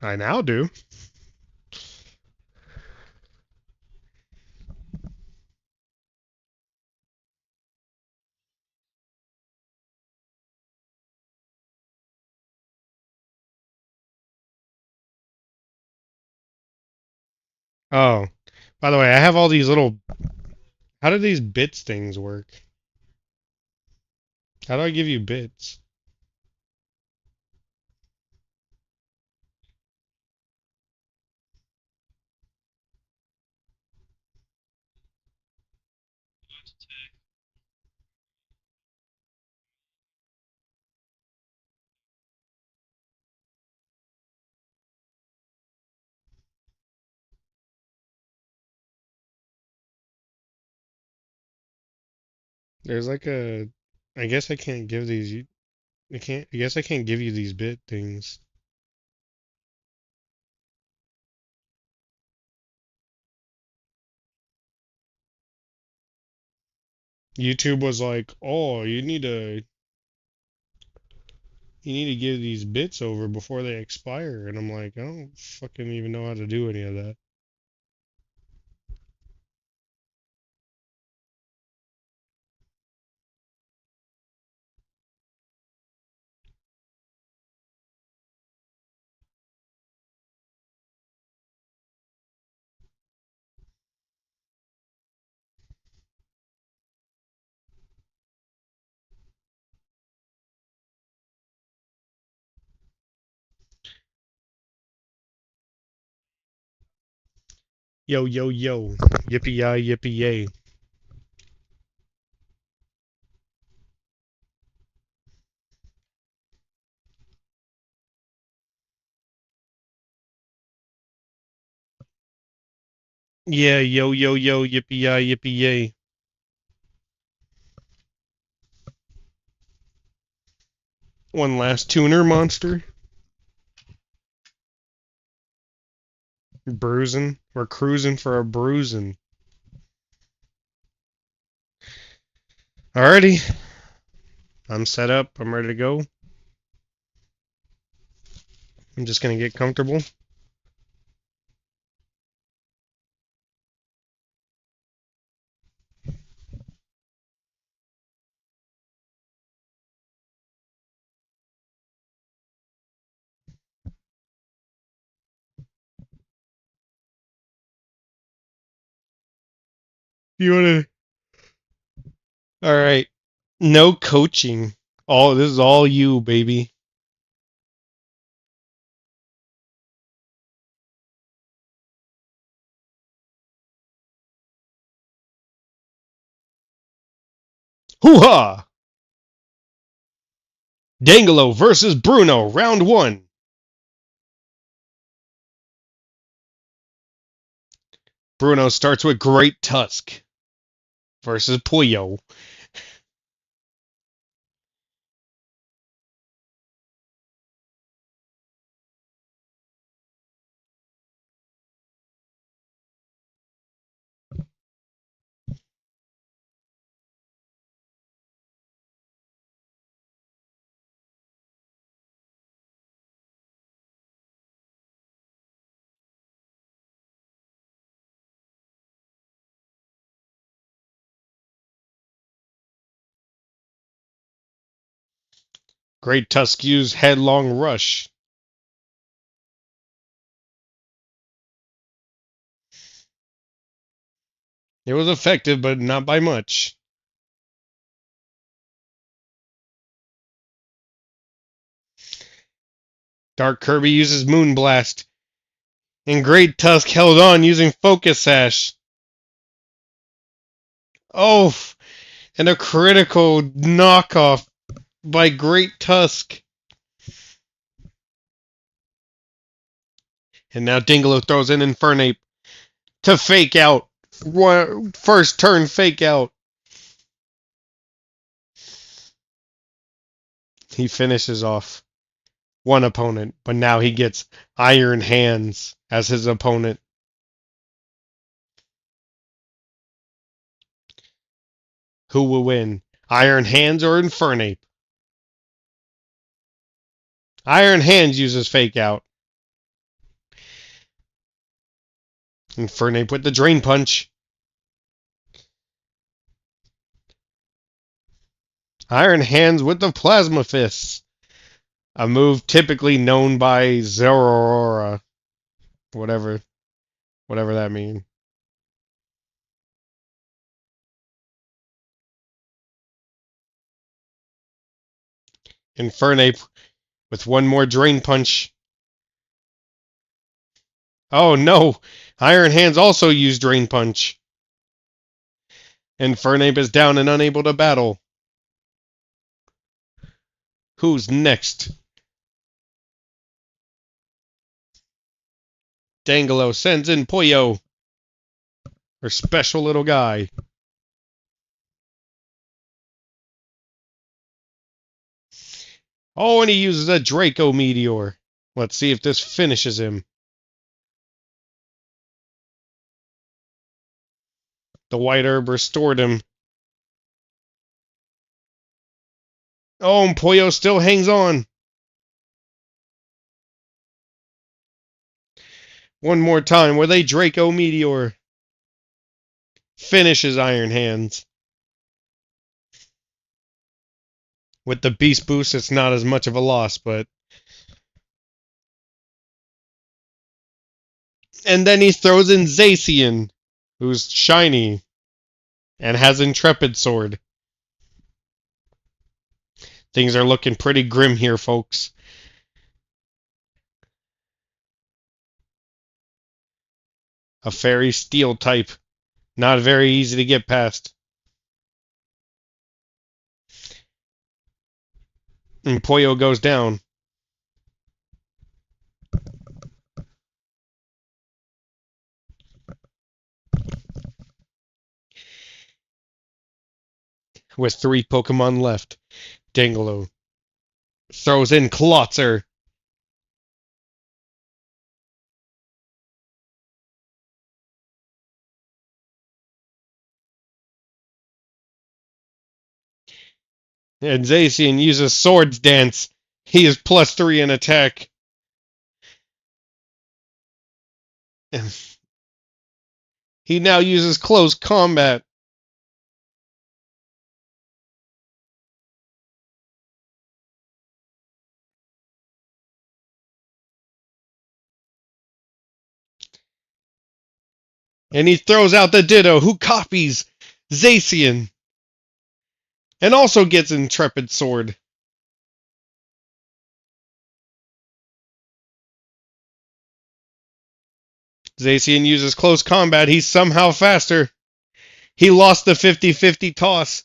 I now do. Oh, by the way, I have all these little. How do these bits things work? How do I give you bits? There's like a. I guess I can't give these. I can't. I guess I can't give you these bit things. YouTube was like, "Oh, you need to give these bits over before they expire," and I'm like, I don't fucking even know how to do any of that. Yo, yo, yo, yippee yi, yippee yay. Yeah, yo, yo, yo, yippee yi, yippee yay. One last tuner monster. Bruising. We're cruising for a bruising. Alrighty. I'm set up. I'm ready to go. I'm just gonna get comfortable. You wanna? Alright. No coaching. All this is all you, baby. Hoo-ha! Dangalo versus Bruno, round one. Bruno starts with Great Tusk versus Puyo. Great Tusk used Headlong Rush. It was effective, but not by much. Dark Kirby uses Moonblast, and Great Tusk held on using Focus Sash. Oh, and a critical knockoff by Great Tusk. And now Dingalo throws in Infernape to fake out. First turn fake out. He finishes off one opponent, but now he gets Iron Hands as his opponent. Who will win? Iron Hands or Infernape? Iron Hands uses fake out. Infernape with the Drain Punch. Iron Hands with the Plasma Fists. A move typically known by Zeraora. Whatever that means. Infernape with one more Drain Punch. Oh no! Iron Hands also use Drain Punch. Infernape is down and unable to battle. Who's next? Dangalo sends in Pollo. Her special little guy. Oh, and he uses a Draco Meteor. Let's see if this finishes him. The White Herb restored him. Oh, and Pollo still hangs on. One more time with a Draco Meteor. Finishes Iron Hands. With the Beast Boost, it's not as much of a loss, but... And then he throws in Zacian, who's shiny and has Intrepid Sword. Things are looking pretty grim here, folks. A Fairy Steel type. Not very easy to get past. And Pollo goes down. With 3 Pokemon left. Dangalo throws in Klotzer. And Zacian uses Swords Dance. He is +3 in attack. He now uses Close Combat. And he throws out the Ditto, who copies Zacian. And also gets Intrepid Sword. Zacian uses Close Combat. He's somehow faster. He lost the 50-50 toss.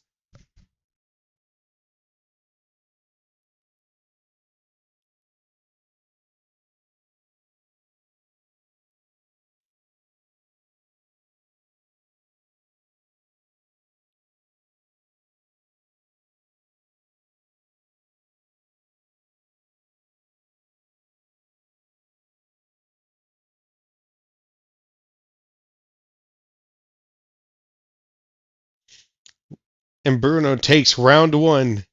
And Bruno takes round 1.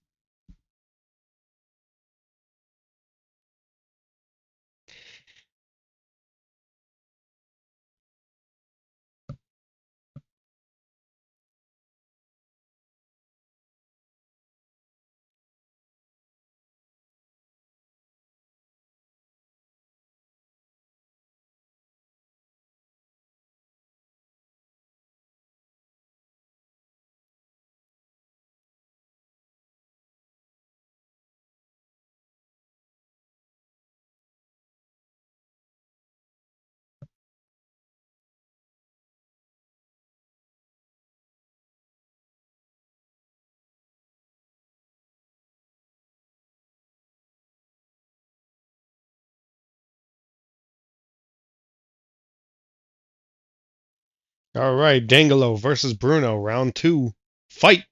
All right, Dangalo versus Bruno, round 2. Fight!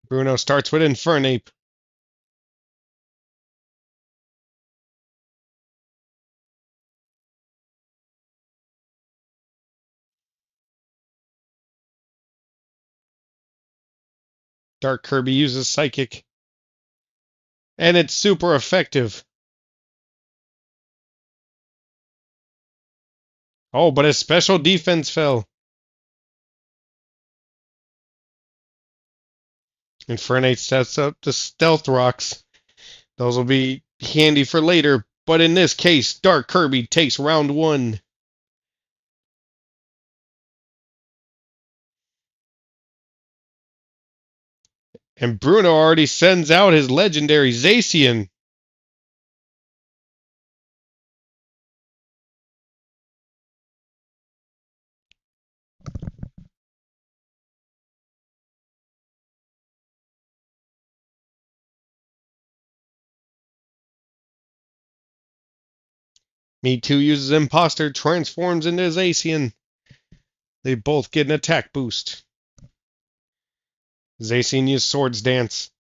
Bruno starts with Infernape. Dark Kirby uses Psychic. And it's super effective. Oh, but his special defense fell. Infernape sets up the stealth rocks. Those will be handy for later, but in this case, Dark Kirby takes round one. And Bruno already sends out his legendary Zacian. Mewtwo uses Imposter, transforms into Zacian. They both get an attack boost. Zacian uses Swords Dance.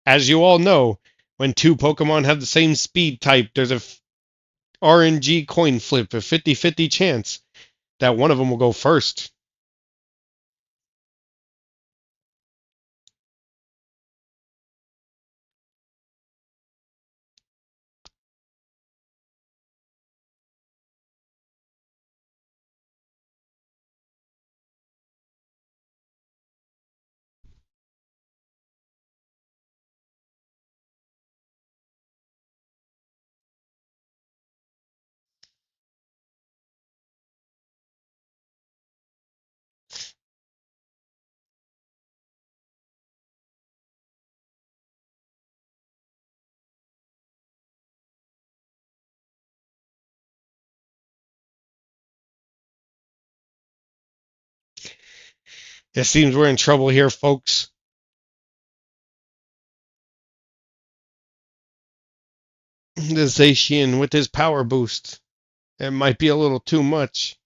As you all know, when two Pokemon have the same speed type, there's a RNG coin flip, a 50-50 chance that one of them will go first. It seems we're in trouble here, folks. The Zacian with his power boost. It might be a little too much.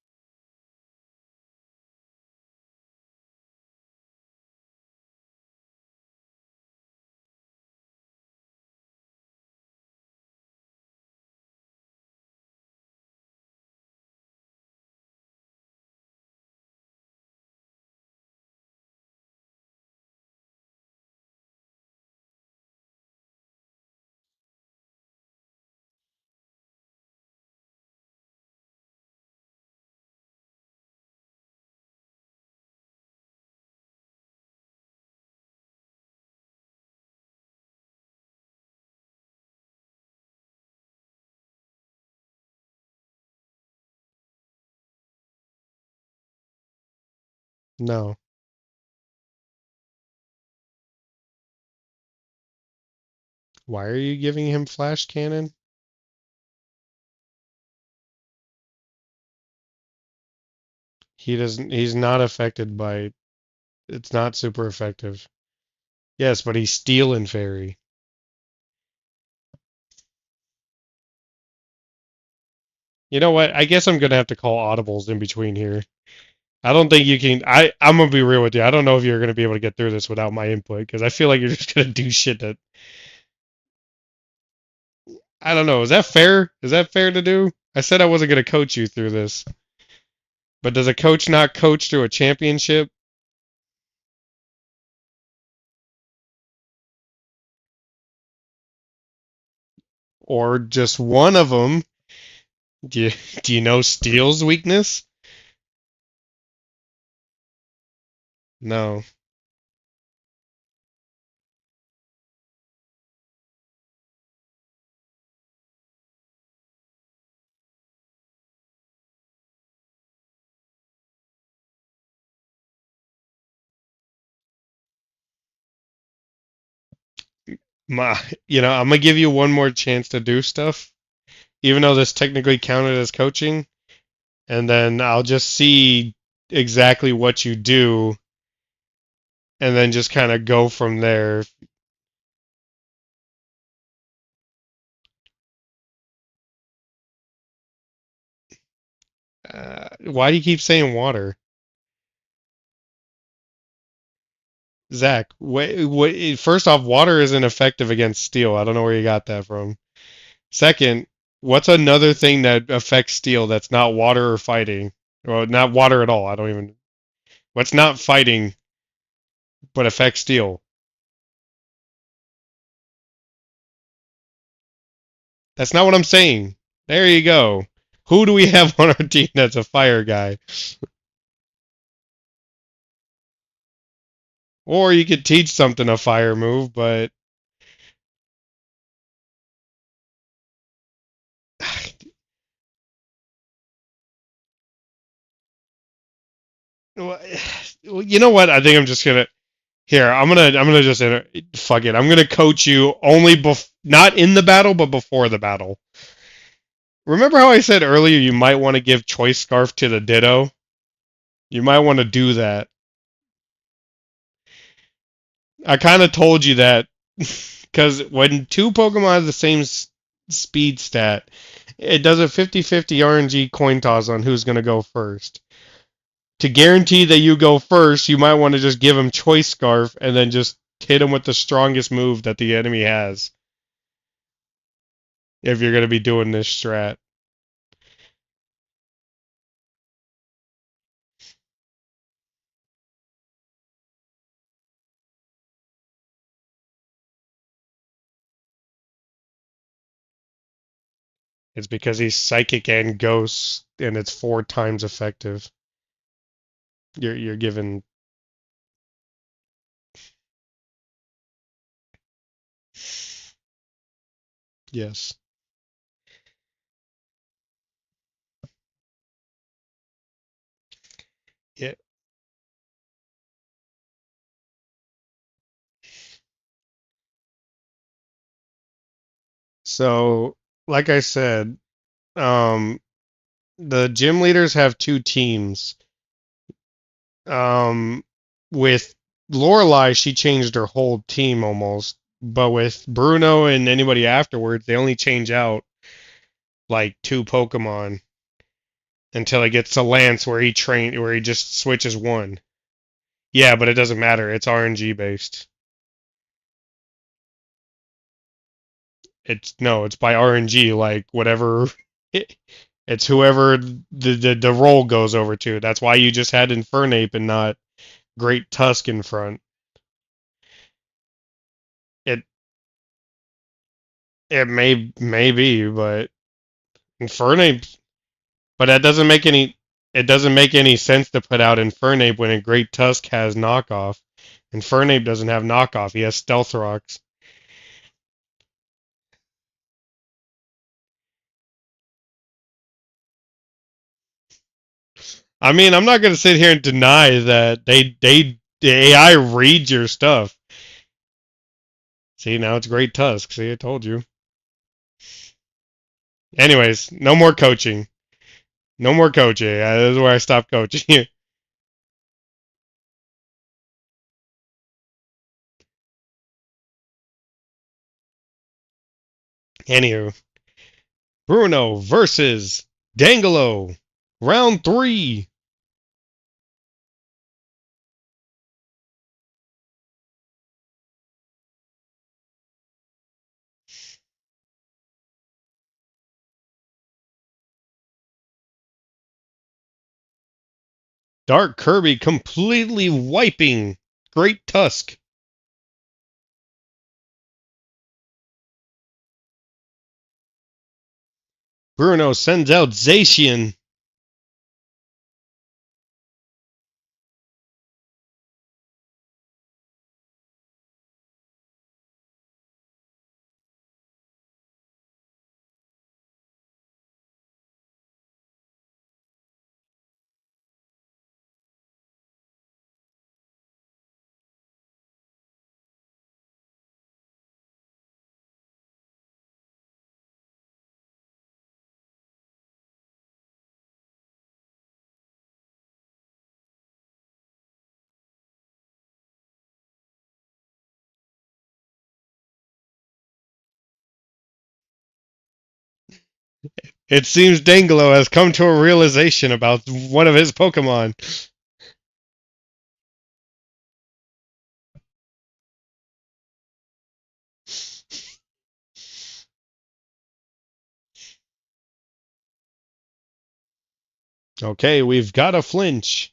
No. Why are you giving him Flash Cannon? He's not affected by, it's not super effective. Yes, but he's Steel and Fairy. You know what? I guess I'm gonna have to call audibles in between here. I don't think you can. I'm gonna be real with you. I don't know if you're gonna be able to get through this without my input because I feel like you're just gonna do shit that I don't know. Is that fair? Is that fair to do? I said I wasn't gonna coach you through this, but does a coach not coach through a championship or just one of them? Do you do you know Steel's weakness? No. My, I'm gonna give you one more chance to do stuff, even though this technically counted as coaching, and then I'll just see exactly what you do, and then just kind of go from there. Why do you keep saying water, Zach? Wait, first off, water isn't effective against steel. I don't know where you got that from. Second, what's another thing that affects steel that's not water or fighting? Well, not water at all. I don't even. What's not fighting but affects steel? That's not what I'm saying. There you go. Who do we have on our team that's a fire guy? Or you could teach something a fire move, but well, you know what? I think I'm just gonna here. I'm gonna just fuck it. I'm gonna coach you only not in the battle, but before the battle. Remember how I said earlier you might want to give choice scarf to the Ditto? You might want to do that. I kind of told you that because when two Pokemon have the same speed stat, it does a 50-50 RNG coin toss on who's going to go first. To guarantee that you go first, you might want to just give him Choice Scarf and then just hit him with the strongest move that the enemy has. If you're going to be doing this strat. It's because he's Psychic and Ghost, and it's 4 times effective. You're given. Yes. Yeah. So, like I said, um, the gym leaders have 2 teams. Um, with Lorelai, she changed her whole team almost. But with Bruno and anybody afterwards, they only change out like 2 Pokemon until it gets to Lance where he just switches one. Yeah, but it doesn't matter. It's RNG based. It's no, it's by RNG. Like whatever, it's whoever the roll goes over to. That's why you just had Infernape and not Great Tusk in front. It it may be, but Infernape. But that doesn't make any. It doesn't make any sense to put out Infernape when a Great Tusk has knockoff. Infernape doesn't have knockoff. He has Stealth Rocks. I mean, I'm not gonna sit here and deny that the AI reads your stuff. See, now it's Great Tusk. See, I told you. Anyways, no more coaching. No more coaching. This is where I stopped coaching. Anywho, Bruno versus Dangalo. Round 3. Dark Kirby completely wiping Great Tusk. Bruno sends out Zacian. It seems Dangalo has come to a realization about one of his Pokemon. Okay, we've got a flinch.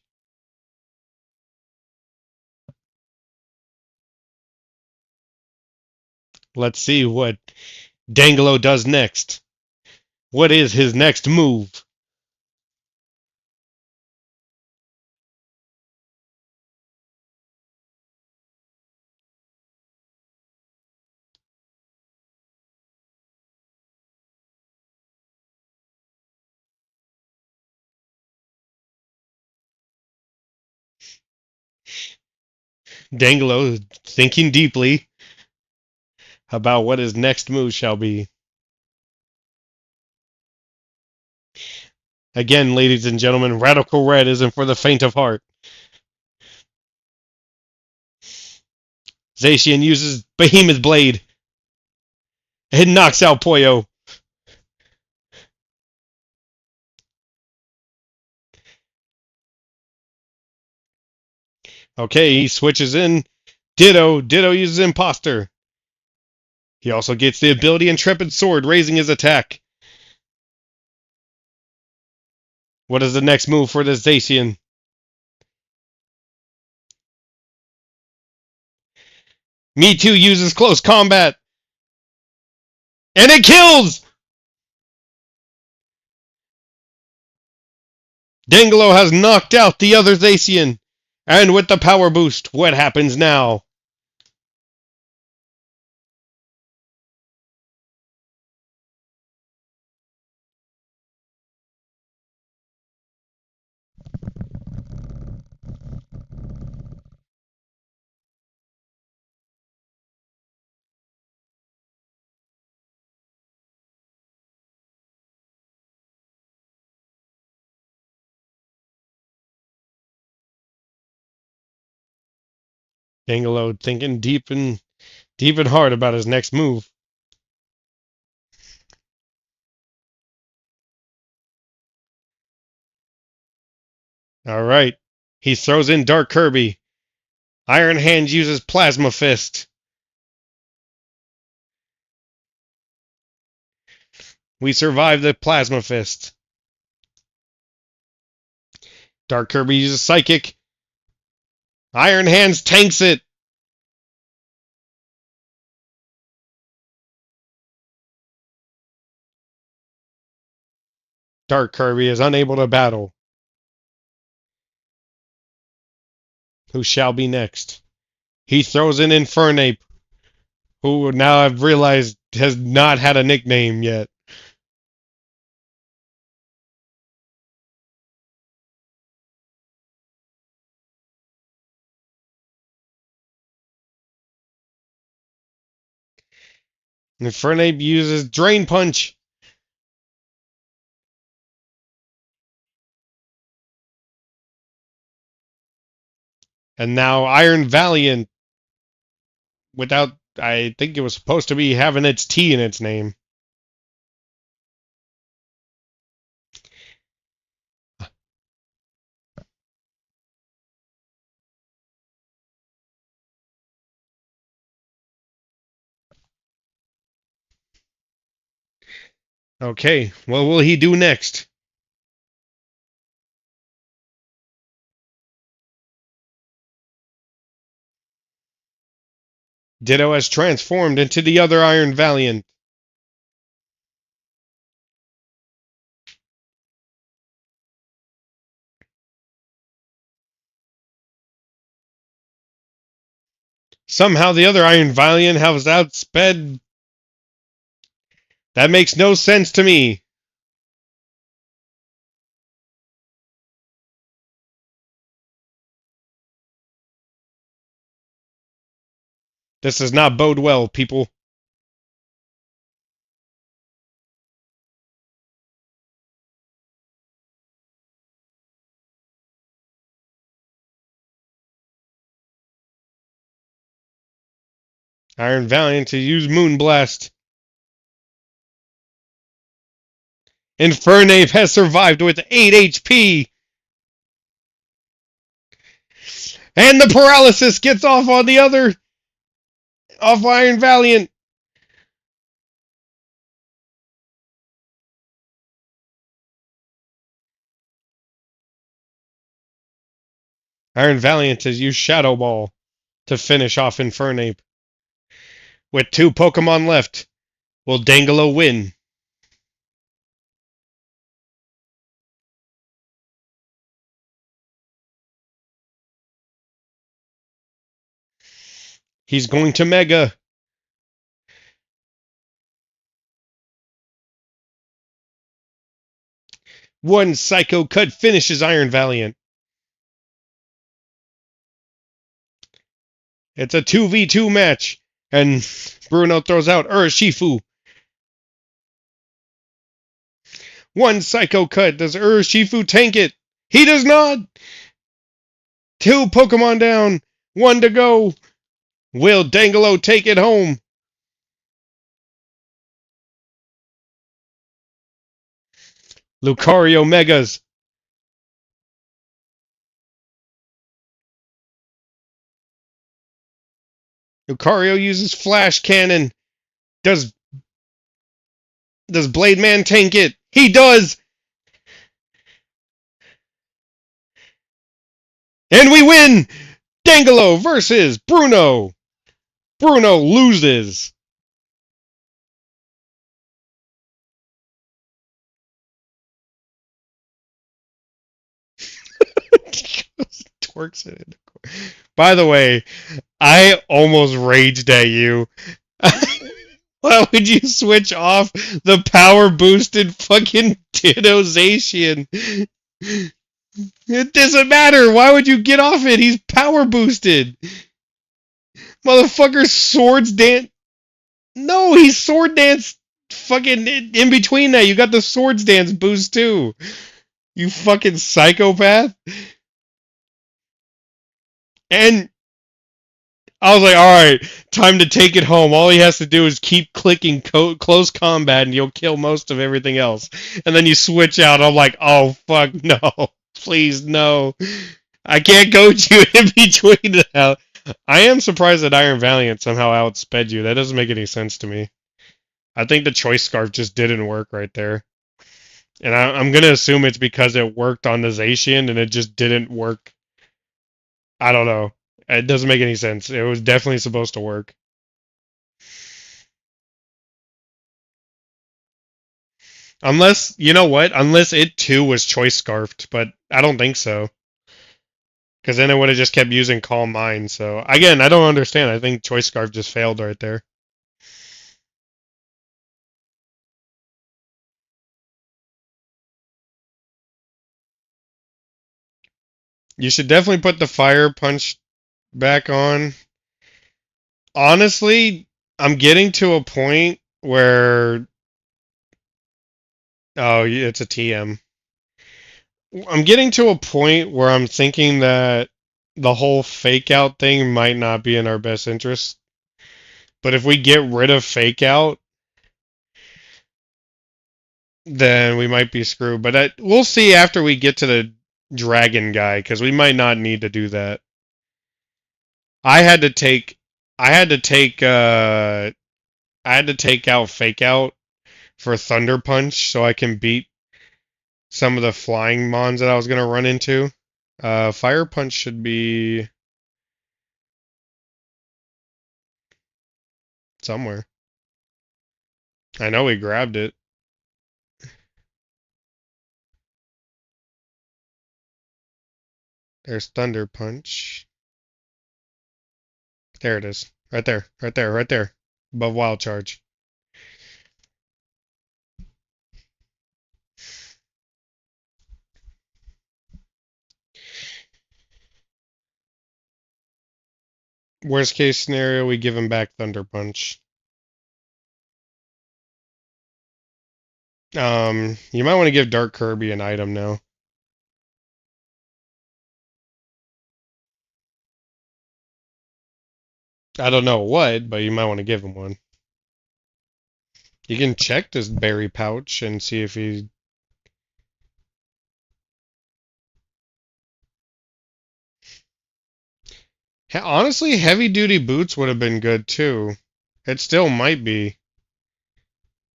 Let's see what Dangalo does next. What is his next move? Dangalo thinking deeply about what his next move shall be. Again, ladies and gentlemen, Radical Red isn't for the faint of heart. Zacian uses Behemoth Blade. It knocks out Poyo. Okay, he switches in. Ditto. Ditto uses Imposter. He also gets the ability Intrepid Sword, raising his attack. What is the next move for the Zacian? Me Too uses Close Combat. And it kills! Dangalo has knocked out the other Zacian. And with the power boost, what happens now? Dangalo thinking deep and hard about his next move. All right. He throws in Dark Kirby. Iron Hand uses Plasma Fist. We survive the Plasma Fist. Dark Kirby uses Psychic. Iron Hands tanks it. Dark Kirby is unable to battle. Who shall be next? He throws in Infernape, who now I've realized has not had a nickname yet. Infernape uses Drain Punch. And now Iron Valiant, without, I think it was supposed to be having its T in its name. Okay, what will he do next? Ditto has transformed into the other Iron Valiant. Somehow the other Iron Valiant has outsped. That makes no sense to me. This does not bode well, people. Iron Valiant to use Moonblast. Infernape has survived with 8 HP. And the paralysis gets off on the other. Off Iron Valiant. Iron Valiant has used Shadow Ball to finish off Infernape. With 2 Pokemon left, will Dangalo win? He's going to Mega. One Psycho Cut finishes Iron Valiant. It's a 2v2 match. And Bruno throws out Urshifu. One Psycho Cut. Does Urshifu tank it? He does not! 2 Pokemon down. 1 to go. Will Dangalo take it home? Lucario Megas. Lucario uses Flash Cannon. Does Blade Man tank it? He does! And we win! Dangalo versus Bruno. Bruno loses. Twerks it in the corner. By the way, I almost raged at you. Why would you switch off the power boosted fucking Ditto-Zacian? It doesn't matter. Why would you get off it? He's power boosted. Motherfucker swords dance. No, he's sword dance fucking in between that. You got the swords dance boost too. You fucking psychopath. And I was like, alright, time to take it home. All he has to do is keep clicking close combat and you'll kill most of everything else. And then you switch out. I'm like, oh, fuck, no. Please, no. I can't coach you in between now. I am surprised that Iron Valiant somehow outsped you. That doesn't make any sense to me. I think the Choice Scarf just didn't work right there. And I'm going to assume it's because it worked on the Zacian and it just didn't work. I don't know. It doesn't make any sense. It was definitely supposed to work. Unless, you know what? Unless it too was choice scarfed, but I don't think so. Because then it would have just kept using Calm Mind. So, again, I don't understand. I think choice scarf just failed right there. You should definitely put the Fire Punch back on. Honestly, I'm getting to a point where... Oh, it's a TM. I'm getting to a point where I'm thinking that the whole fake out thing might not be in our best interest. But if we get rid of fake out, then we might be screwed. But we'll see after we get to the dragon guy, because we might not need to do that. I had to take out fake out for Thunder Punch so I can beat some of the flying mons that I was gonna run into. Fire Punch should be somewhere. I know we grabbed it. There's Thunder Punch. There it is. Right there. Right there. Right there. Above Wild Charge. Worst case scenario, we give him back Thunder Punch. You might want to give Dark Kirby an item now. I don't know what, but you might want to give him one. You can check this berry pouch and see if he... Honestly, heavy duty boots would have been good too. It still might be.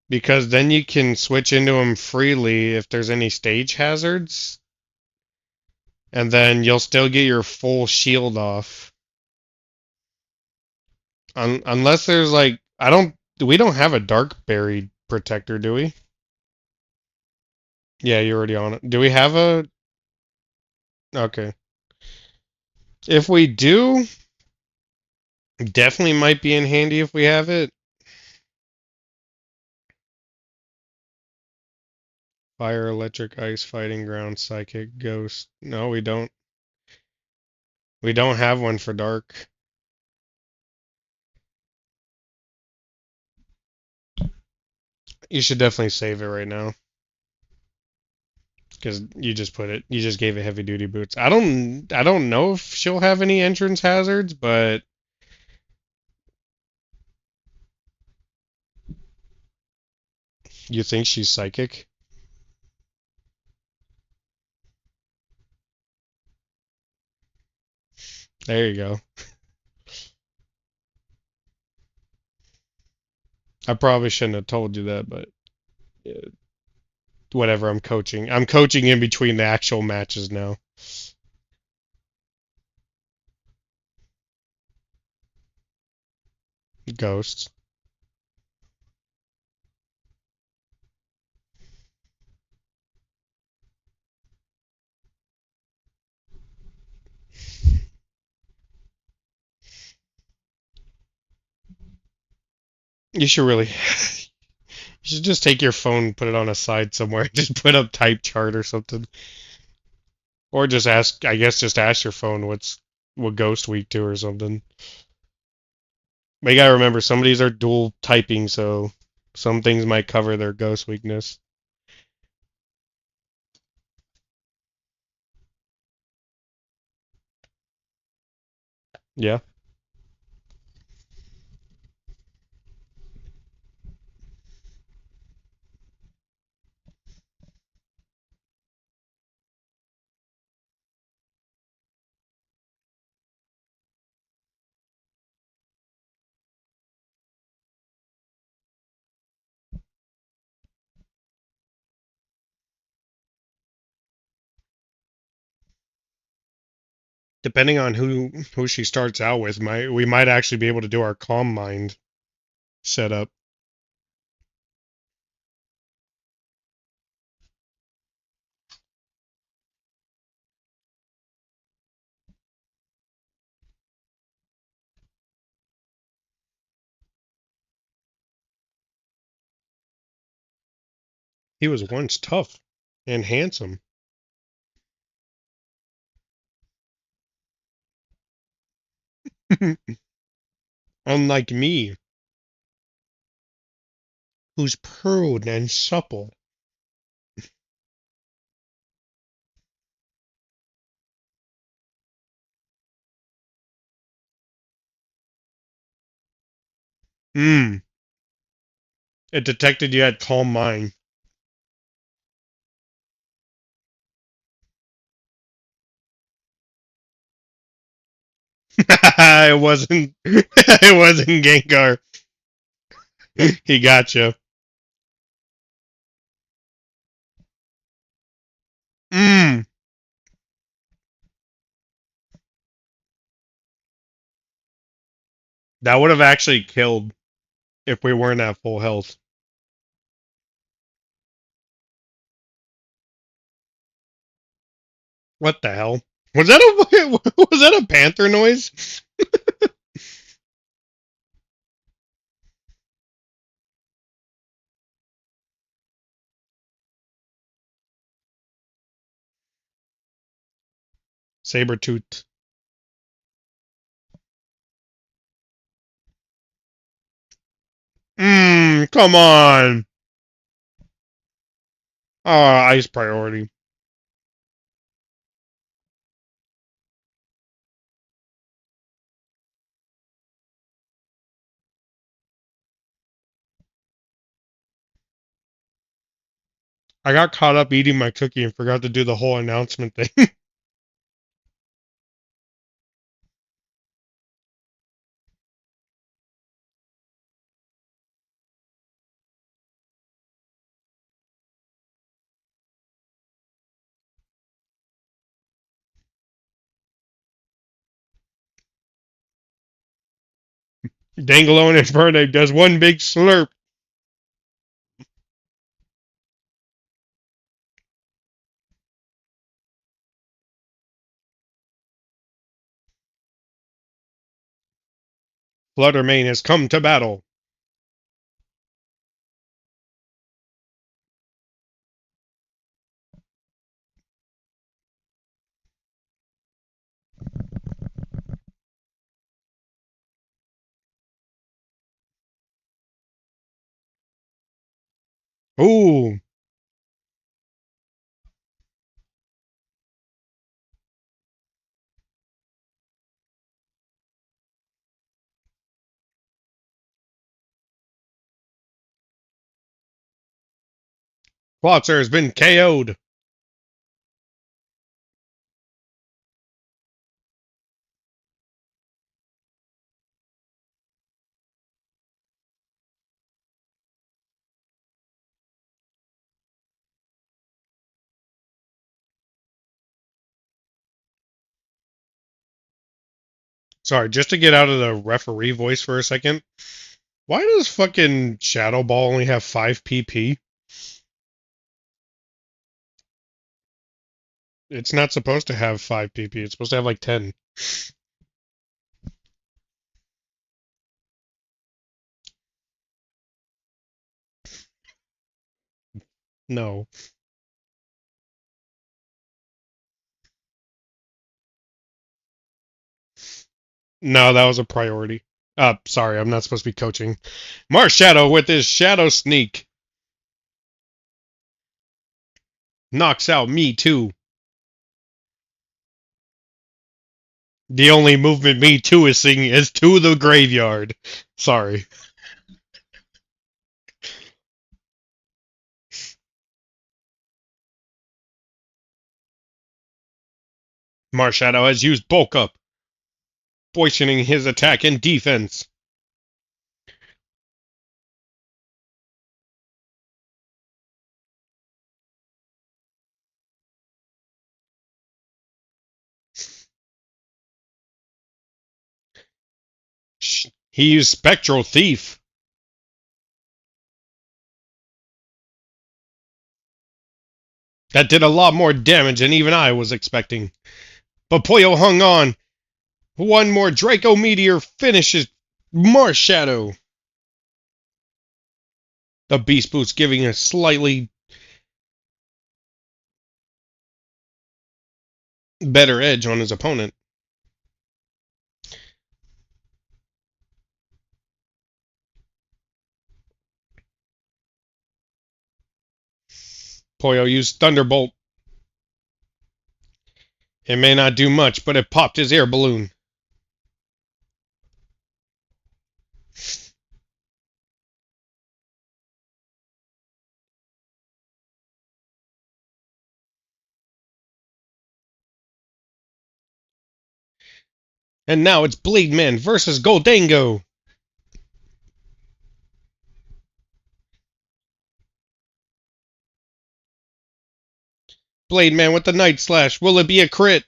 Because then you can switch into them freely if there's any stage hazards. And then you'll still get your full shield off. Unless there's like I don't. We don't have a dark berry protector, do we? Yeah, you're already on it. Do we have a? Okay. If we do, definitely might be in handy if we have it. Fire, electric, ice, fighting ground, psychic, ghost. No, we don't. We don't have one for dark. You should definitely save it right now because you just put it. You just gave it heavy duty boots. I don't know if she'll have any entrance hazards, but you think she's psychic? There you go. I probably shouldn't have told you that, but uh, whatever. I'm coaching. I'm coaching in between the actual matches now. Ghosts. You should really. You should just take your phone, put it on a side somewhere, just put up type chart or something, or just ask. I guess just ask your phone what Ghost Week to or something. But you gotta remember, some of these are dual typing, so some things might cover their Ghost weakness. Yeah. Depending on who she starts out with, we might actually be able to do our calm mind setup. He was once tough and handsome. Unlike me, who's prude and supple. Hmm. It detected you had calm mind. It wasn't. It wasn't Gengar. He got you. Hmm. That would have actually killed if we weren't at full health. What the hell? Was that a was that a panther noise? Saber-tooth. Come on. Oh, ice priority. I got caught up eating my cookie and forgot to do the whole announcement thing. Dangalo and Inferno does one big slurp. Fluttermane has come to battle. Ooh. Plotzer has been KO'd. Sorry, just to get out of the referee voice for a second. Why does fucking Shadow Ball only have 5 PP? It's not supposed to have 5 PP. It's supposed to have like 10. No. No, that was a priority. Sorry, I'm not supposed to be coaching. Marshadow with his Shadow Sneak. Knocks out me too. The only movement me too is seeing is to the graveyard. Sorry. Marshadow has used bulk up, poisoning his attack and defense. He used Spectral Thief. That did a lot more damage than even I was expecting. But Poyo hung on. One more Draco Meteor finishes Marshadow. The Beast Boost giving a slightly better edge on his opponent. Poyo used Thunderbolt. It may not do much, but it popped his air balloon. And now it's Blade Man versus Goldango. Blade Man with the Night Slash. Will it be a crit?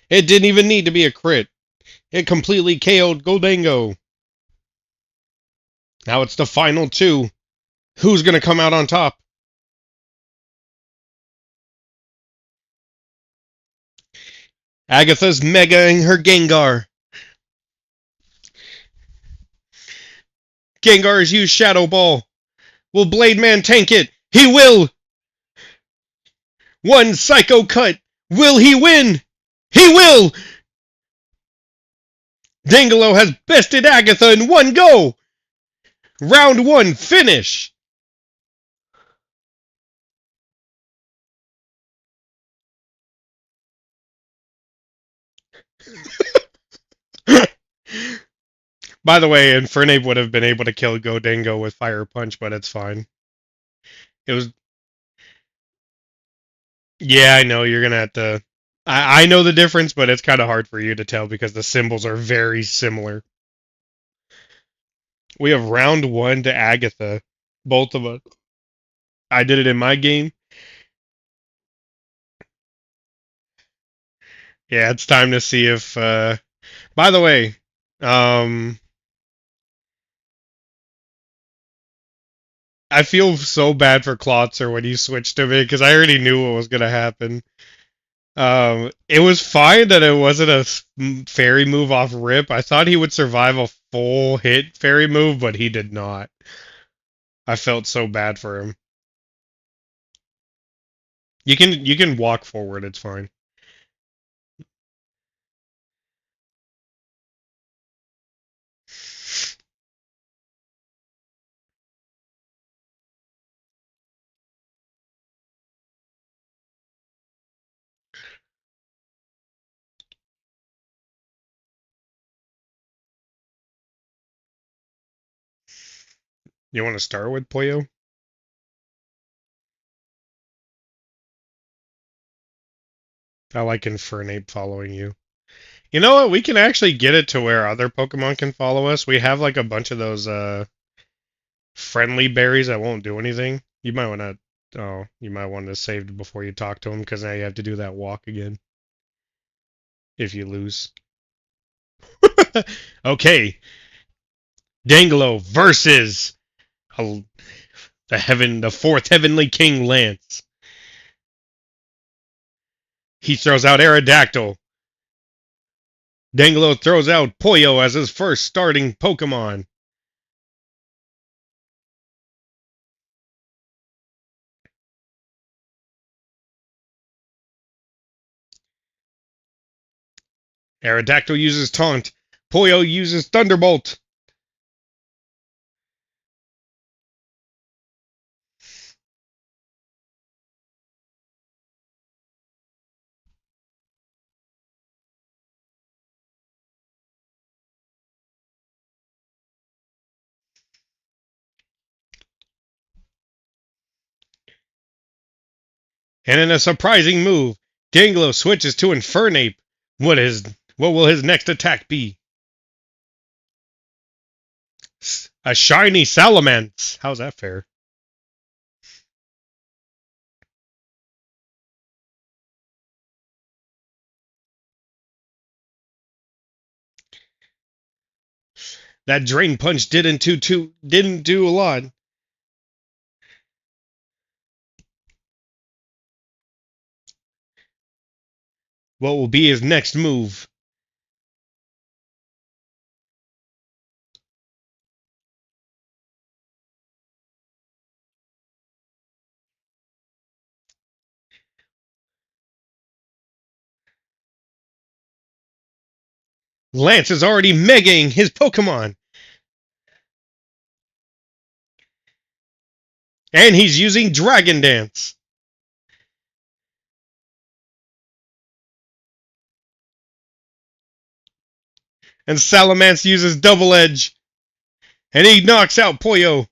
It didn't even need to be a crit. It completely KO'd Goldango. Now it's the final two. Who's going to come out on top? Agatha's megaing her Gengar. Gengar has used Shadow Ball. Will Blade Man tank it? He will! One Psycho Cut. Will he win? He will! Dangalo has bested Agatha in one go! Round one, finish! By the way, Infernape would have been able to kill Goldango with Fire Punch, but it's fine. It was... Yeah, I know, you're gonna have to... I know the difference, but it's kind of hard for you to tell because the symbols are very similar. We have round one to Agatha. Both of us. I did it in my game. Yeah, it's time to see if... By the way, I feel so bad for Klotzer when you switched to me because I already knew what was gonna happen. It was fine that it wasn't a fairy move off rip. I thought he would survive a full hit fairy move, but he did not. I felt so bad for him. You can walk forward. It's fine. You want to start with Poyo? I like Infernape following you. You know what? We can actually get it to where other Pokemon can follow us. We have like a bunch of those friendly berries that won't do anything. You might want to. Oh, you might want to save before you talk to them because now you have to do that walk again if you lose. Okay, Dangalo versus the the fourth heavenly king Lance. He throws out Aerodactyl. Dangalo throws out Poyo as his first starting Pokemon. Aerodactyl uses Taunt. Poyo uses Thunderbolt. And in a surprising move, Dangalo switches to Infernape. What will his next attack be? A shiny Salamence. How's that fair? That Drain Punch didn't do a lot. What will be his next move? Lance is already megaing his Pokemon. And he's using Dragon Dance. And Salamence uses Double Edge. And he knocks out Poyo.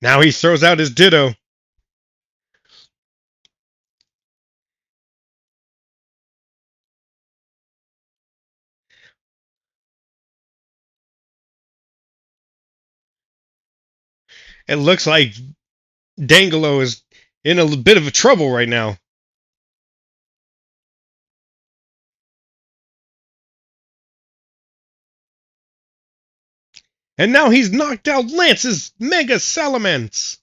Now he throws out his Ditto. It looks like Dangalo is in a bit of trouble right now. And now he's knocked out Lance's Mega Salamence.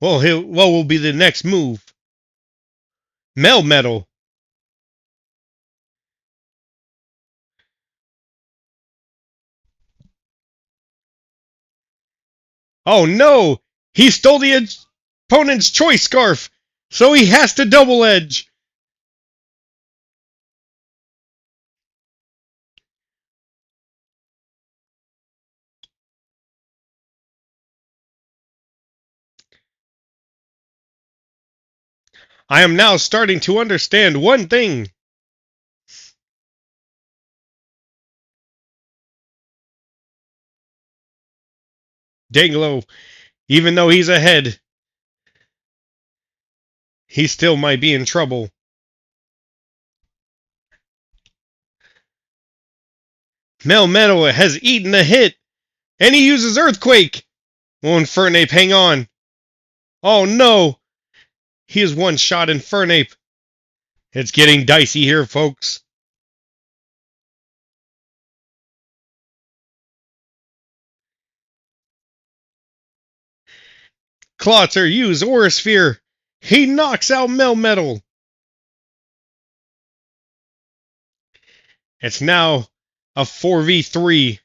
Well, what will be the next move? Melmetal. Oh no! He stole the opponent's choice scarf, so he has to double edge. I am now starting to understand one thing. Dangalo, even though he's ahead, he still might be in trouble. Melmetal has eaten a hit, and he uses Earthquake. Will Infernape hang on? Oh no! He is one shot Infernape. It's getting dicey here, folks. Klotzer use Aura Sphere. He knocks out Melmetal. It's now a 4v3.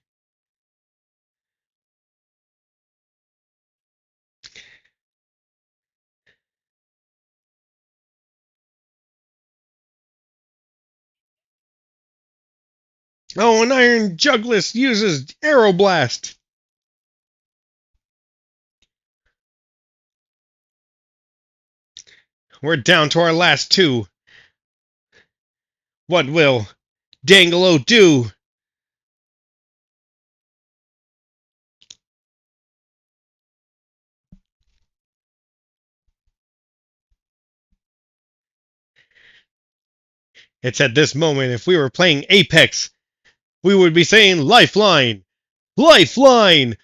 Oh, an Iron Juglist uses Aeroblast. We're down to our last two. What will Dangalo do? It's at this moment, if we were playing Apex, we would be saying Lifeline! Lifeline!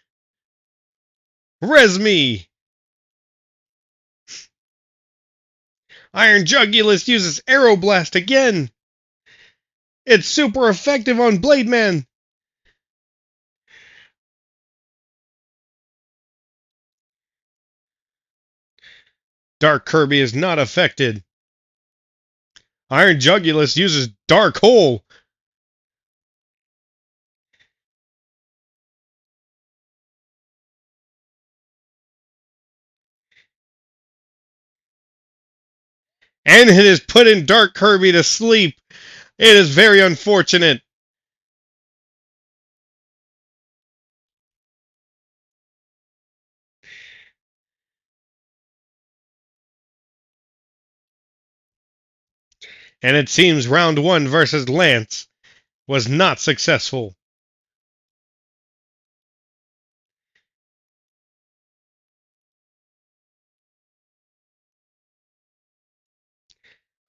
Res me! Iron Jugulus uses Aeroblast again! It's super effective on Blade Man! Dark Kirby is not affected. Iron Jugulus uses Dark Hole! And it is putting Dark Kirby to sleep. It is very unfortunate. And it seems round 1 versus Lance was not successful.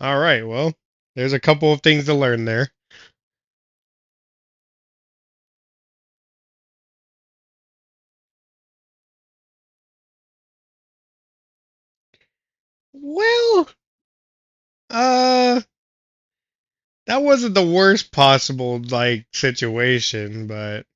Alright, well, there's a couple of things to learn there. Well, uh, that wasn't the worst possible, like, situation, but...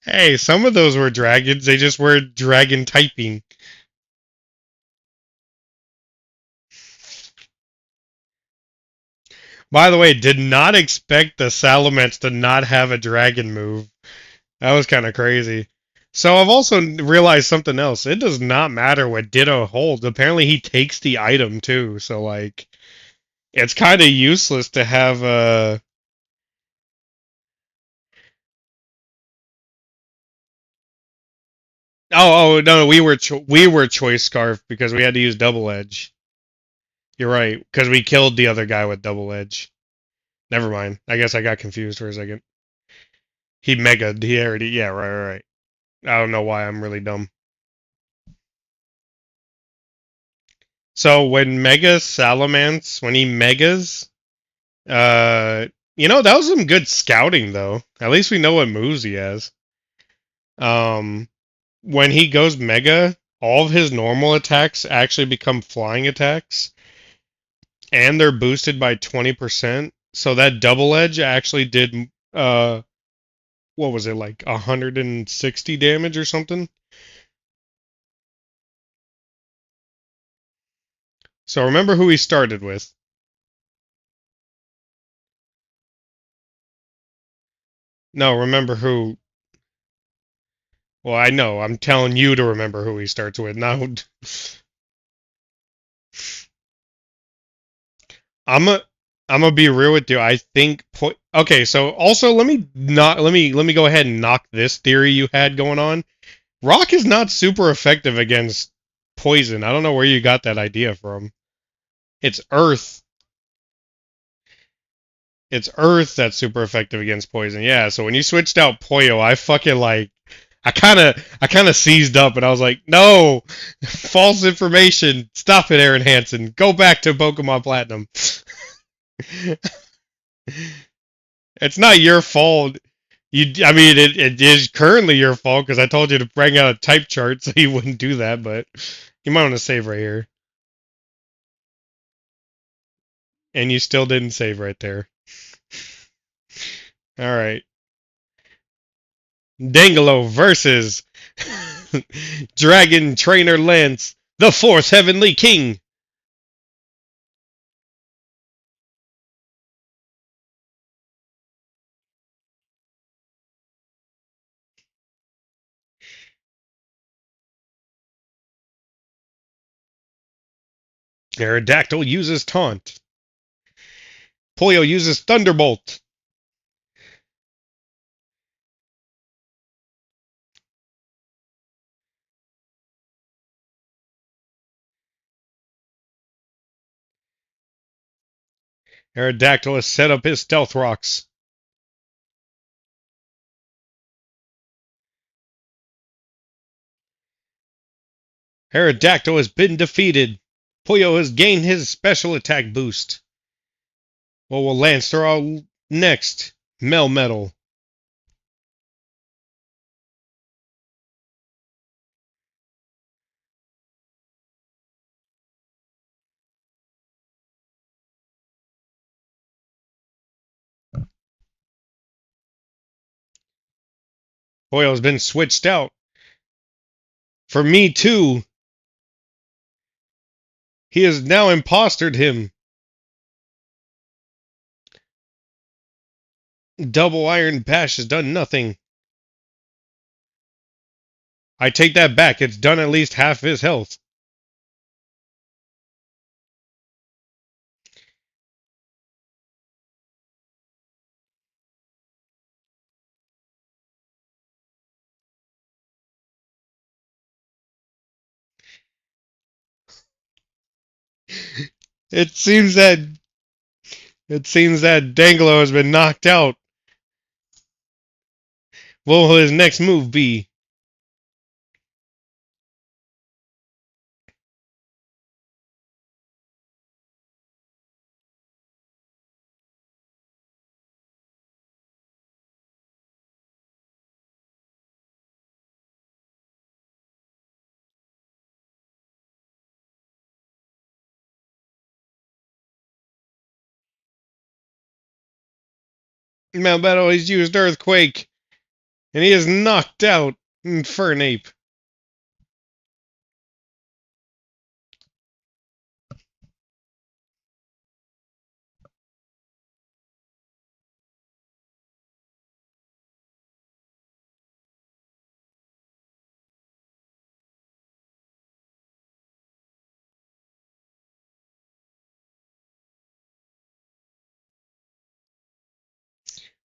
Hey, some of those were dragons, they just were dragon typing. By the way, did not expect the Salamence to not have a dragon move. That was kind of crazy. So I've also realized something else. It does not matter what Ditto holds. Apparently he takes the item too. So like, it's kind of useless to have a... Oh no, we were choice scarf because we had to use double edge. You're right, because we killed the other guy with double edge. Never mind. I guess I got confused for a second. He mega'd. He already... Yeah, right. I don't know why I'm really dumb. So when Mega Salamence, when he megas, that was some good scouting though. At least we know what moves he has. Um, when he goes Mega, all of his normal attacks actually become flying attacks, and they're boosted by 20%. So that double edge actually did what was it, like 160 damage or something? So remember who he started with. No, remember who. Well, I know. I'm telling you to remember who he starts with. Now, I'm a, I'm gonna be real with you. I think. Okay, so also let me go ahead and knock this theory you had going on. Rock is not super effective against poison. I don't know where you got that idea from. It's Earth. It's Earth that's super effective against poison. Yeah. So when you switched out Poyo, I fucking like. I kind of seized up and I was like, no, false information. Stop it, Aaron Hansen. Go back to Pokemon Platinum. It's not your fault. I mean, it is currently your fault because I told you to bring out a type chart so you wouldn't do that, but you might want to save right here. And you still didn't save right there. All right. Dangalo versus Dragon Trainer Lance, the fourth Heavenly King. Aerodactyl uses Taunt. Polio uses Thunderbolt. Aerodactyl has set up his Stealth Rocks. Aerodactyl has been defeated. Polio has gained his special attack boost. What will Lance throw out next? Melmetal. Polio has been switched out. For me too. He has now impostered him. Double Iron Bash has done nothing. I take that back. It's done at least half his health. It seems that Dangalo has been knocked out. What will his next move be? Malbeto has used Earthquake, and he is knocked out. Infernape.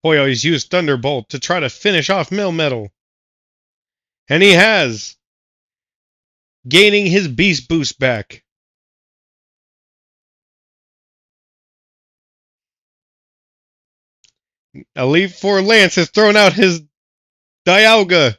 Polio has used Thunderbolt to try to finish off Melmetal. And he has. Gaining his Beast Boost back. Elite Four Lance has thrown out his Dialga.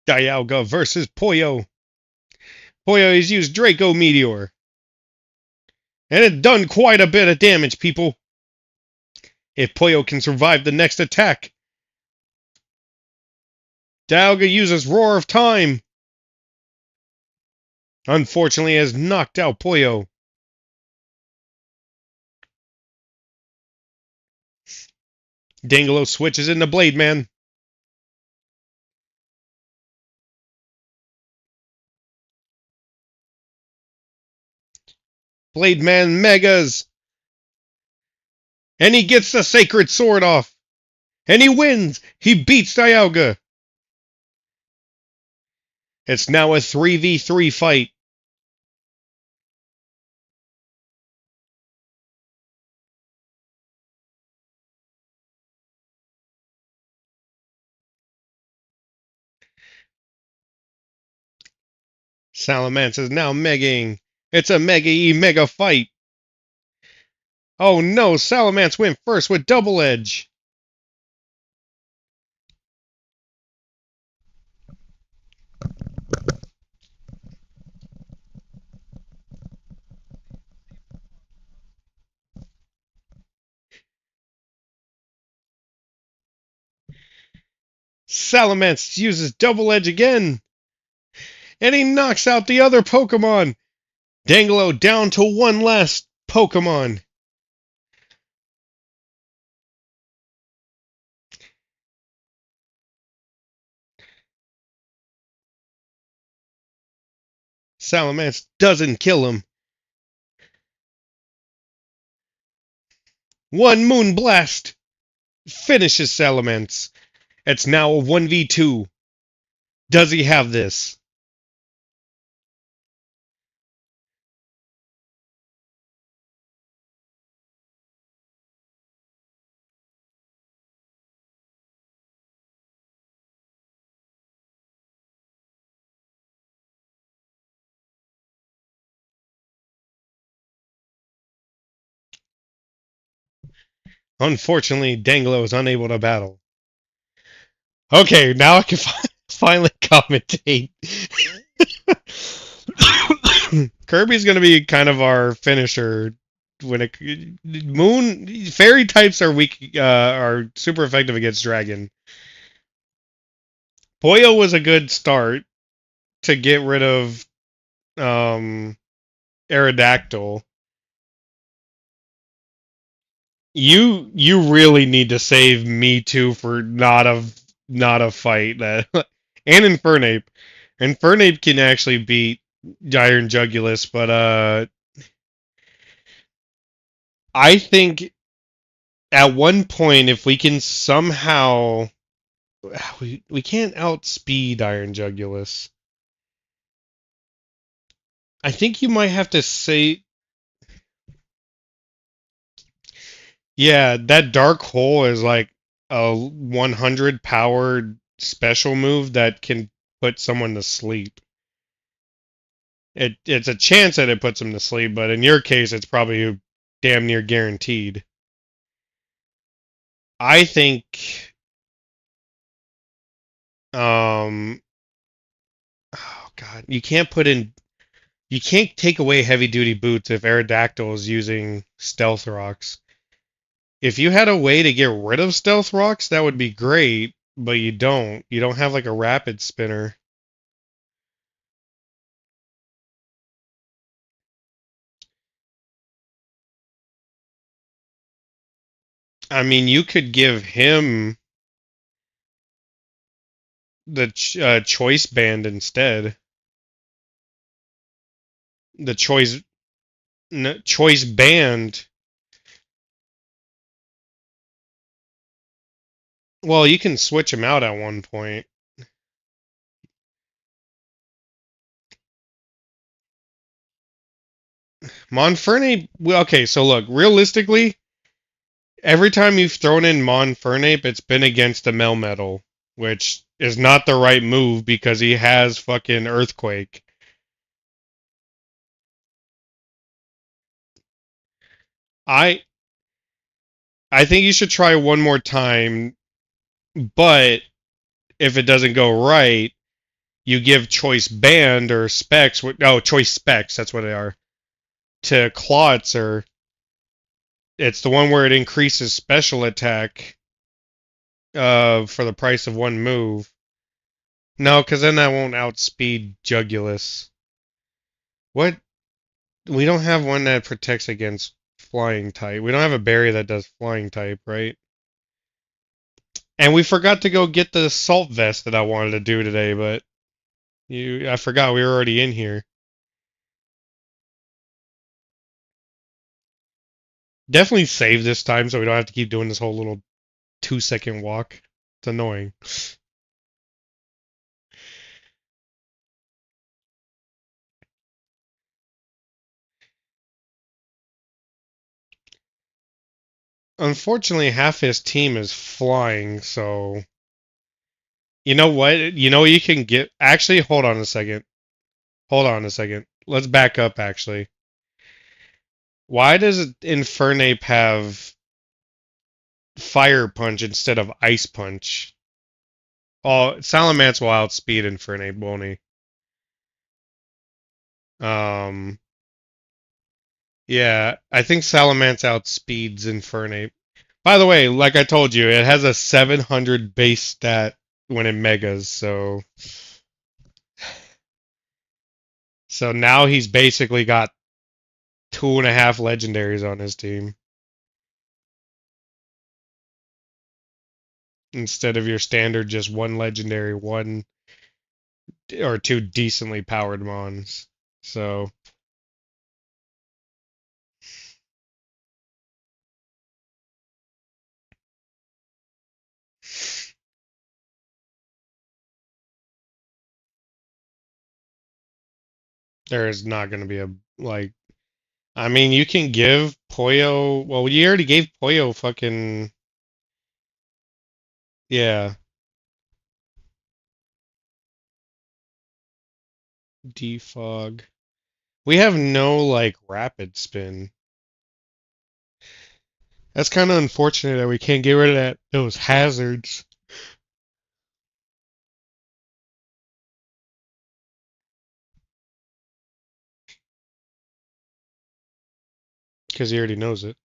Dialga versus Polio. Polio has used Draco Meteor. And it's done quite a bit of damage, people. If Polio can survive the next attack. Dialga uses Roar of Time. Unfortunately, has knocked out Polio. Dangalo switches into Blade Man. Blade Man Megas. And he gets the Sacred Sword off. And he wins. He beats Dialga. It's now a 3v3 fight. Salamence is now megging. It's a Mega E Mega fight. Oh no, Salamence went first with Double Edge. Salamence uses Double Edge again. And he knocks out the other Pokemon. Dangalo down to one last Pokemon. Salamence doesn't kill him. One Moonblast finishes Salamence. It's now a 1v2. Does he have this? Unfortunately, Dangalo is unable to battle. Okay, now I can finally commentate. Kirby's gonna be kind of our finisher when it Moon Fairy types are weak, are super effective against Dragon. Boyo was a good start to get rid of Aerodactyl. You really need to save me too for not a fight that and Infernape. Infernape can actually beat Iron Jugulus, but I think at one point if we can somehow we can't outspeed Iron Jugulus. I think you might have to say yeah, that Dark Hole is like a 100 powered special move that can put someone to sleep. It's a chance that it puts them to sleep, but in your case, it's probably damn near guaranteed. I think, oh God, you can't take away heavy duty boots if Aerodactyl is using Stealth Rocks. If you had a way to get rid of Stealth Rocks, that would be great, but you don't. You don't have like a Rapid Spinner. I mean, you could give him the choice band instead. The choice band. Well, you can switch them out at one point. Monfernape. Well, okay, so look, realistically, every time you've thrown in Monfernape, it's been against a Melmetal, which is not the right move because he has fucking Earthquake. I I think you should try one more time, but if it doesn't go right, you give choice band or specs. Oh, choice specs. That's what they are. To Clawitzer, it's the one where it increases special attack for the price of one move. No, because then that won't outspeed Jugulus. What? We don't have one that protects against flying type. We don't have a berry that does flying type, right? And we forgot to go get the salt vest that I wanted to do today, but I forgot we were already in here. Definitely save this time so we don't have to keep doing this whole little 2-second walk. It's annoying. Unfortunately, half his team is flying, so you know what? You know you can get. Actually, hold on a second. Hold on a second. Let's back up actually. Why does Infernape have Fire Punch instead of Ice Punch? Oh, Salamence will outspeed Infernape, won't he? Yeah, I think Salamence outspeeds Infernape. By the way, like I told you, it has a 700 base stat when it megas, so now he's basically got 2.5 legendaries on his team instead of your standard just one legendary, one or two decently powered mons. So there is not going to be a like. I mean, you can give Poyo. Well, you already gave Poyo fucking yeah. Defog. We have no like rapid spin. That's kind of unfortunate that we can't get rid of those hazards. Because he already knows it.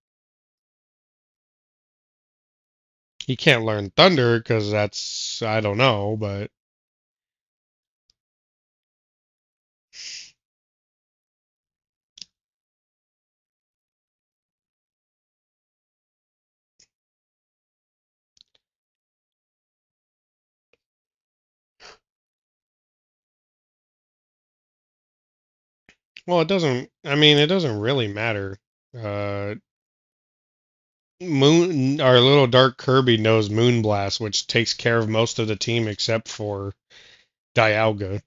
He can't learn Thunder because that's I don't know, but well, it doesn't. I mean, it doesn't really matter. Uh, our little dark Kirby knows Moonblast, which takes care of most of the team except for Dialga,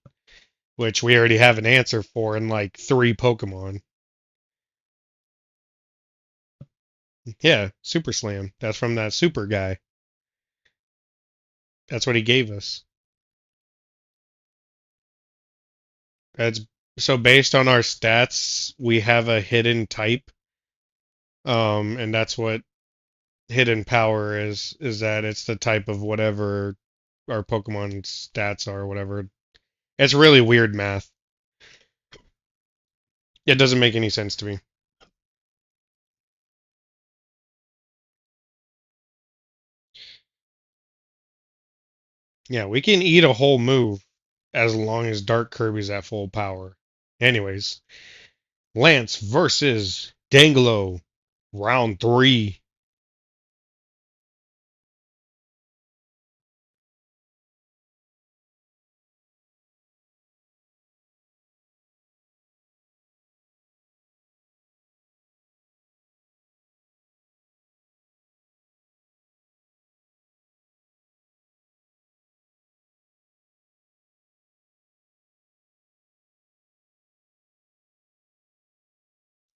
which we already have an answer for in like 3 Pokemon. Yeah, Super Slam. That's from that Super guy. That's what he gave us. That's so based on our stats, we have a hidden type, and that's what hidden power is that it's the type of whatever our Pokemon stats are, whatever. It's really weird math. It doesn't make any sense to me. Yeah, we can eat a whole move as long as Dark Kirby's at full power. Anyways, Lance versus Dangalo, round 3.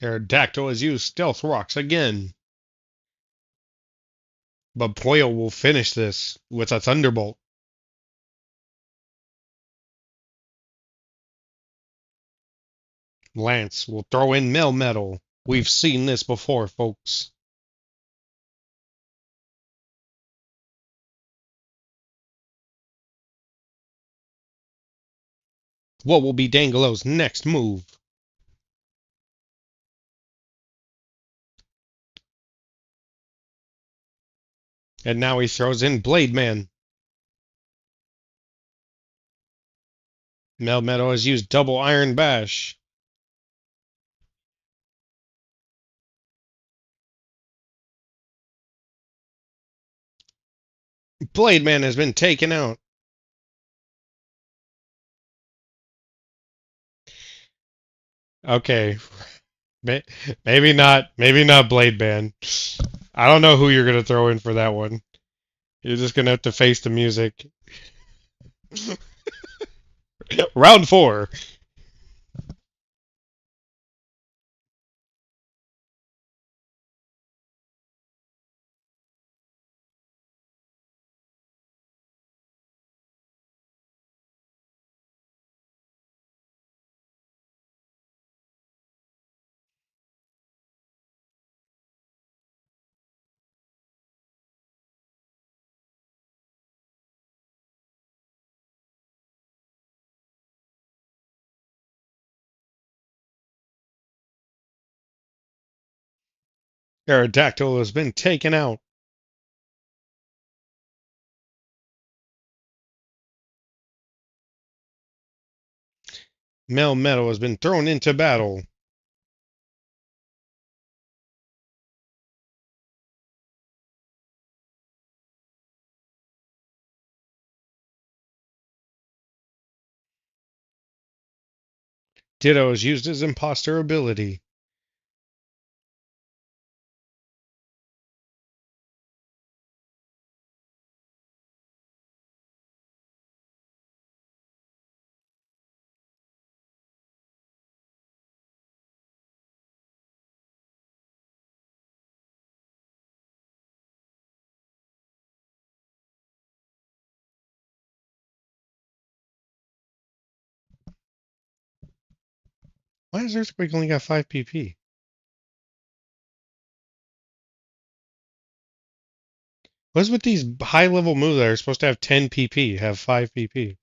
Aerodactyl has used Stealth Rocks again, but Poyo will finish this with a Thunderbolt. Lance will throw in Melmetal. We've seen this before, folks. What will be Dangalo's next move? And now he throws in Blade Man. Melmetal has used Double Iron Bash. Blade Man has been taken out. Okay, maybe not. Maybe not Blade Man. I don't know who you're gonna throw in for that one. You're just gonna have to face the music. Round 4. Aerodactyl has been taken out. Melmetal has been thrown into battle. Ditto has used his imposter ability. Why has Earthquake only got 5 PP? What's with these high level moves that are supposed to have 10 PP, have 5 PP?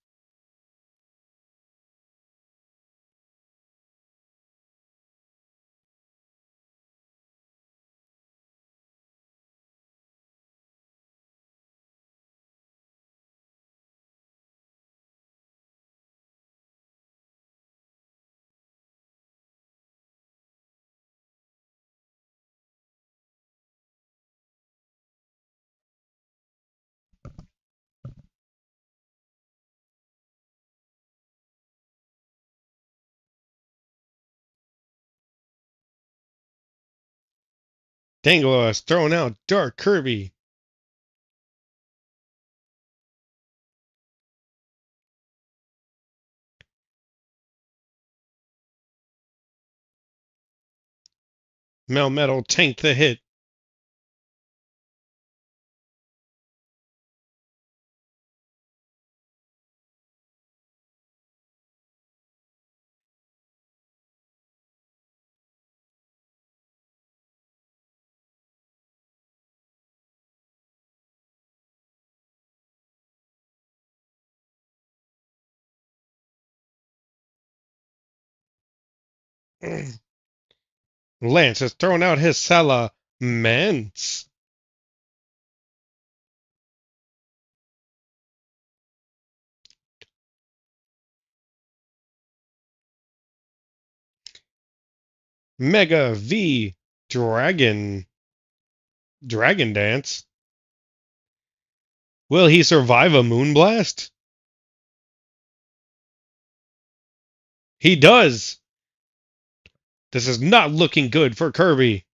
Dangalo has thrown out Dark Kirby. Melmetal tanked the hit. Lance has thrown out his Salamence. Mega V Dragon Dance. Will he survive a Moonblast? He does. This is not looking good for Kirby.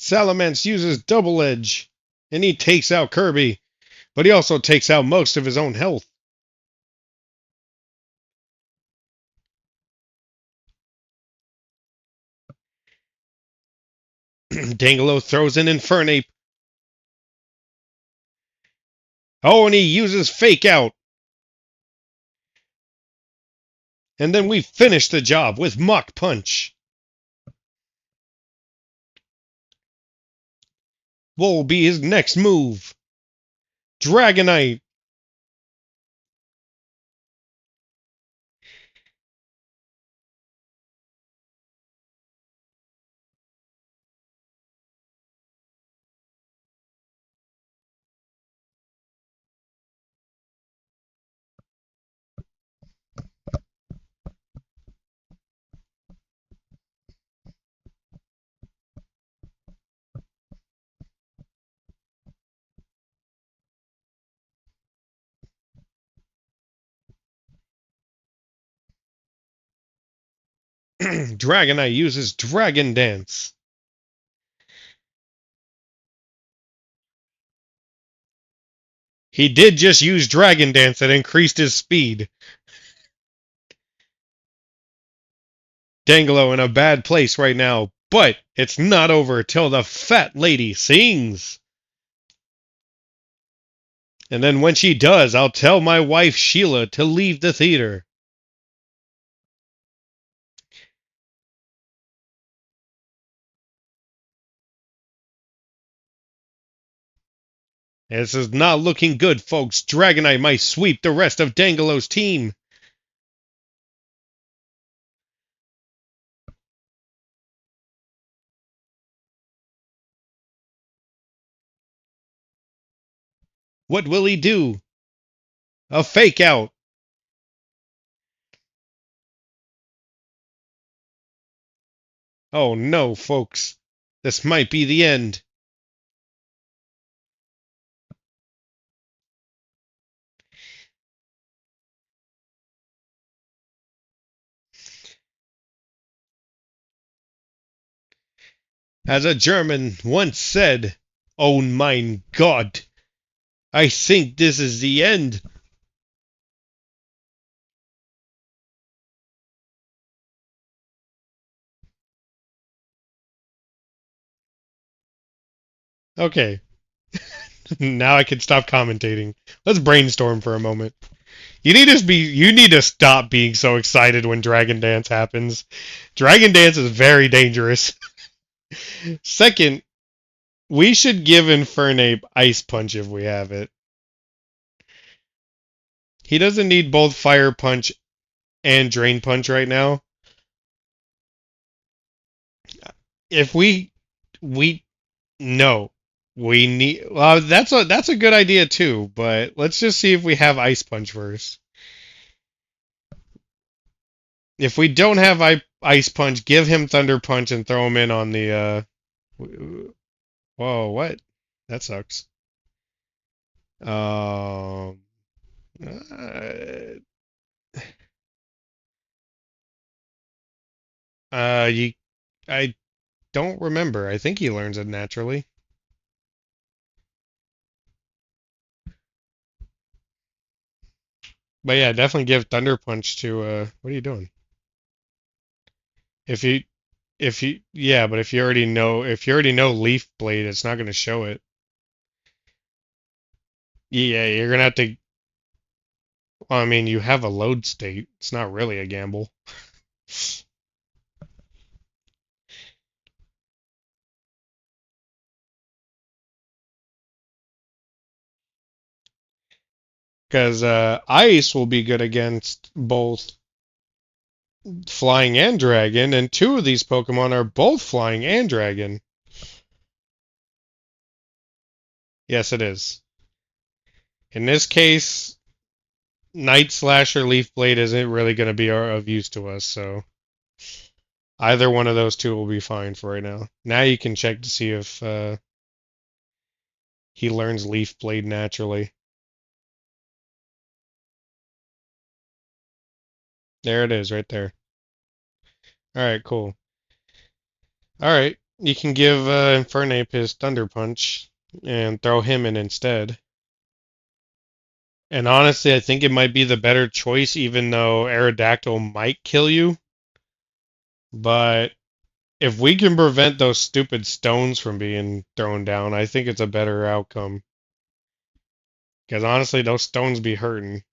Salamence uses Double Edge, and he takes out Kirby, but he also takes out most of his own health. Dangalo throws in Infernape. Oh, and he uses Fake Out. And then we finish the job with Mach Punch. What will be his next move? Dragonite. Dragonite uses Dragon Dance. He did just use Dragon Dance that increased his speed. Dangalo in a bad place right now, but it's not over till the fat lady sings. And then when she does, I'll tell my wife Sheila to leave the theater. This is not looking good, folks. Dragonite might sweep the rest of Dangalo's team. What will he do? A fake out. Oh no, folks. This might be the end. As a German once said, "Oh mein Gott, I think this is the end." Okay, now I can stop commentating. Let's brainstorm for a moment. You need to stop being so excited when Dragon Dance happens. Dragon Dance is very dangerous. Second, we should give Infernape Ice Punch if we have it. He doesn't need both Fire Punch and Drain Punch right now. If we no, we need. Well, that's a good idea too. But let's just see if we have Ice Punch first. If we don't have Ice Punch, give him Thunder Punch and throw him in on the. Whoa, what? That sucks. Um. Uh, you. I don't remember. I think he learns it naturally. But yeah, definitely give Thunder Punch to. What are you doing? If you yeah, but if you already know Leaf Blade, it's not going to show it. Yeah, you're gonna have to. Well, I mean, you have a load state. It's not really a gamble. Because Ice will be good against both Flying and Dragon, and two of these Pokemon are both Flying and Dragon. Yes, it is. In this case, Night Slash or Leaf Blade isn't really going to be of use to us, so either one of those two will be fine for right now. Now you can check to see if he learns Leaf Blade naturally. There it is, right there. Alright, cool. Alright, you can give Infernape his Thunder Punch and throw him in instead. And honestly, I think it might be the better choice, even though Aerodactyl might kill you. But if we can prevent those stupid stones from being thrown down, I think it's a better outcome. Because honestly, those stones be hurting.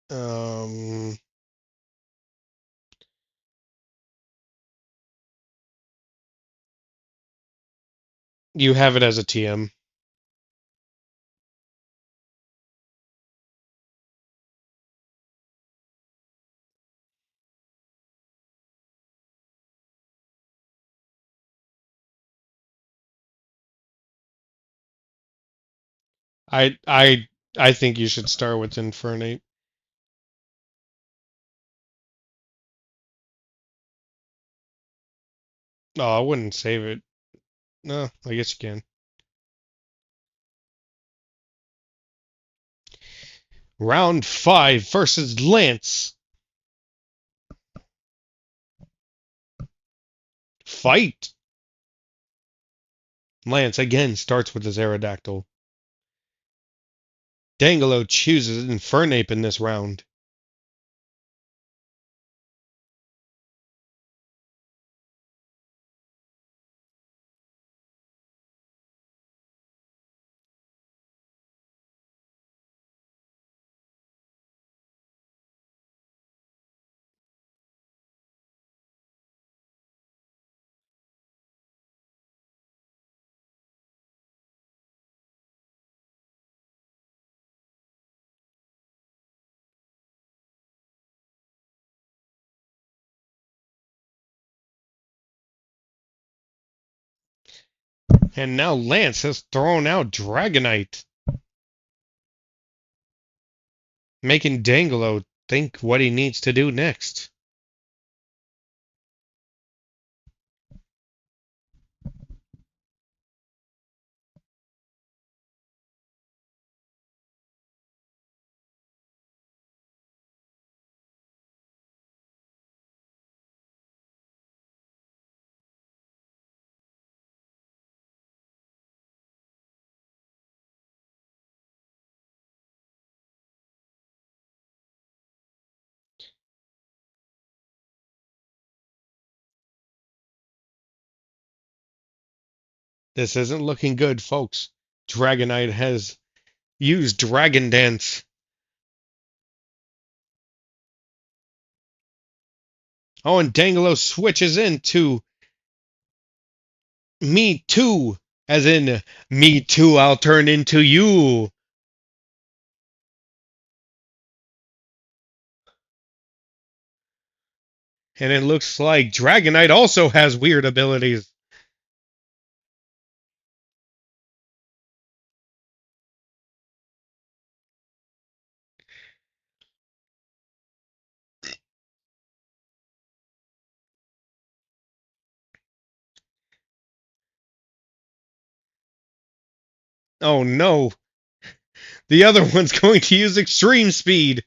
Um, you have it as a TM. I I I think you should start with Infernape. Oh, I wouldn't save it. No, I guess you can. Round 5 versus Lance. Fight! Lance again starts with his Aerodactyl. Dangalo chooses Infernape in this round. And now Lance has thrown out Dragonite, making Dangalo think what he needs to do next. This isn't looking good, folks. Dragonite has used Dragon Dance. Oh, and Dangalo switches into Me Too, as in, Me Too, I'll turn into you. And it looks like Dragonite also has weird abilities. Oh no, the other one's going to use Extreme Speed.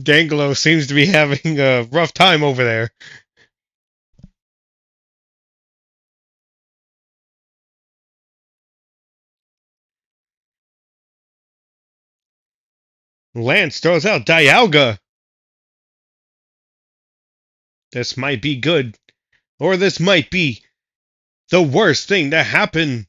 Dangalo seems to be having a rough time over there. Lance throws out Dialga. This might be good, or this might be the worst thing to happen.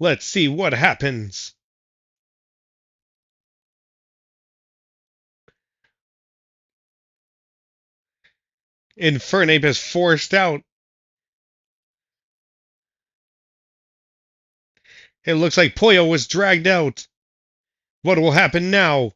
Let's see what happens. Infernape is forced out. It looks like Poyo was dragged out. What will happen now?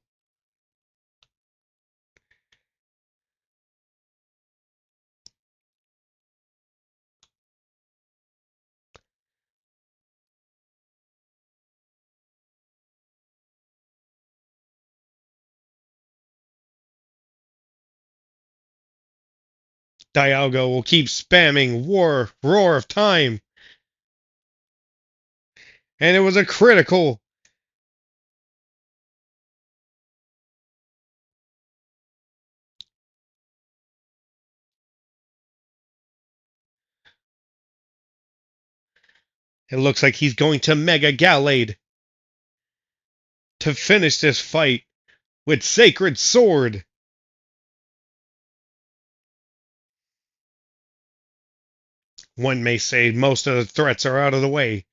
Dialga will keep spamming Roar of Time. And it was a critical. It looks like he's going to Mega Gallade to finish this fight with Sacred Sword. One may say most of the threats are out of the way,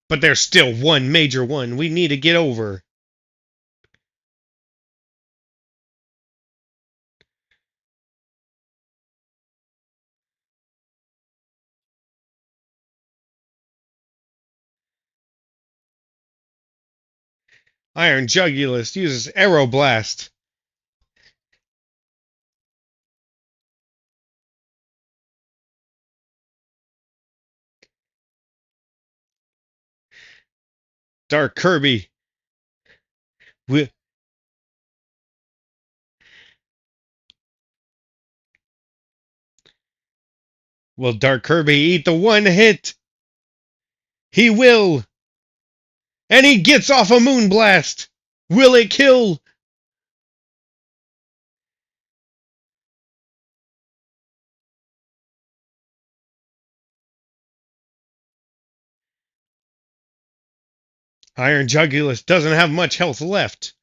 but there's still one major one we need to get over. Iron Jugulus uses Aeroblast. Dark Kirby. Will Dark Kirby eat the one hit? He will. And he gets off a Moonblast. Will it kill? Iron Jugulus doesn't have much health left.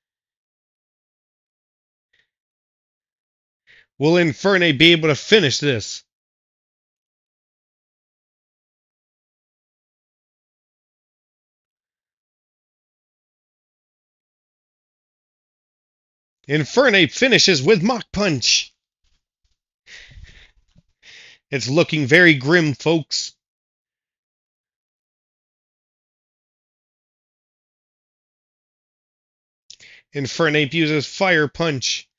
Will Infernape be able to finish this? Infernape finishes with Mach Punch. It's looking very grim, folks. Infernape uses Fire Punch.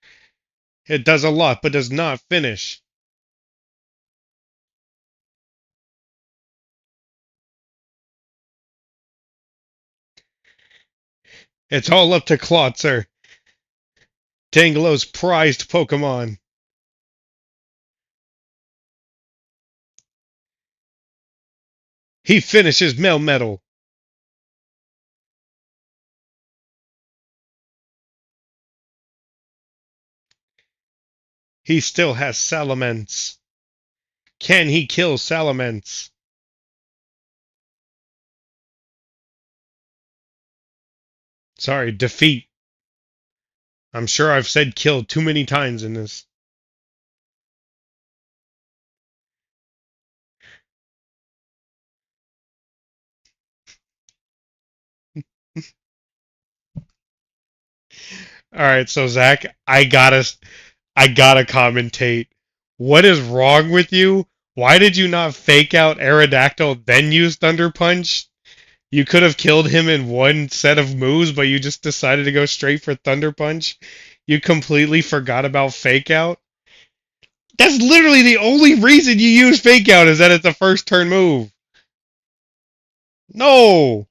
It does a lot, but does not finish. It's all up to Klotzer, Dangalo's prized Pokemon. He finishes Melmetal. He still has Salamence. Can he kill Salamence? Sorry, defeat. I'm sure I've said kill too many times in this. Alright, so Zach, I gotta commentate. What is wrong with you? Why did you not fake out Aerodactyl, then use Thunder Punch? You could have killed him in one set of moves, but you just decided to go straight for Thunder Punch. You completely forgot about Fake Out. That's literally the only reason you use Fake Out is that it's a first turn move. No!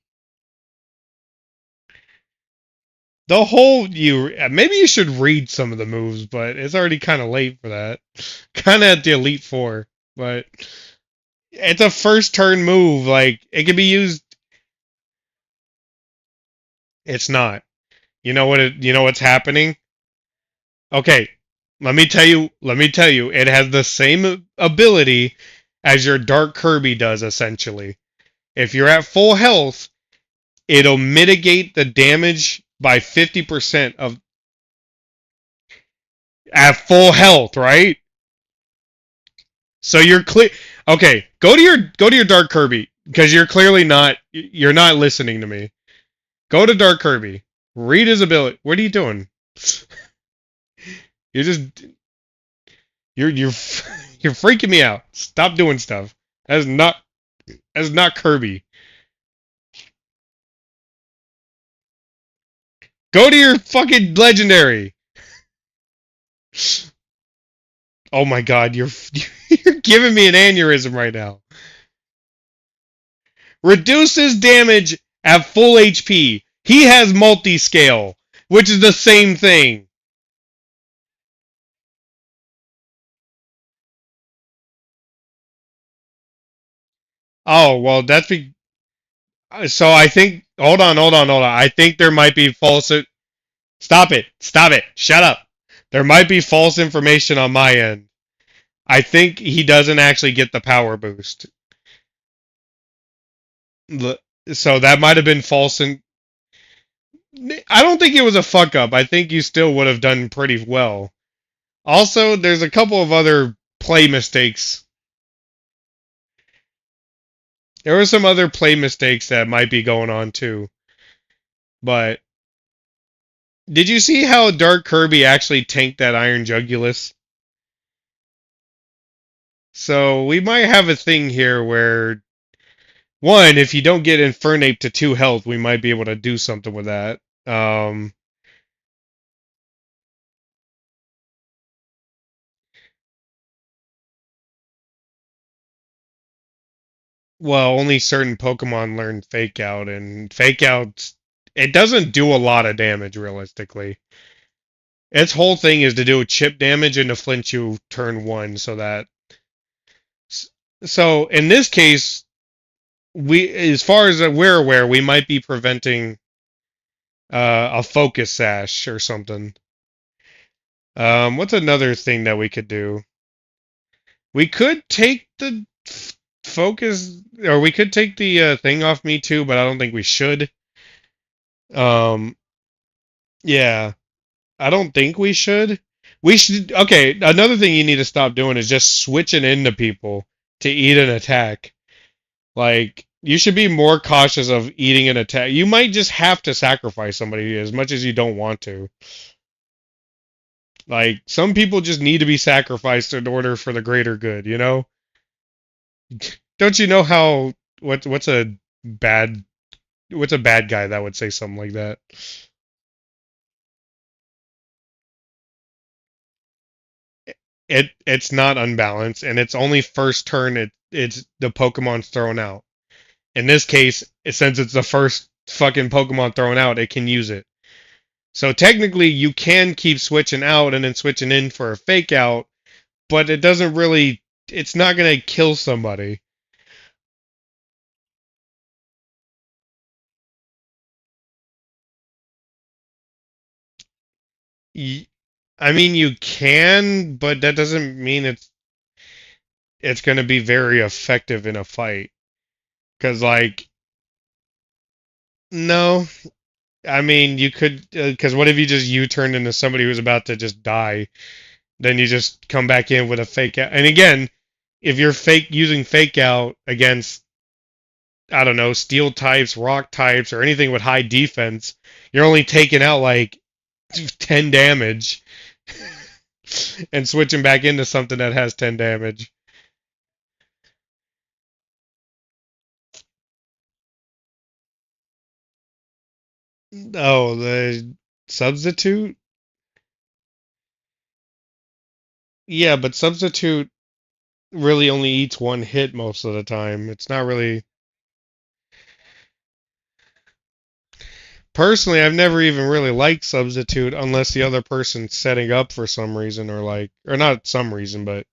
The whole you maybe you should read some of the moves, but it's already kind of late for that. Kind of at the Elite Four, but it's a first turn move. Like it can be used. It's not. You know what? You know what's happening? Okay, let me tell you. Let me tell you. It has the same ability as your Dark Kirby does, essentially. If you're at full health, it'll mitigate the damage by 50% of at full health, right? So you're clear. Okay, go to your Dark Kirby because you're not listening to me. Go to Dark Kirby. Read his ability. What are you doing? You're just you're you're freaking me out. Stop doing stuff. That's not Kirby. Go to your fucking legendary. Oh my god, you're giving me an aneurysm right now. Reduces damage at full HP. He has multi-scale, which is the same thing. Oh, well, so I think, hold on. I think there might be false, stop it, shut up. There might be false information on my end. I think he doesn't actually get the power boost. So that might have been false, and I don't think it was a fuck up. I think you still would have done pretty well. Also, there's a couple of other play mistakes. There were some other play mistakes that might be going on too. But did you see how Dark Kirby actually tanked that Iron Jugulus? So we might have a thing here where one, if you don't get Infernape to 2 health, we might be able to do something with that. Well, only certain Pokemon learn Fake Out, and Fake Out, it doesn't do a lot of damage realistically. Its whole thing is to do chip damage and to flinch you turn 1, so that. So in this case, as far as we're aware, we might be preventing a Focus Sash or something. What's another thing that we could do? We could take the focus, or we could take the thing off me too, but I don't think we should. Um, yeah, I don't think we should. We should. Okay, another thing you need to stop doing is just switching into people to eat an attack. Like, you should be more cautious of eating an attack. You might just have to sacrifice somebody as much as you don't want to. Like some people just need to be sacrificed in order for the greater good, you know? Don't you know how what's a bad what's a bad guy that would say something like that? It's not unbalanced and it's only first turn it's the Pokemon's thrown out. In this case, since it's the first fucking Pokemon thrown out, it can use it. So technically you can keep switching out and then switching in for a fake out, but it doesn't really it's not going to kill somebody. I mean, you can, but that doesn't mean it's going to be very effective in a fight. Because, like, no, I mean, you could. Because what if you just U-turned into somebody who's about to just die? Then you just come back in with a fake out. And again, if you're fake using fake out against, I don't know, steel types, rock types, or anything with high defense, you're only taking out like 10 damage and switching back into something that has 10 damage. Oh, the substitute? Yeah, but substitute really only eats one hit most of the time. It's not really. Personally, I've never even really liked substitute unless the other person's setting up for some reason or like, or not some reason, but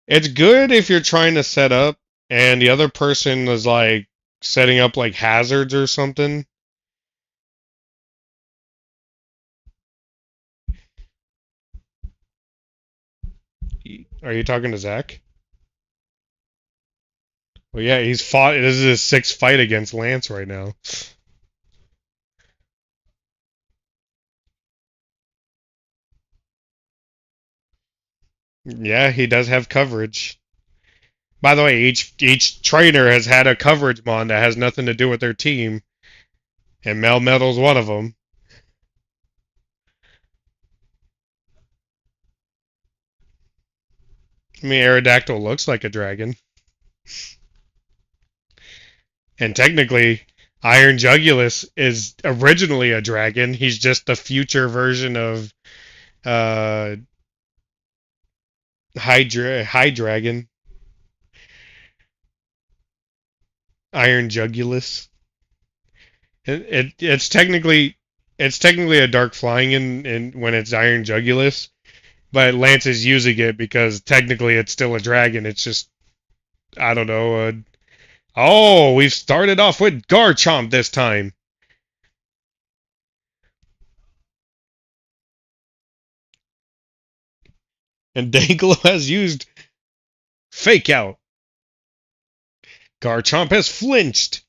it's good if you're trying to set up and the other person is like setting up like hazards or something. Are you talking to Zach? Well, yeah, he's fought. This is his sixth fight against Lance right now. Yeah, he does have coverage. By the way, each trainer has had a coverage mon that has nothing to do with their team, and Melmetal's one of them. I mean, Aerodactyl looks like a dragon, and technically, Iron Jugulus is originally a dragon. He's just the future version of uh, High Dragon, Iron Jugulus. It's technically a dark flying in when it's Iron Jugulus, but Lance is using it because technically it's still a dragon. It's just I don't know. Oh, we've started off with Garchomp this time, and Dangalo has used Fake Out. Garchomp has flinched.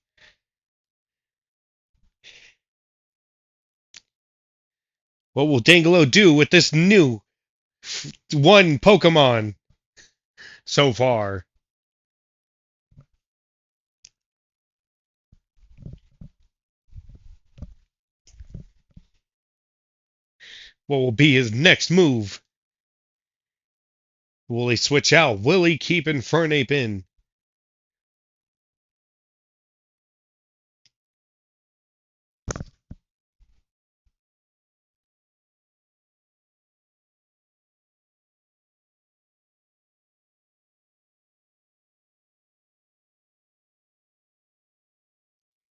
What will Dangalo do with this new one Pokemon so far? What will be his next move? Will he switch out? Will he keep Infernape in?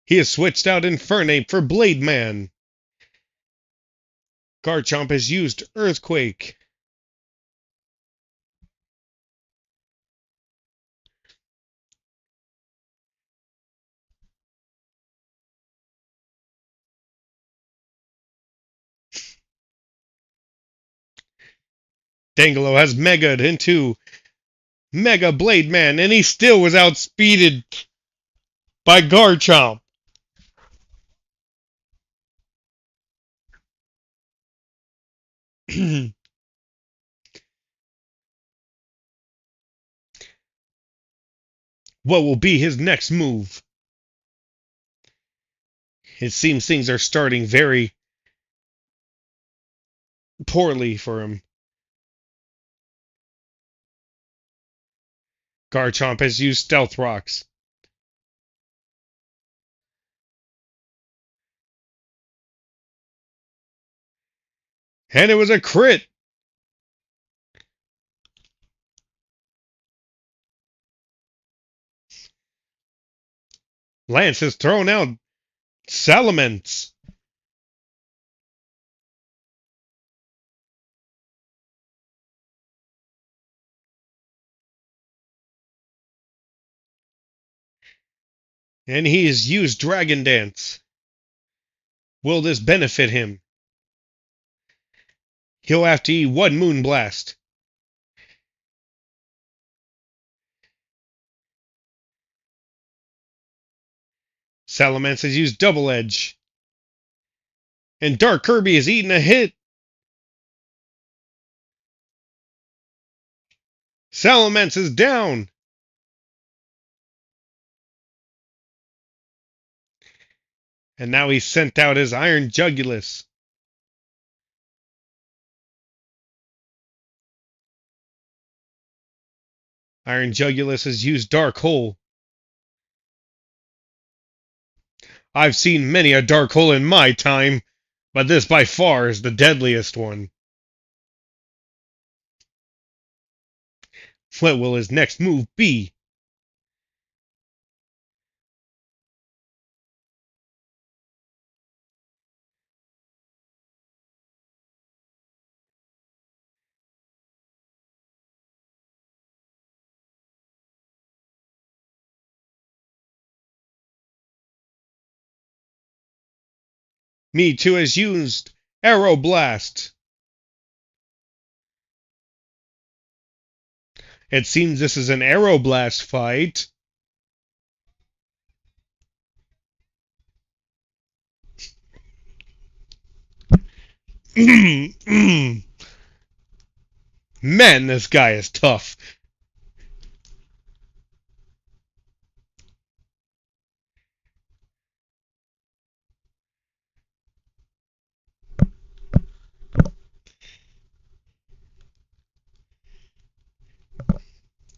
He has switched out Infernape for Blade Man. Garchomp has used Earthquake. Dangalo has Mega'd into Mega Blade Man, and he still was outspeeded by Garchomp. What will be his next move? It seems things are starting very poorly for him. Garchomp has used Stealth Rocks. And it was a crit! Lance has thrown out Salamence. And he has used Dragon Dance. Will this benefit him? He'll have to eat one Moonblast. Salamence has used Double Edge. And Dark Kirby has eaten a hit. Salamence is down. And now he's sent out his Iron Jugulus. Iron Jugulus has used Dark Hole. I've seen many a Dark Hole in my time, but this by far is the deadliest one. What will his next move be? Mewtwo has used Aeroblast. It seems this is an Aeroblast fight. Man, this guy is tough.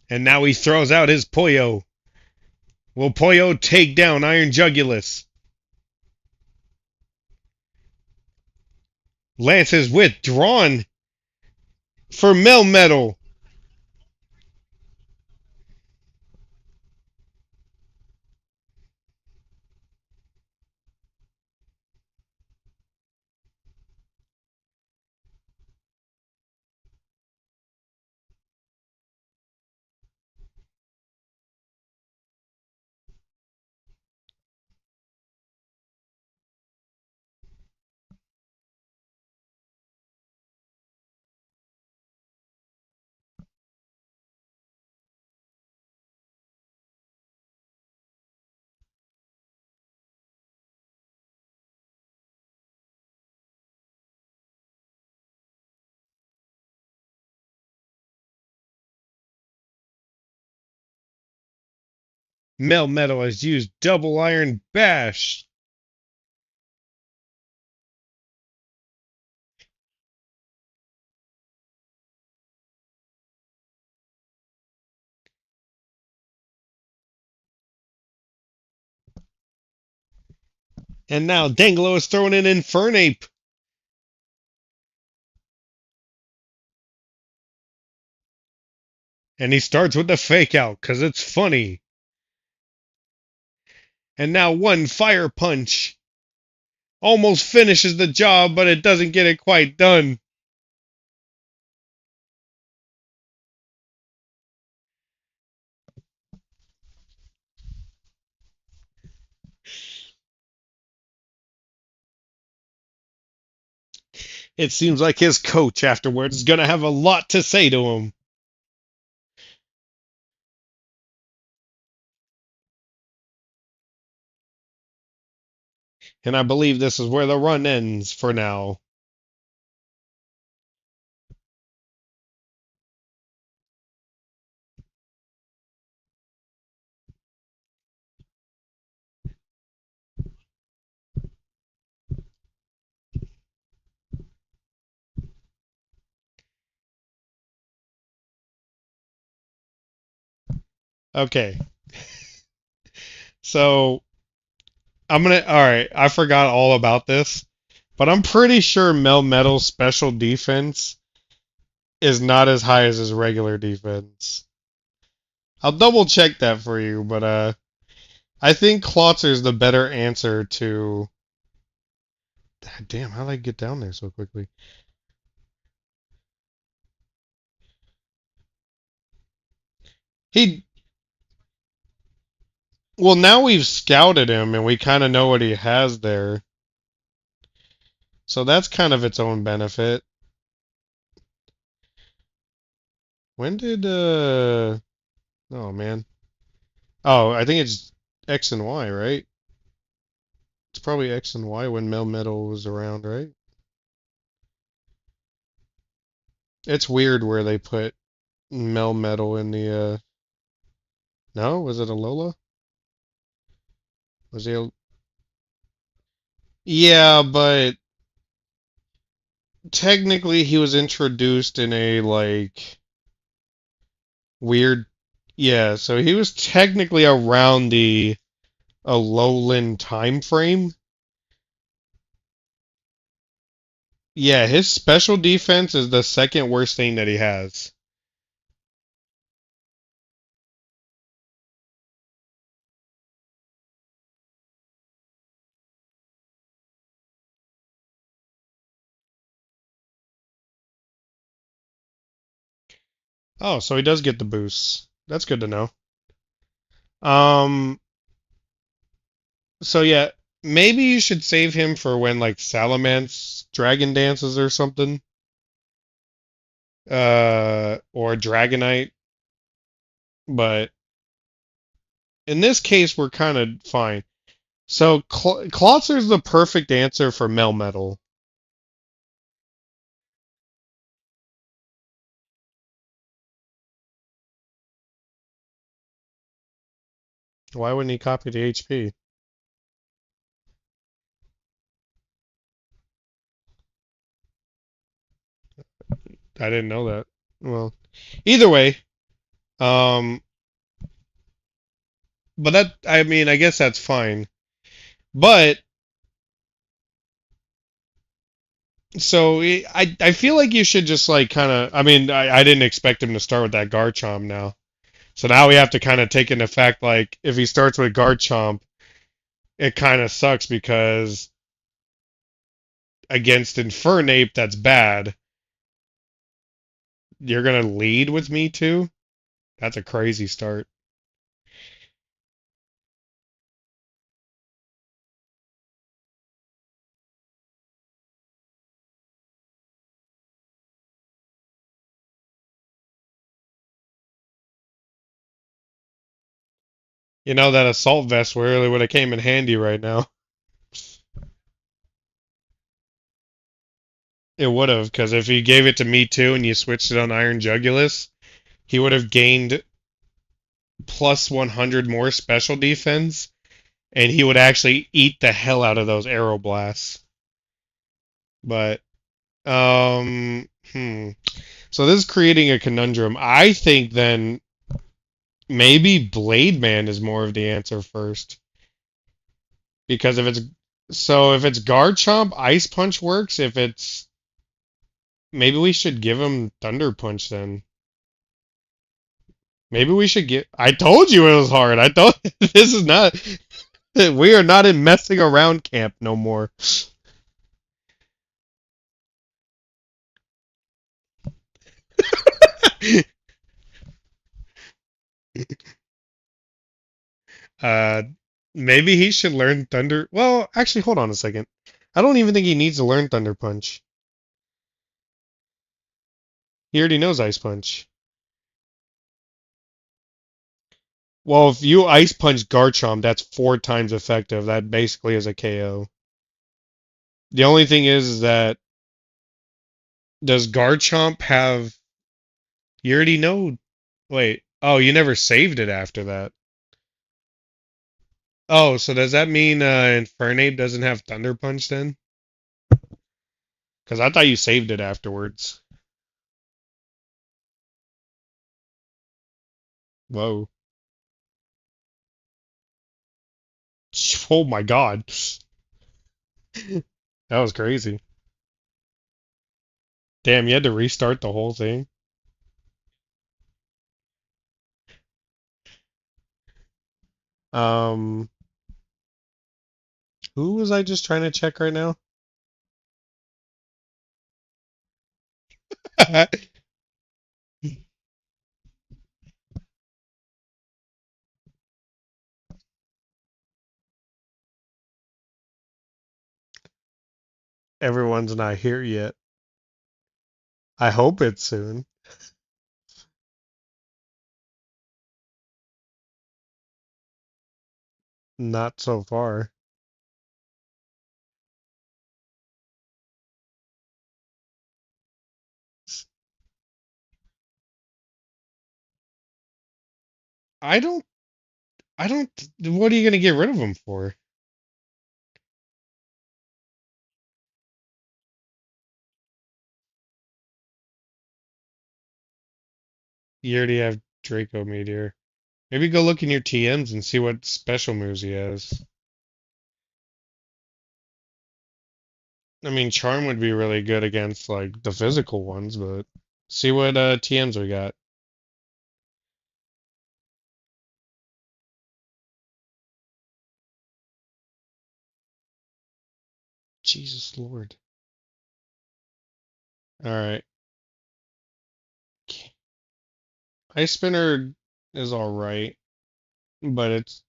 And now he throws out his Poyo. Will Poyo take down Iron Jugulus? Lance is withdrawn for Melmetal. Melmetal has used Double Iron Bash. And now Dangalo is throwing in Infernape. And he starts with the fake out because it's funny. And now one Fire Punch. Almost finishes the job, but it doesn't get it quite done. It seems like his coach afterwards is going to have a lot to say to him. And I believe this is where the run ends for now. Okay, so Alright, I forgot all about this, but I'm pretty sure Melmetal's special defense is not as high as his regular defense. I'll double check that for you, but I think Klotzer's the better answer to. God damn, how did I get down there so quickly? He Well, now we've scouted him and we kind of know what he has there. So that's kind of its own benefit. When did oh man. Oh, I think it's X and Y, right? It's probably X and Y when Melmetal was around, right? It's weird where they put Melmetal in the no, was it a Lola? Was he a Yeah, but technically he was introduced in a like weird yeah, so he was technically around the Alolan time frame. Yeah, his special defense is the second worst thing that he has. Oh, so he does get the boosts. That's good to know. Um, so yeah, maybe you should save him for when like Salamence Dragon dances or something. Or Dragonite. But in this case, we're kind of fine. So Klotzer's the perfect answer for Melmetal. Why wouldn't he copy the HP? I didn't know that. Well, either way, um, but that I mean, I guess that's fine. But so I feel like you should just like kind of. I mean, I didn't expect him to start with that Garchomp now. So now we have to kind of take into fact like if he starts with Garchomp, it kind of sucks because against Infernape, that's bad. You're gonna lead with me too. That's a crazy start. You know that assault vest really would have came in handy right now. It would have, because if he gave it to me too and you switched it on Iron Jugulus, he would have gained plus 100 more special defense, and he would actually eat the hell out of those arrow blasts. But, so this is creating a conundrum. I think then maybe Blade Man is more of the answer first. Because if it's Garchomp, Ice Punch works. If it's maybe we should give him Thunder Punch then. Maybe we should get. I told you it was hard. I thought this is not. We are not in messing around camp no more. uh, maybe he should learn Thunder. Well, actually, hold on a second. I don't even think he needs to learn Thunder Punch. He already knows Ice Punch. Well, if you Ice Punch Garchomp, that's 4 times effective. That basically is a KO. The only thing is that does Garchomp have? You already know. Wait. Oh, you never saved it after that. Oh, so does that mean Infernape doesn't have Thunder Punch then? Because I thought you saved it afterwards. Whoa. Oh my God. That was crazy. Damn, you had to restart the whole thing. Um, who was I just trying to check right now? Everyone's not here yet. I hope it's soon. Not so far. I don't, I don't, what are you gonna get rid of them for? You already have Draco Meteor. Maybe go look in your TMs and see what special moves he has. I mean, Charm would be really good against like the physical ones, but see what TMs we got. Jesus Lord. All right. Ice Spinner is all right, but it's.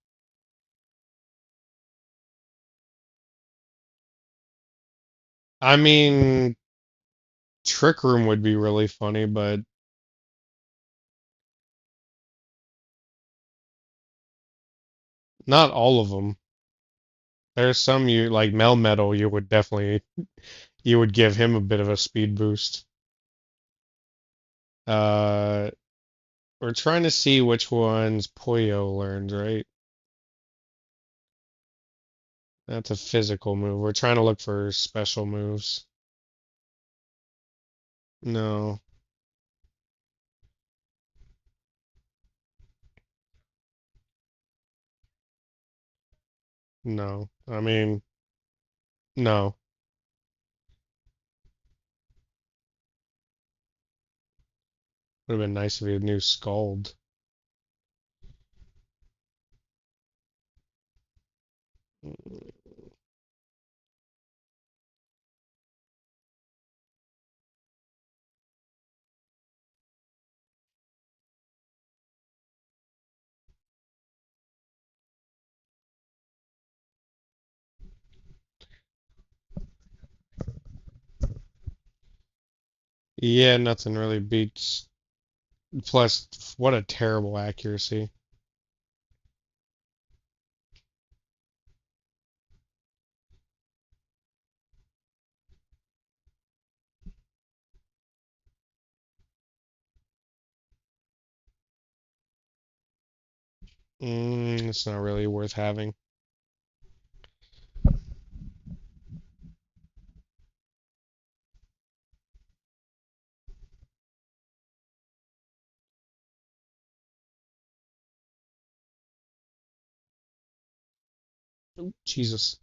I mean, Trick Room would be really funny, but not all of them. There's some you like Melmetal. You would give him a bit of a speed boost. Uh, we're trying to see which ones Puyo learns, right? That's a physical move. We're trying to look for special moves. No, no. I mean, no. Would have been nice if he had new Scald. Yeah, nothing really beats. Plus, what a terrible accuracy. It's not really worth having. Jesus.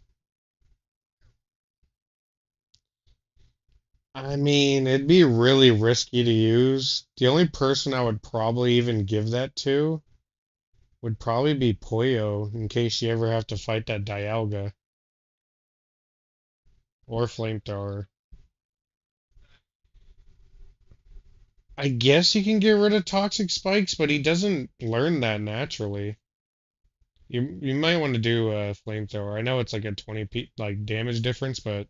I mean, it'd be really risky to use. The only person I would probably even give that to would probably be Poyo, in case you ever have to fight that Dialga or Flamethrower. I guess you can get rid of Toxic Spikes, but he doesn't learn that naturally. You might want to do a Flamethrower. I know it's like a 20 like damage difference, but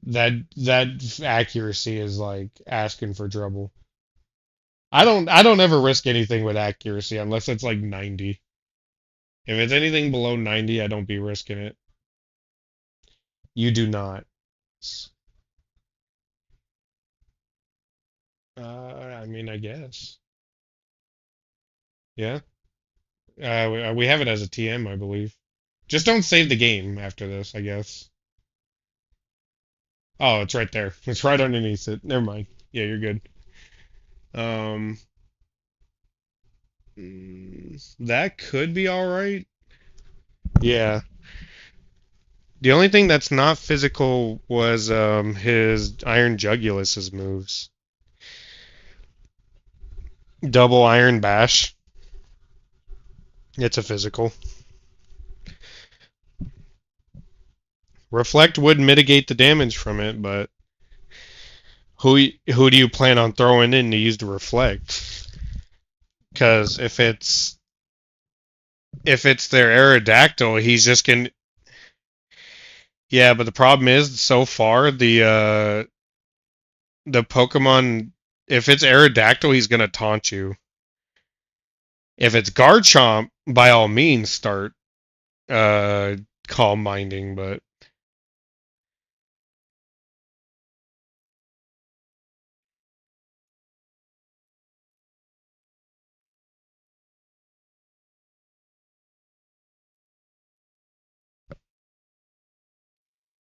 that accuracy is like asking for trouble. I don't ever risk anything with accuracy unless it's like 90. If it's anything below 90, I don't be risking it. You do not. I mean, I guess. Yeah. We have it as a TM, I believe. Just don't save the game after this, I guess. Oh, it's right there. It's right underneath it. Never mind. Yeah, you're good. Um, that could be all right. Yeah. The only thing that's not physical was his Iron Jugulus's moves. Double Iron Bash. It's a physical. Reflect would mitigate the damage from it, but who do you plan on throwing in to use the reflect? Because if it's their Aerodactyl, he's just gonna. Yeah, but the problem is so far the Pokemon, if it's Aerodactyl, he's gonna taunt you. If it's Garchomp, by all means start uh calm minding, but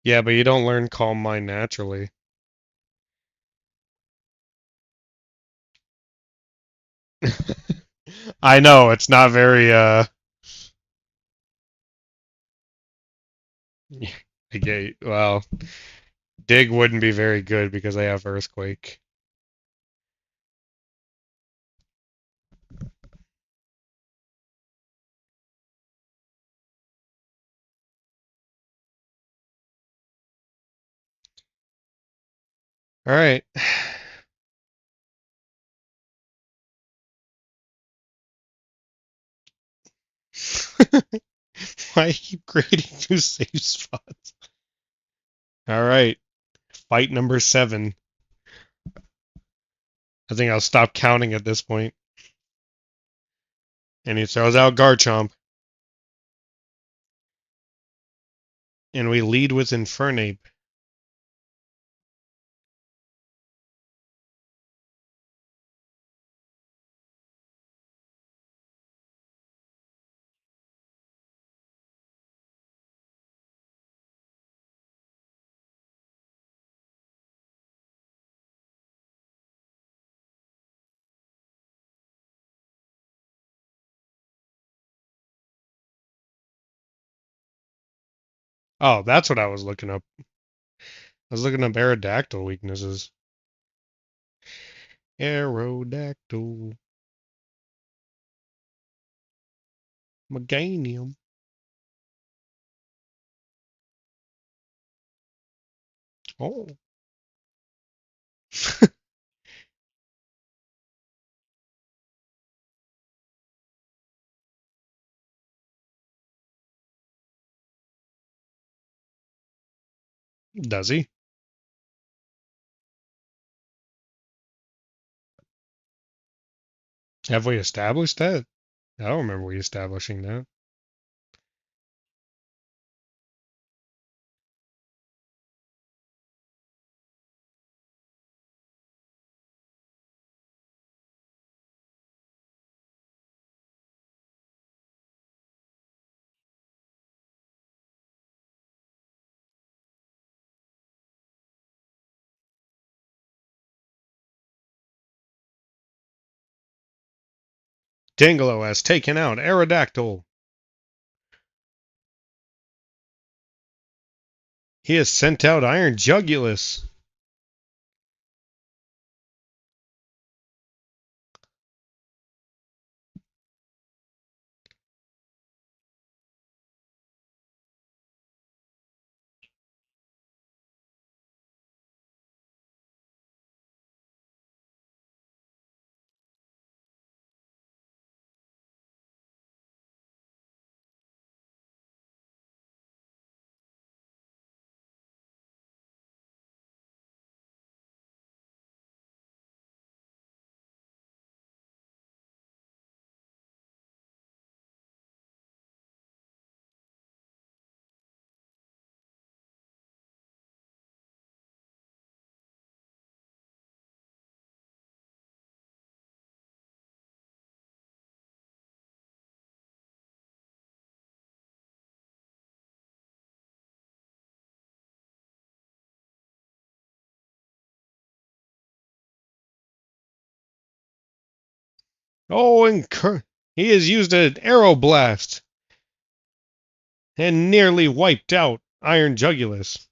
yeah, but you don't learn calm mind naturally. I know it's not very okay, well, Dig wouldn't be very good because they have Earthquake. All right. Why you keep creating new save spots? All right. Fight number 7. I think I'll stop counting at this point. And he throws out Garchomp. And we lead with Infernape. Oh, that's what I was looking up. I was looking up Aerodactyl weaknesses. Aerodactyl. Meganium. Oh. Does he? Have we established that? I don't remember we establishing that. Dangalo has taken out Aerodactyl. He has sent out Iron Jugulus. Oh, and he has used an Aeroblast. and nearly wiped out Iron Jugulus.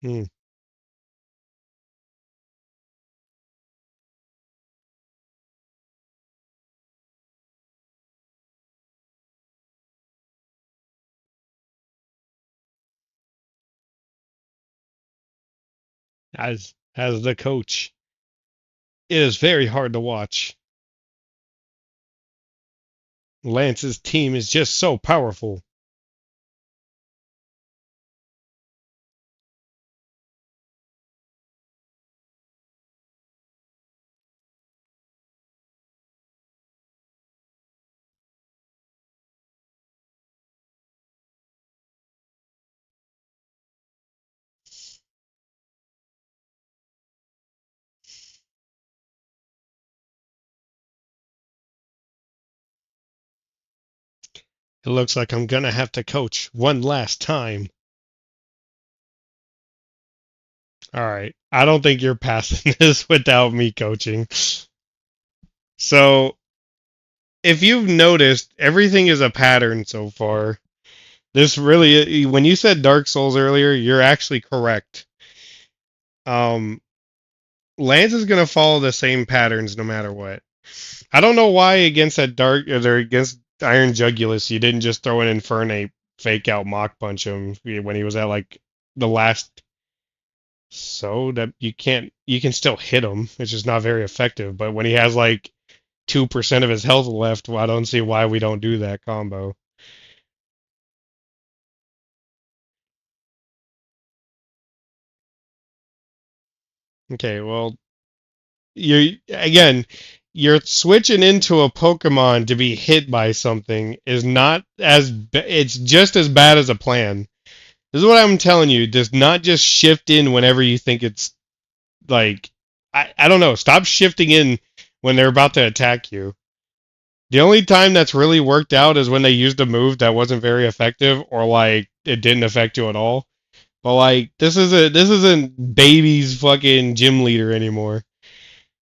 Hmm. As the coach, it is very hard to watch. Lance's team is just so powerful. It looks like I'm gonna have to coach one last time. All right. I don't think you're passing this without me coaching. So, if you've noticed, everything is a pattern so far. This really, when you said Dark Souls earlier, you're actually correct. Um, Lance is gonna follow the same patterns no matter what. I don't know why against that dark or against Iron Jugulus you didn't just throw an Infernape fake out mock punch him when he was at like the last, so that you can still hit him. It's just not very effective. But when he has like 2% of his health left, well, I don't see why we don't do that combo. Okay, well, you're switching into a Pokemon to be hit by something is not it's just as bad as a plan. This is what I'm telling you. Does not just shift in whenever you think it's like I don't know. Stop shifting in when they're about to attack you. The only time that's really worked out is when they used a move that wasn't very effective or like it didn't affect you at all. But like this isn't baby's fucking gym leader anymore.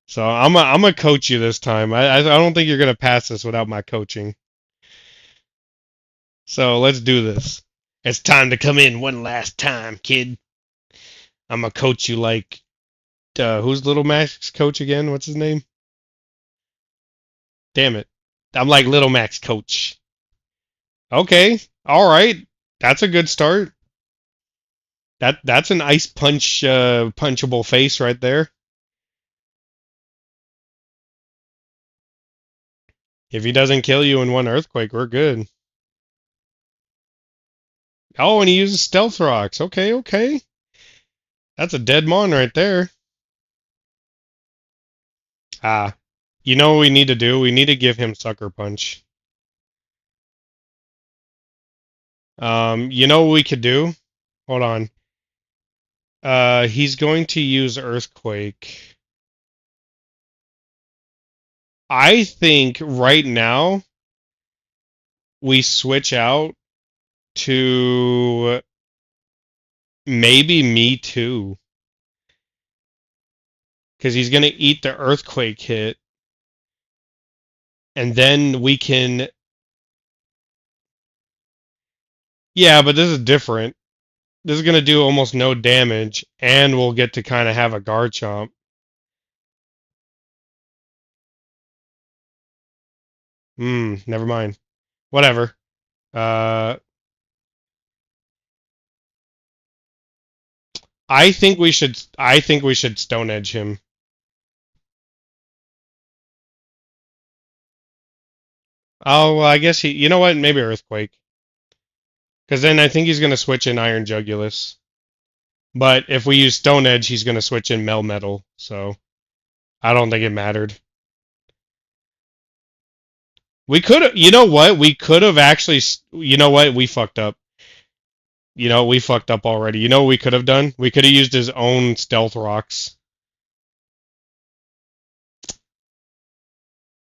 So I'm gonna coach you this time. I don't think you're gonna pass this without my coaching. So let's do this. It's time to come in one last time, kid. I'm gonna coach you like who's Little Mac's coach again? What's his name? Damn it. I'm like Little Mac's coach. Okay. All right. That's a good start. That's an ice punch punchable face right there. If he doesn't kill you in one earthquake, we're good. Oh, and he uses stealth rocks. Okay, okay. That's a dead mon right there. Ah. You know what we need to do? We need to give him Sucker Punch. You know what we could do? Hold on. He's going to use Earthquake. I think right now we switch out to maybe Me Too. Because he's going to eat the Earthquake hit. And then we can. Yeah, but this is different. This is going to do almost no damage. And we'll get to kind of have a Garchomp. Never mind. Whatever. Uh, I think we should. I think we should Stone Edge him. Oh, well, I guess he. You know what? Maybe Earthquake. Because then I think he's going to switch in Iron Jugulus. But if we use Stone Edge, he's going to switch in Melmetal. So I don't think it mattered. We could have. You know what? We could have actually. You know what? We fucked up. You know, we fucked up already. You know what we could have done? We could have used his own Stealth Rocks.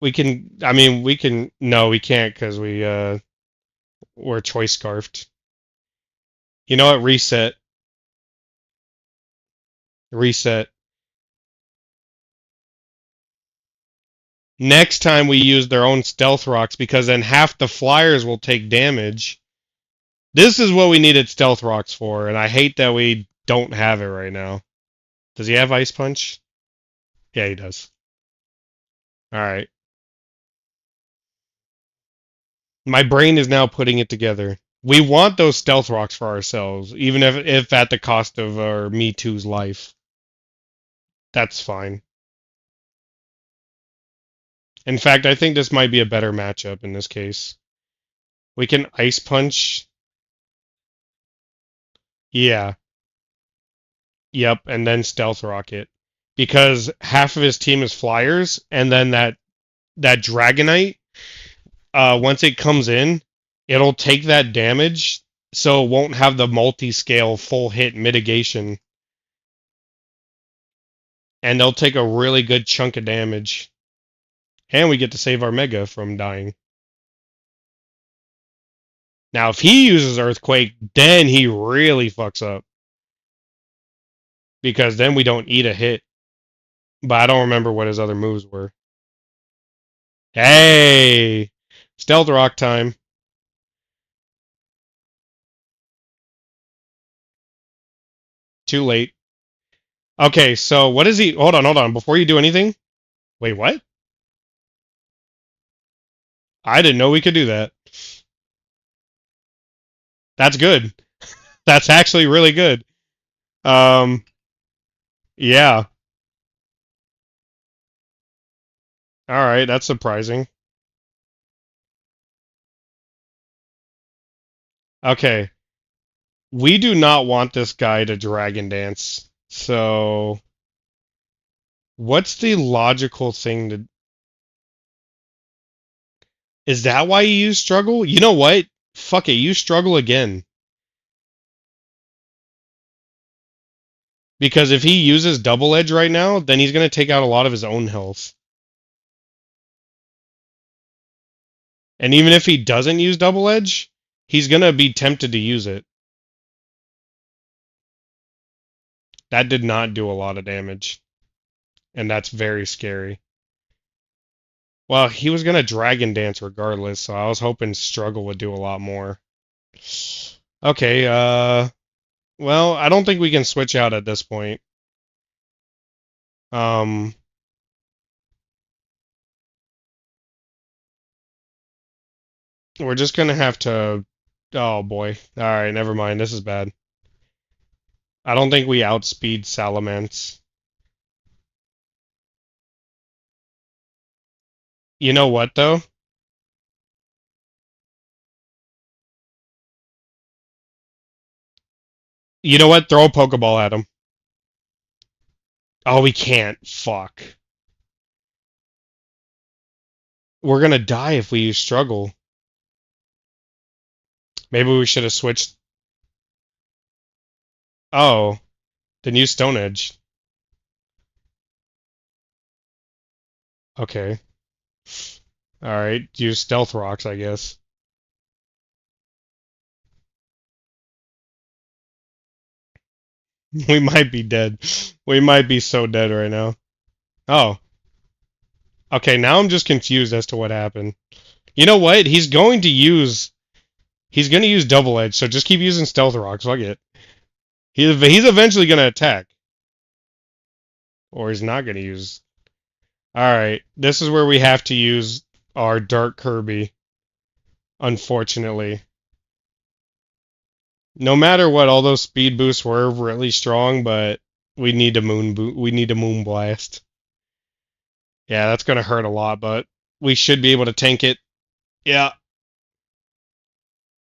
We can. I mean, we can. No, we can't because we're Choice Scarfed. You know what? Reset. Reset. Next time we use their own Stealth Rocks because then half the flyers will take damage. This is what we needed Stealth Rocks for, and I hate that we don't have it right now. Does he have Ice Punch? Yeah, he does. Alright. My brain is now putting it together. We want those Stealth Rocks for ourselves, even if at the cost of our Me Too's life. That's fine. In fact, I think this might be a better matchup in this case. We can Ice Punch. Yeah. Yep, and then Stealth Rocket. Because half of his team is Flyers, and then that Dragonite, once it comes in, it'll take that damage, so it won't have the multi-scale full hit mitigation. And they'll take a really good chunk of damage. And we get to save our Mega from dying. Now, if he uses Earthquake, then he really fucks up. Because then we don't eat a hit. But I don't remember what his other moves were. Hey! Stealth Rock time. Too late. Okay, so what is he? Hold on. Before you do anything. Wait, what? I didn't know we could do that. That's good. That's actually really good. Um, yeah. All right, that's surprising. Okay. We do not want this guy to Dragon Dance. So, what's the logical thing to... Is that why you use Struggle? You know what? Fuck it, use Struggle again. Because if he uses Double Edge right now, then he's going to take out a lot of his own health. And even if he doesn't use Double Edge, he's going to be tempted to use it. That did not do a lot of damage. And that's very scary. Well, he was going to Dragon Dance regardless, so I was hoping Struggle would do a lot more. Okay, well, I don't think we can switch out at this point. Um, we're just gonna have to... Oh boy. Alright, never mind. This is bad. I don't think we outspeed Salamence. You know what, though? You know what? Throw a Pokeball at him. Oh, we can't. Fuck. We're gonna die if we use struggle. Maybe we should have switched. Oh, then use Stone Edge. Okay. All right. Use Stealth Rocks, I guess. We might be dead. We might be so dead right now. Oh. Okay, now I'm just confused as to what happened. You know what? He's gonna use Double Edge, so just keep using Stealth Rocks. Fuck it. He's eventually gonna attack. Or he's not gonna use. Alright. This is where we have to use our Dark Kirby. Unfortunately. No matter what, all those speed boosts were really strong, but we need a moon blast. Yeah, that's gonna hurt a lot, but we should be able to tank it. Yeah,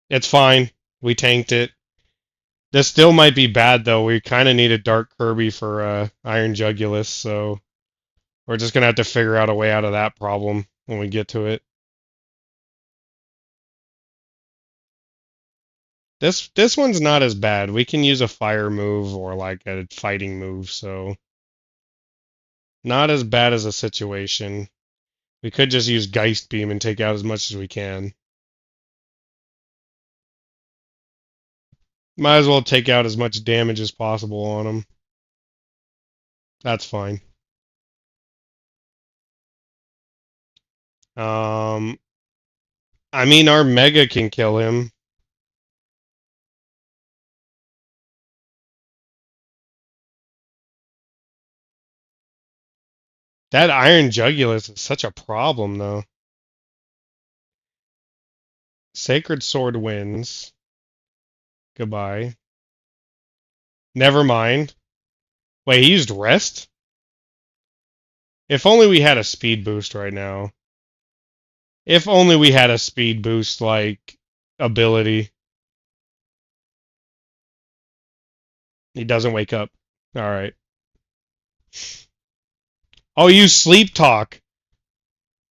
it's fine. We tanked it. This still might be bad though. We kind of need a Dark Kirby for Iron Jugulus, so we're just gonna have to figure out a way out of that problem when we get to it. This one's not as bad. We can use a fire move or like a fighting move, so not as bad as a situation. We could just use Geist Beam and take out as much as we can. Might as well take out as much damage as possible on him. That's fine. Um, I mean, our Mega can kill him. That Iron Jugulus is such a problem, though. Sacred Sword wins. Goodbye. Never mind. Wait, he used Rest? If only we had a speed boost right now. If only we had a speed boost, like, ability. He doesn't wake up. Alright. Oh, use Sleep Talk.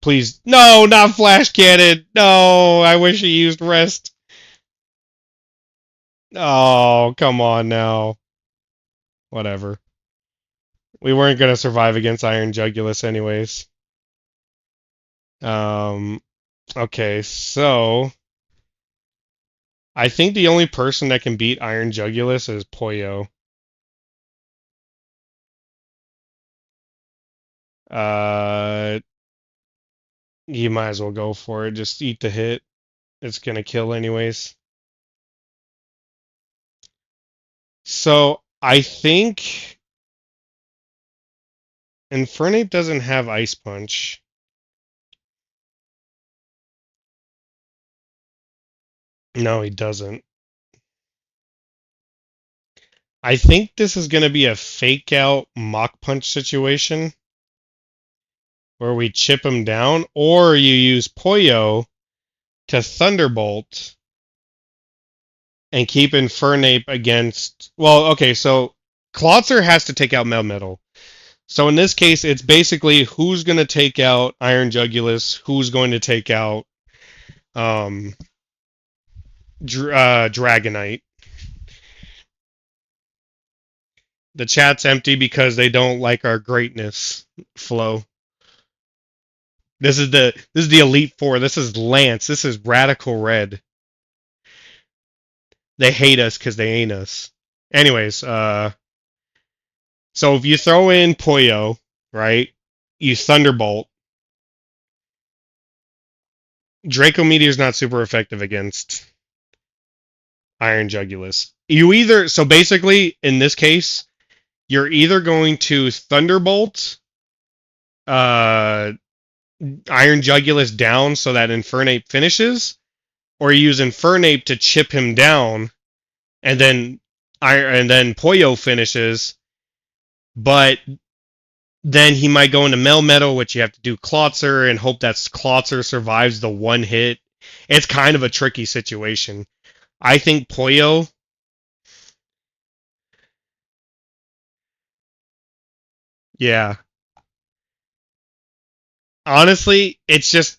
Please. No, not Flash Cannon. No, I wish he used Rest. Oh, come on now. Whatever. We weren't going to survive against Iron Jugulus anyways. Um, okay, so I think the only person that can beat Iron Jugulus is Poyo. Uh, you might as well go for it. Just eat the hit. It's going to kill anyways. So I think Infernape doesn't have Ice Punch. No, he doesn't. I think this is going to be a fake out Mach Punch situation where we chip him down, or you use Poyo to Thunderbolt and keep Infernape against. Well, okay, so Klotzer has to take out Melmetal. So in this case, it's basically who's going to take out Iron Jugulus, who's going to take out Dragonite. The chat's empty because they don't like our greatness flow. This is the Elite Four. This is Lance. This is Radical Red. They hate us because they ain't us. Anyways, so if you throw in Poyo, right? You Thunderbolt. Draco Meteor is not super effective against Iron Jugulus. So basically in this case, you're either going to Thunderbolt uh Iron Jugulus down so that Infernape finishes, or you use Infernape to chip him down, and then Poyo finishes, but then he might go into Melmetal, which you have to do Klotzer and hope that Klotzer survives the one hit. It's kind of a tricky situation. I think Poyo. Yeah. Honestly, it's just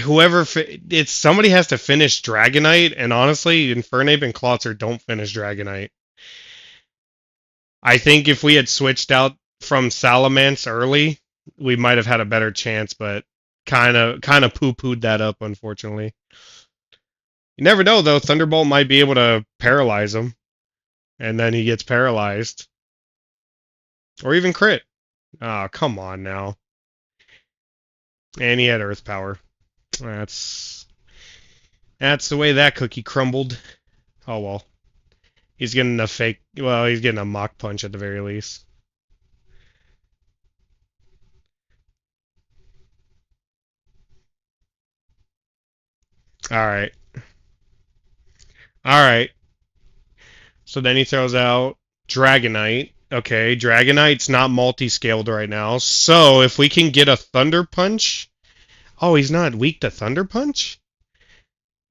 Whoever it's somebody has to finish Dragonite, and honestly, Infernape and Clotzer don't finish Dragonite. I think if we had switched out from Salamence early, we might have had a better chance, but kind of poo-pooed that up, unfortunately. You never know though. Thunderbolt might be able to paralyze him, and then he gets paralyzed, or even crit. Oh, come on now. And he had Earth Power. That's the way that cookie crumbled. Oh well. He's getting a fake. Well, he's getting a mock punch at the very least. All right. All right. So then he throws out Dragonite. Okay, Dragonite's not multi-scaled right now. So if we can get a Thunder Punch. Oh, he's not weak to Thunder Punch?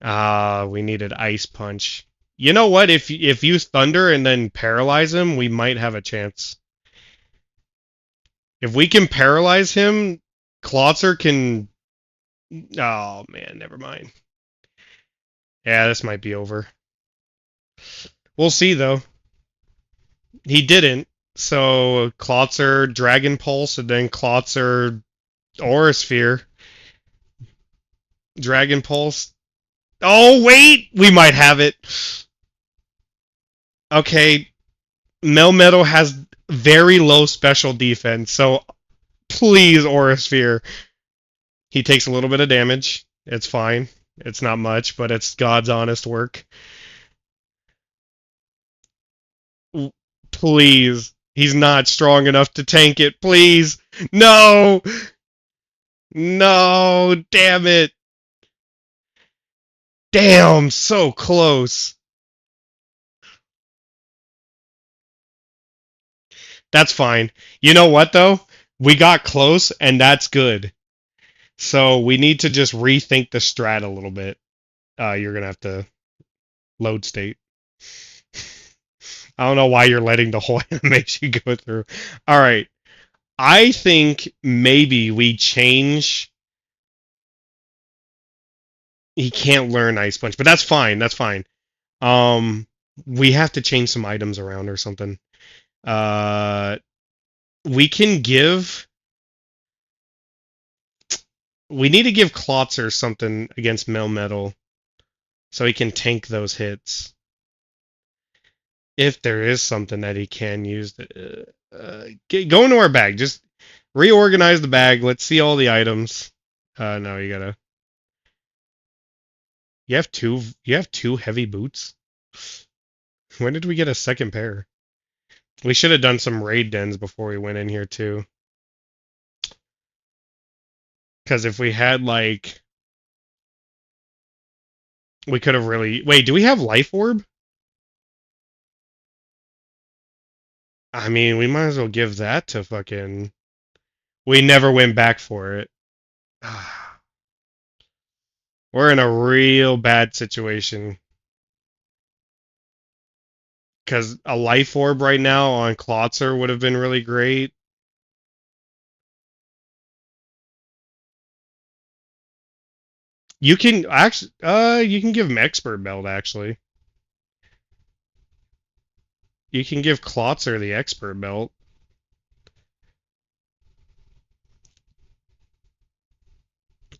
Ah, we needed Ice Punch. You know what? If you Thunder and then paralyze him, we might have a chance. If we can paralyze him, Klotzer can. Oh man, never mind. Yeah, this might be over. We'll see though. He didn't. So Klotzer Dragon Pulse and then Klotzer Aura Sphere. Dragon Pulse. Oh wait, we might have it. Okay, Melmetal has very low special defense, so please Aura Sphere. He takes a little bit of damage. It's fine. It's not much, but it's God's honest work. Please. He's not strong enough to tank it. Please. No. No. Damn it. Damn. So close. That's fine. You know what, though? We got close, and that's good. So we need to just rethink the strat a little bit. You're going to have to load state. I don't know why you're letting the whole animation go through. All right. I think maybe we change. He can't learn Ice Punch, but that's fine. That's fine. Um, we have to change some items around or something. Uh, we can give. We need to give Klotzer something against Melmetal so he can tank those hits. If there is something that he can use, go into our bag. Just reorganize the bag. Let's see all the items. No, you gotta. You have two. You have two heavy boots. When did we get a second pair? We should have done some raid dens before we went in here too. Because if we had like, we could have really. Wait, do we have Life Orb? I mean, we might as well give that to fucking. We never went back for it. We're in a real bad situation. Because a Life Orb right now on Klotzer would have been really great. You can actually, you can give him Expert Belt actually. You can give Klotzer the Expert Belt.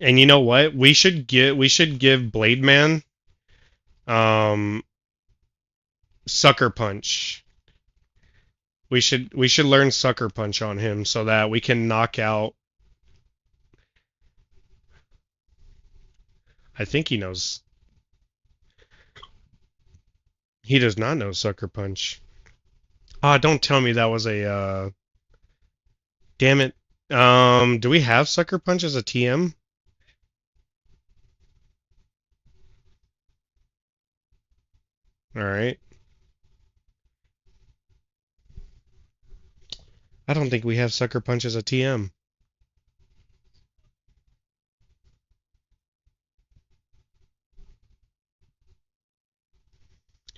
And you know what? We should give Blade Man Sucker Punch. We should learn Sucker Punch on him so that we can knock out. I think he knows. He does not know Sucker Punch. Ah, don't tell me that was a damn it. Do we have Sucker Punch as a TM? All right. I don't think we have Sucker Punch as a TM.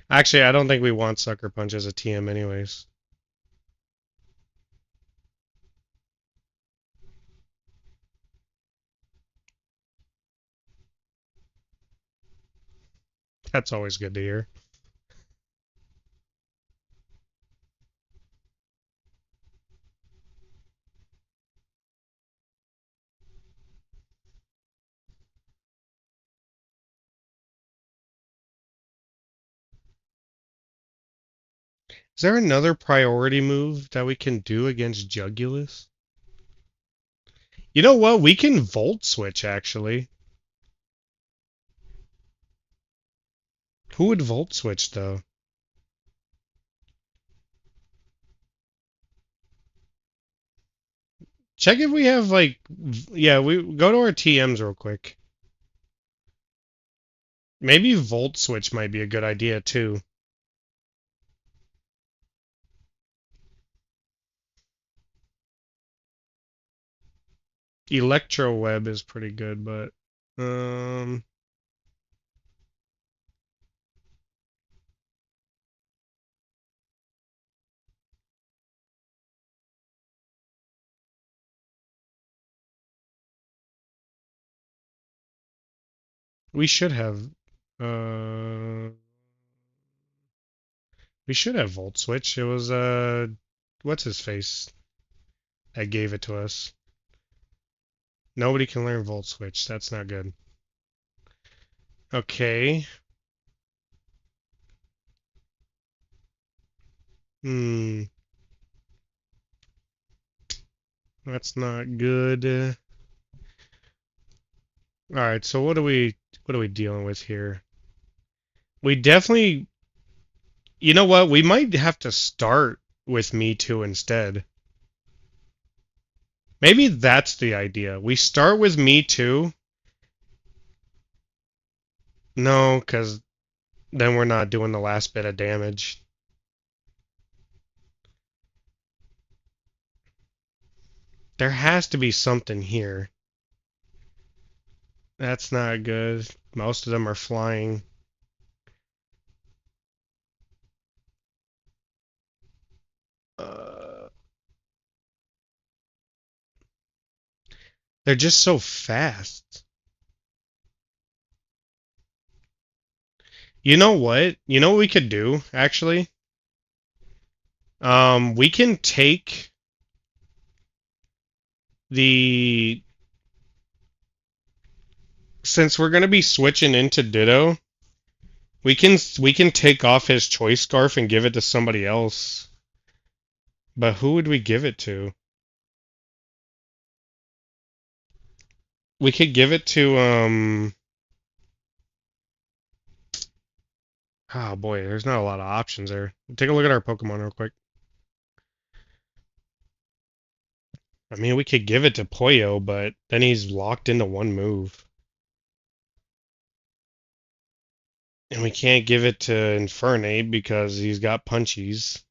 Actually, I don't think we want Sucker Punch as a TM anyways. That's always good to hear. Is there another priority move that we can do against Jugulus? You know what? We can Volt Switch, actually. Who would Volt Switch, though? Check if we have, like... Yeah, we go to our TMs real quick. Maybe Volt Switch might be a good idea, too. Electro Web is pretty good, but... we should have... Uh... We should have Volt Switch. It was, what's his face that gave it to us. Nobody can learn Volt Switch. That's not good. Okay. Hmm. That's not good. All right, so what are we dealing with here? We definitely, you know what? We might have to start with Me Too instead. Maybe that's the idea. We start with Me Too. No, because then we're not doing the last bit of damage. There has to be something here. That's not good. Most of them are flying. Uh, they're just so fast. You know what? You know what we could do, actually? We can take the... Since we're gonna be switching into Ditto, we can take off his choice scarf and give it to somebody else. But who would we give it to? We could give it to oh boy, there's not a lot of options there. Take a look at our Pokemon real quick. I mean, we could give it to Poyo, but then he's locked into one move. And we can't give it to Infernape because he's got punchies.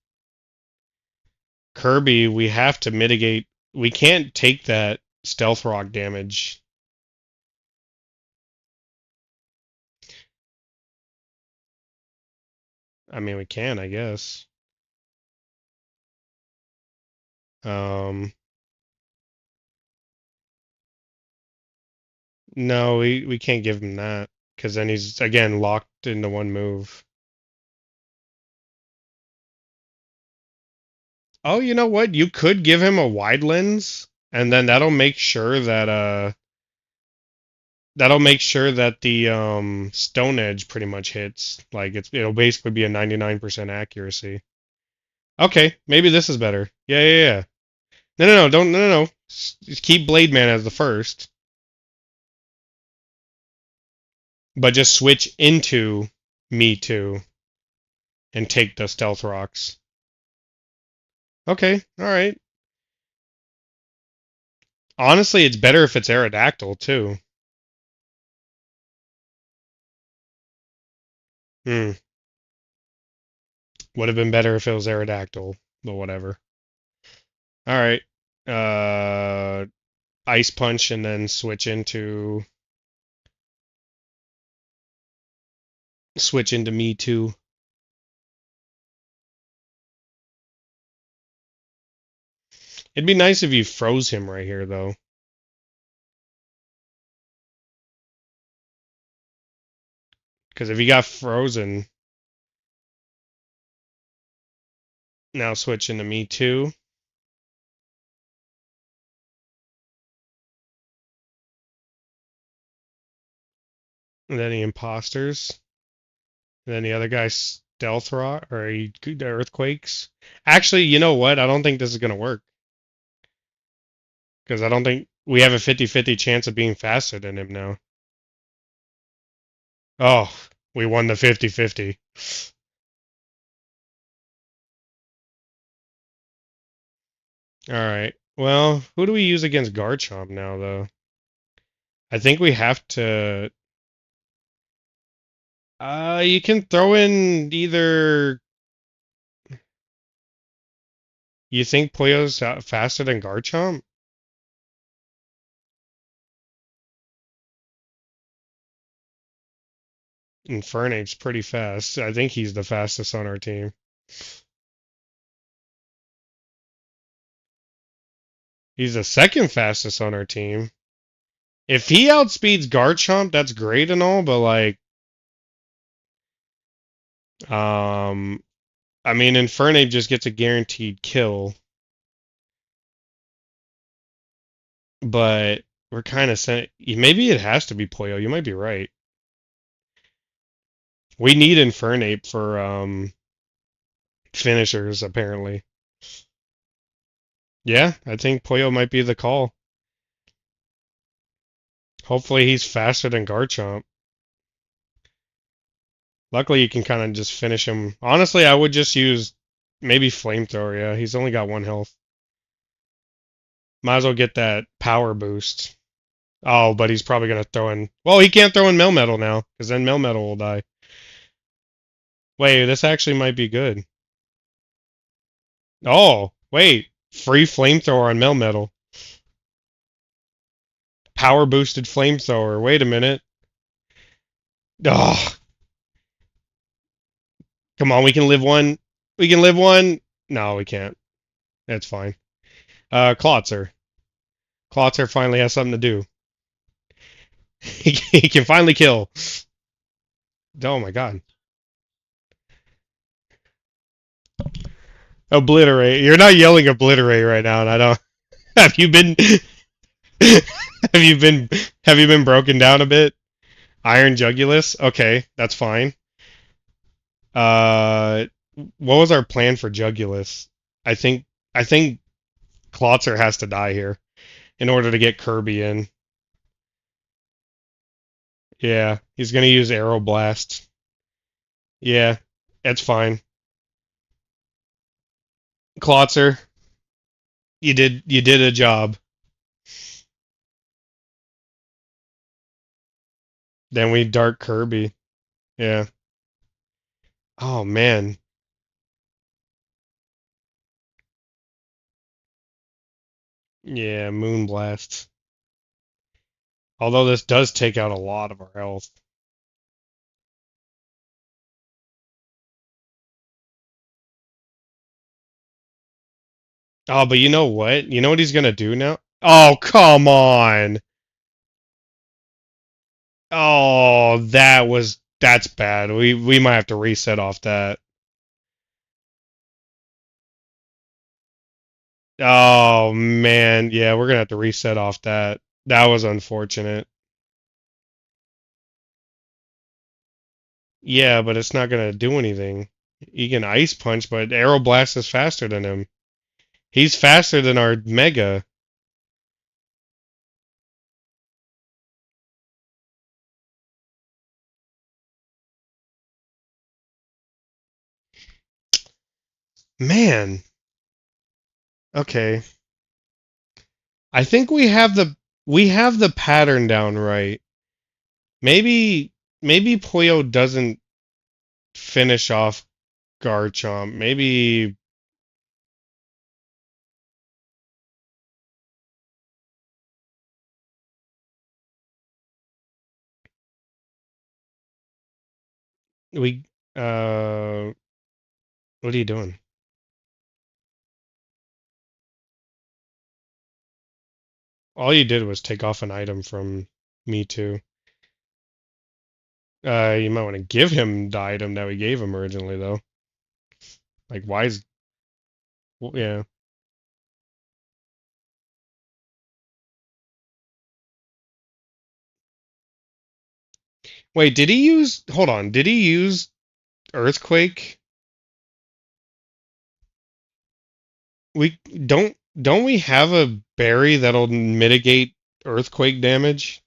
Kirby, we have to mitigate. We can't take that Stealth Rock damage. I mean, we can, I guess. Um, no, we can't give him that because then he's again locked into one move. Oh, you know what? You could give him a wide lens, and then that'll make sure that the Stone Edge pretty much hits. Like it'll basically be a 99% accuracy. Okay, maybe this is better. Yeah, yeah, yeah. No, don't, no. Just keep Blade Man as the first, but just switch into Me Too and take the Stealth Rocks. Okay, all right. Honestly, it's better if it's Aerodactyl too. Hmm. Would have been better if it was Aerodactyl, but whatever. All right. Uh, Ice Punch and then switch into Me Too. It'd be nice if you froze him right here, though. Because if he got frozen, now switching to me too. And then the imposters. And then the other guy stealth rot or he the earthquakes. Actually, you know what? I don't think this is gonna work because I don't think we have a 50-50 chance of being faster than him now. Oh, we won the 50-50. All right. Well, who do we use against Garchomp now, though? I think we have to. You can throw in either. You think Puyo's faster than Garchomp? Infernape's pretty fast. I think he's the fastest on our team. He's the second fastest on our team. If he outspeeds Garchomp, that's great and all, but like, um, I mean, Infernape just gets a guaranteed kill, but we're kind of saying maybe it has to be Puyo. You might be right. We need Infernape for finishers, apparently. Yeah, I think Puyo might be the call. Hopefully he's faster than Garchomp. Luckily you can kind of just finish him. Honestly, I would just use maybe Flamethrower, yeah. He's only got 1 health. Might as well get that power boost. Oh, but he's probably gonna throw in. Well, he can't throw in Melmetal now, because then Melmetal will die. Wait, this actually might be good. Oh, wait. Free Flamethrower on Melmetal. Power boosted Flamethrower. Wait a minute. Oh, come on, we can live one. We can live one. No, we can't. That's fine. Klotzer. Klotzer finally has something to do. He can finally kill. Oh my god. Obliterate. You're not yelling obliterate right now, and I don't. Have you been? have you been? Have you been broken down a bit? Iron Jugulus. Okay, that's fine. Uh, what was our plan for Jugulus? I think. I think Klotzer has to die here in order to get Kirby in. Yeah, he's gonna use Aeroblast. Yeah, that's fine. Klotzer, you did a job. Then we Dark Kirby. Yeah. Oh man. Yeah, Moonblast. Although this does take out a lot of our health. Oh, but you know what? You know what he's gonna do now? Oh, come on. Oh, that's bad. We might have to reset off that. Oh man, yeah, we're gonna have to reset off that. That was unfortunate. Yeah, but it's not gonna do anything. He can Ice Punch, but Aeroblast is faster than him. He's faster than our Mega. Man. Okay. I think we have the pattern down right. Maybe Puyo doesn't finish off Garchomp. Maybe we what are you doing? All you did was take off an item from me too. You might want to give him the item that we gave him originally, though. Like, why is... Yeah. Wait, did he use... Hold on. Did he use Earthquake? We don't we have a berry that'll mitigate earthquake damage?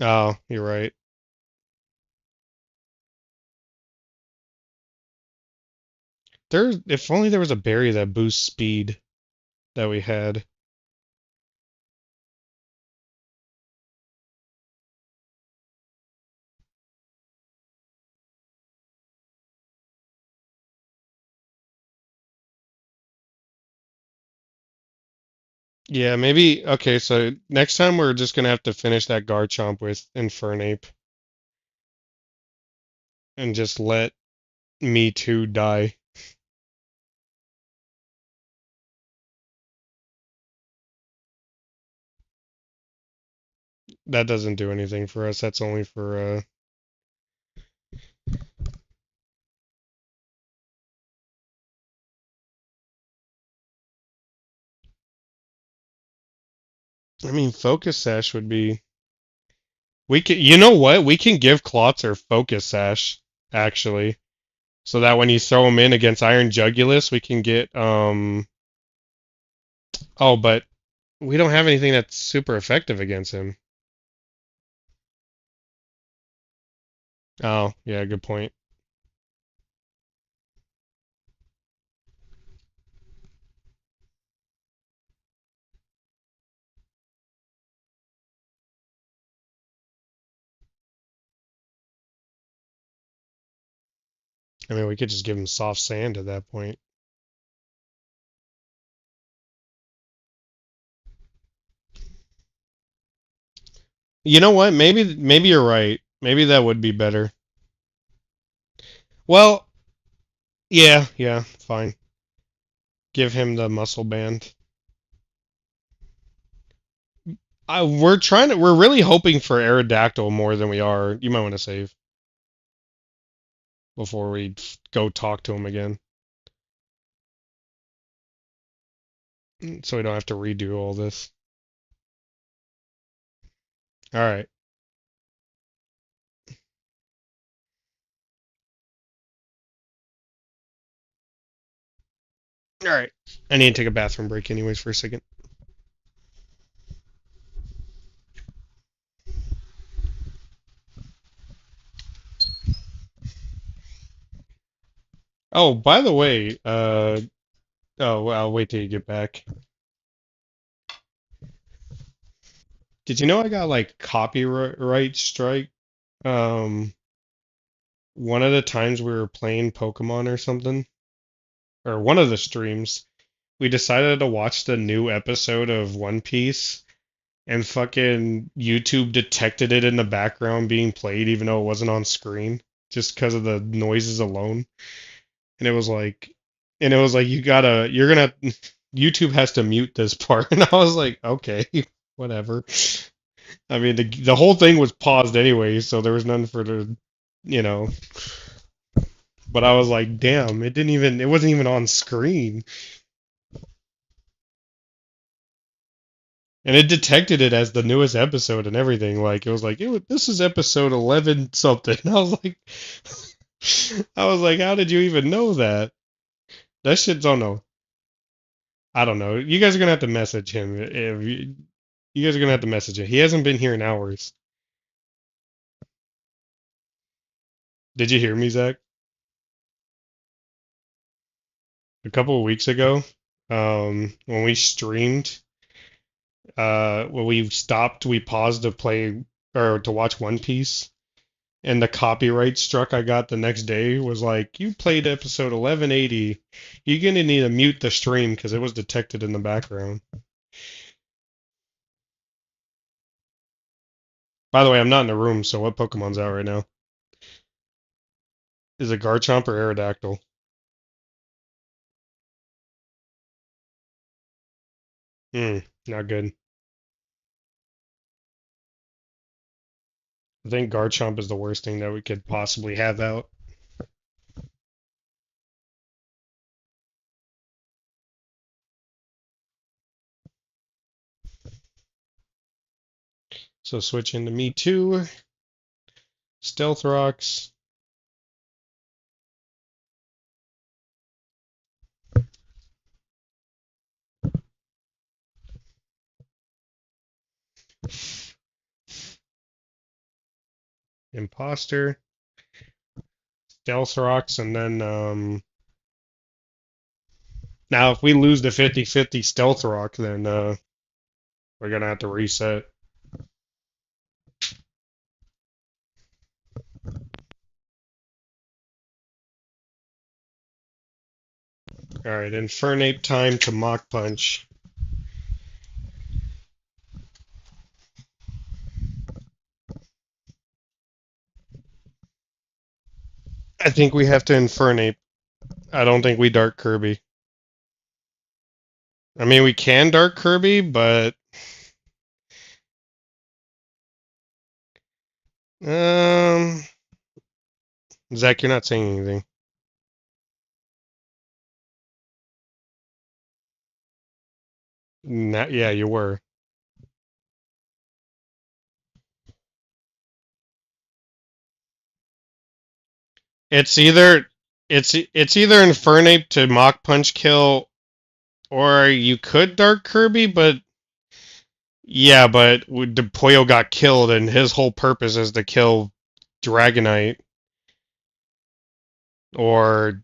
Oh, you're right. If only there was a berry that boosts speed that we had. Yeah, maybe. Okay, so next time we're just gonna have to finish that Garchomp with Infernape and just let me too die. That doesn't do anything for us. That's only for I mean, Focus Sash would be. We can. You know what? We can give Klotzer Focus Sash actually, so that when you throw him in against Iron Jugulus, we can get Oh, but we don't have anything that's super effective against him. Oh, yeah, good point. I mean, we could just give him soft sand at that point. You know what? Maybe you're right. Maybe that would be better. Well, yeah, fine. Give him the muscle band. We're really hoping for Aerodactyl more than we are. You might want to save before we go talk to him again, so we don't have to redo all this. All right, all right. I need to take a bathroom break anyways for a second. Oh, by the way, oh, well, I'll wait till you get back. Did you know I got like copyright strike? Um, one of the times we were playing Pokemon or something, or one of the streams, we decided to watch the new episode of One Piece, and fucking YouTube detected it in the background being played, even though it wasn't on screen, just because of the noises alone. And it was like, you're gonna, YouTube has to mute this part. And I was like, okay, whatever. I mean, the whole thing was paused anyway, so there was nothing for the, you know. But I was like, damn, it wasn't even on screen, and it detected it as the newest episode and everything. Like it was like, this is episode 11 something. And I was like, how did you even know that? That shit's oh no, I don't know. You guys are gonna have to message him. If you guys are gonna have to message him. He hasn't been here in hours. Did you hear me, Zach? A couple of weeks ago, when we streamed, when we paused to play or to watch One Piece, and the copyright struck I got the next day was like, you played episode 1180. You're gonna need to mute the stream because it was detected in the background. By the way, I'm not in the room, so what Pokemon's out right now? Is it Garchomp or Aerodactyl? Hmm, not good. I think Garchomp is the worst thing that we could possibly have out. So switch into me too. Stealth Rocks. Imposter. Stealth Rocks, and then now if we lose the 50-50 Stealth Rock, then we're gonna have to reset. Alright, Infernape time to Mach Punch. I think we have to Infernape. I don't think we Dark Kirby. I mean, we can Dark Kirby, but um, Zach, you're not saying anything. Not, yeah, you were. It's either it's either Infernape to Mach Punch kill, or you could Dark Kirby, but yeah, but the Poyo got killed, and his whole purpose is to kill Dragonite, or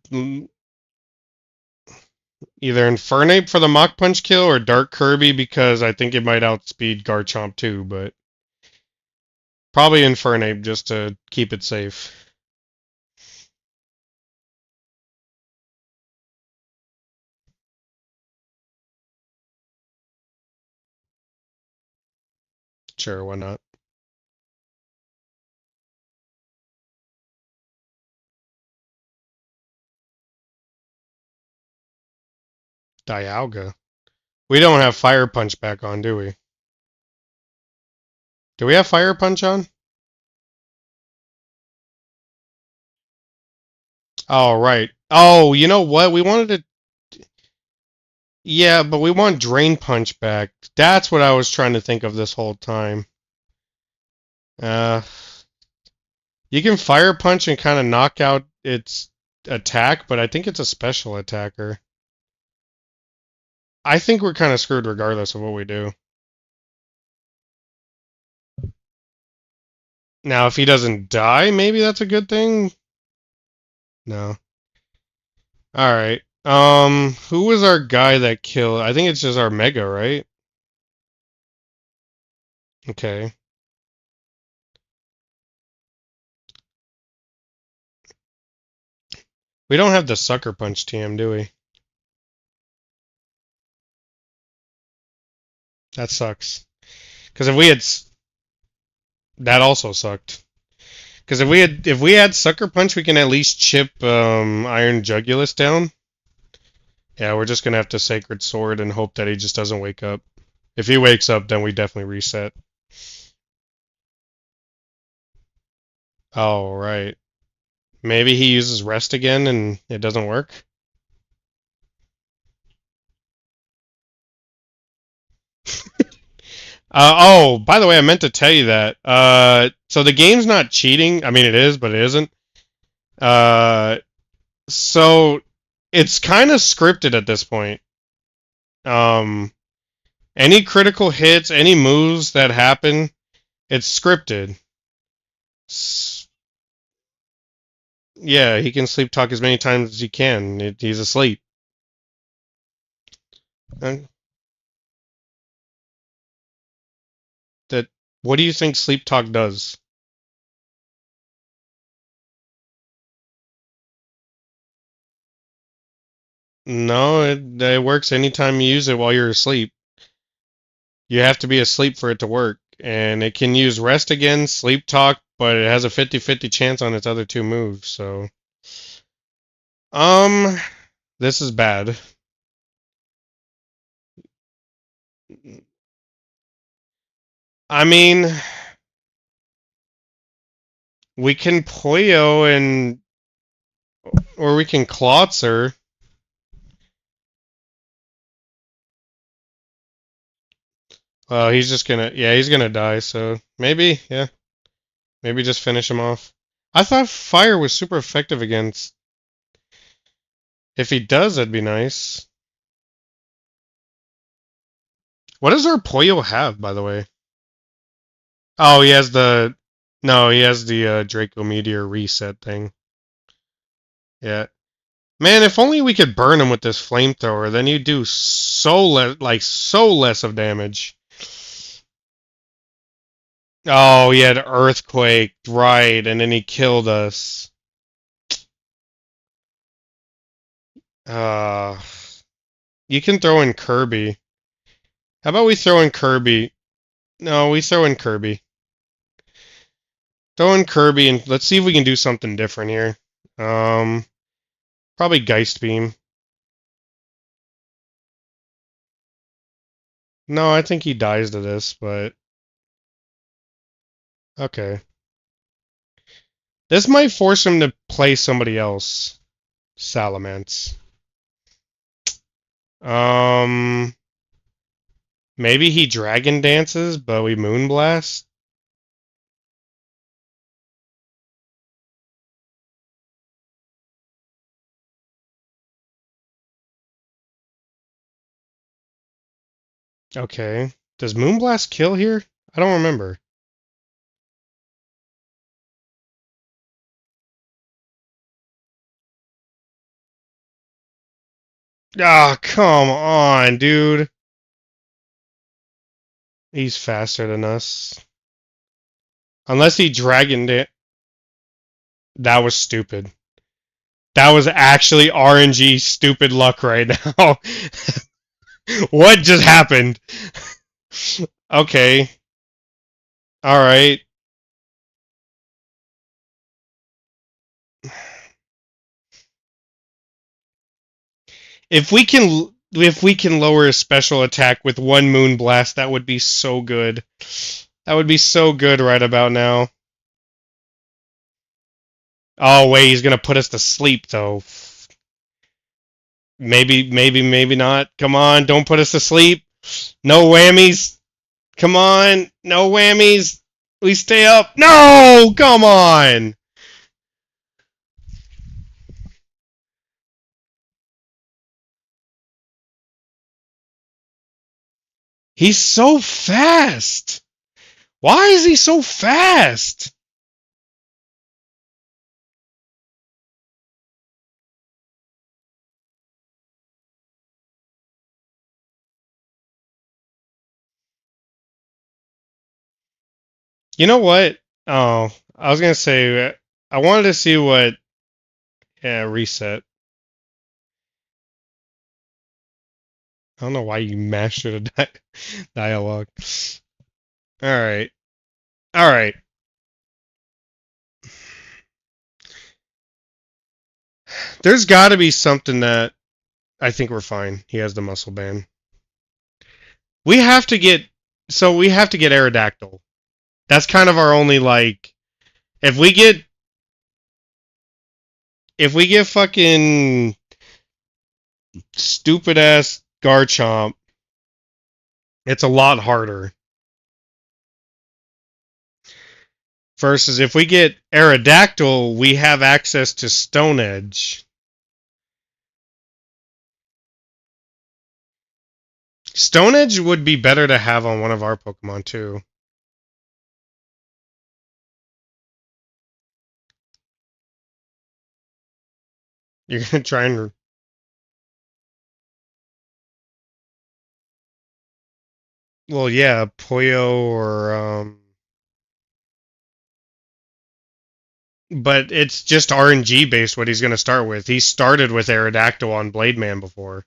either Infernape for the Mach Punch kill, or Dark Kirby because I think it might outspeed Garchomp too, but probably Infernape just to keep it safe. Sure, why not? Dialga. We don't have Fire Punch back on, do we? Do we have Fire Punch on? Oh, right. Oh, you know what? We wanted to. Yeah, but we want Drain Punch back. That's what I was trying to think of this whole time. Uh, you can Fire Punch and kind of knock out its attack, but I think it's a special attacker. I think we're kind of screwed regardless of what we do. Now, if he doesn't die, maybe that's a good thing. No. All right. Who was our guy that killed? I think it's just our Mega, right? Okay. We don't have the Sucker Punch TM, do we? That sucks. Because if we had, that also sucked. Because if we had Sucker Punch, we can at least chip Iron Jugulus down. Yeah, we're just gonna have to Sacred Sword and hope that he just doesn't wake up. If he wakes up, then we definitely reset. Oh, right. Maybe he uses Rest again and it doesn't work? Oh, by the way, I meant to tell you that. So the game's not cheating. I mean, it is, but it isn't. Uh, so it's kind of scripted at this point. Um, any critical hits, any moves that happen, it's scripted. Yeah, he can sleep talk as many times as he can. He's asleep. Uh, That. What do you think sleep talk does? No, it works anytime you use it while you're asleep. You have to be asleep for it to work. And it can use rest again, sleep talk, but it has a 50-50 chance on its other two moves, so. Um, this is bad. I mean, We can Poyo and or we can Klotz her. He's just gonna he's gonna die, so maybe, yeah. Maybe just finish him off. I thought fire was super effective against. If he does, that'd be nice. What does our Poyo have, by the way? Oh, he has the. No, he has the Draco Meteor reset thing. Yeah. Man, if only we could burn him with this flamethrower, then you do so less of damage. Oh, he had Earthquake, right, and then he killed us. Uh, you can throw in Kirby. How about we throw in Kirby? No, we throw in Kirby. Throw in Kirby and let's see if we can do something different here. Um, Probably Geist Beam. No, I think he dies to this, but okay. This might force him to play somebody else. Salamence. Um, Maybe he Dragon Dances, but we Moonblast. Okay. Does Moonblast kill here? I don't remember. Ah, come on, dude. He's faster than us. Unless he Dragon Dan. That was stupid. That was actually RNG stupid luck right now. What just happened? Okay. Alright. If we can lower his special attack with one Moonblast, that would be so good. That would be so good right about now. Oh wait, he's gonna put us to sleep though. Maybe not. Come on, don't put us to sleep. No whammies. Come on, no whammies. We stay up. No, come on. He's so fast. Why is he so fast? You know what? Oh, I was gonna say I wanted to see what. Yeah, reset. I don't know why you mashed a dialogue. All right, all right. There's got to be something that I think we're fine. He has the muscle band. We have to get we have to get Aerodactyl. That's kind of our only like. If we get fucking stupid ass Garchomp, it's a lot harder. Versus if we get Aerodactyl, we have access to Stone Edge. Stone Edge would be better to have on one of our Pokemon too. You're gonna try and. Well, yeah, Puyo or but it's just RNG based what he's gonna start with. He started with Aerodactyl on Blade Man before.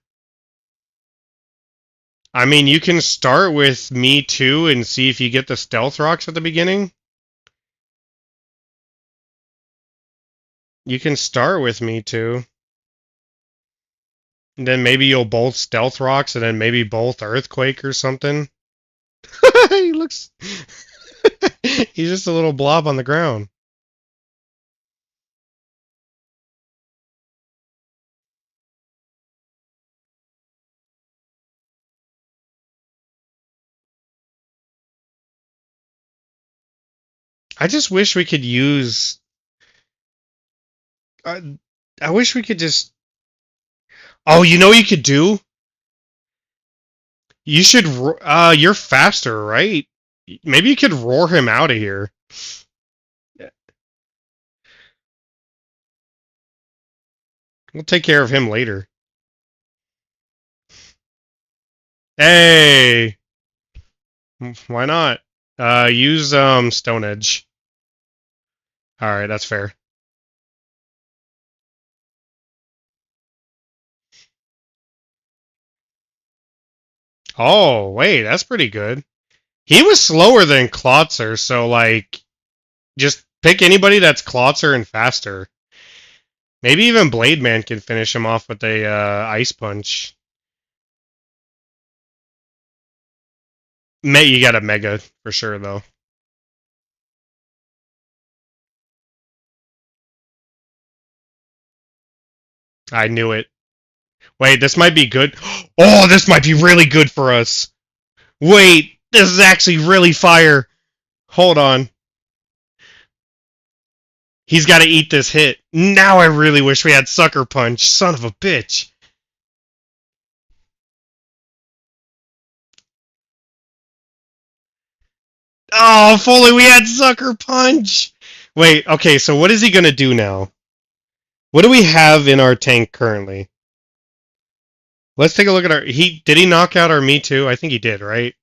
I mean, you can start with Me Too and see if you get the Stealth Rocks at the beginning. You can start with Me Too. And then maybe you'll both Stealth Rocks and then maybe both Earthquake or something. He looks. He's just a little blob on the ground. I just wish we could use. Uh, I wish we could just. Oh, you know what you could do? You should. You're faster, right? Maybe you could roar him out of here. We'll take care of him later. Hey, why not? Use Stone Edge. All right, that's fair. Oh, wait, that's pretty good. He was slower than Klotzer, so like, just pick anybody that's Klotzer and faster. Maybe even Blade Man can finish him off with a Ice Punch. You got a Mega for sure, though. I knew it. Wait, this might be good. Oh, this might be really good for us. Wait, this is actually really fire. Hold on. He's got to eat this hit. Now I really wish we had Sucker Punch. Son of a bitch. Oh, if only we had Sucker Punch. Wait, okay, so what is he going to do now? What do we have in our tank currently? Let's take a look at our... Did he knock out our Me Too? I think he did, right?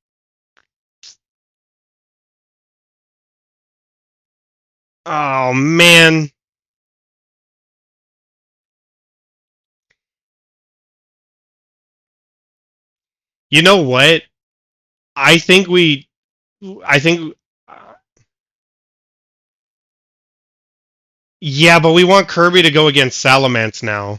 Oh, man. You know what? I think we... I think... Yeah, but we want Kirby to go against Salamence now.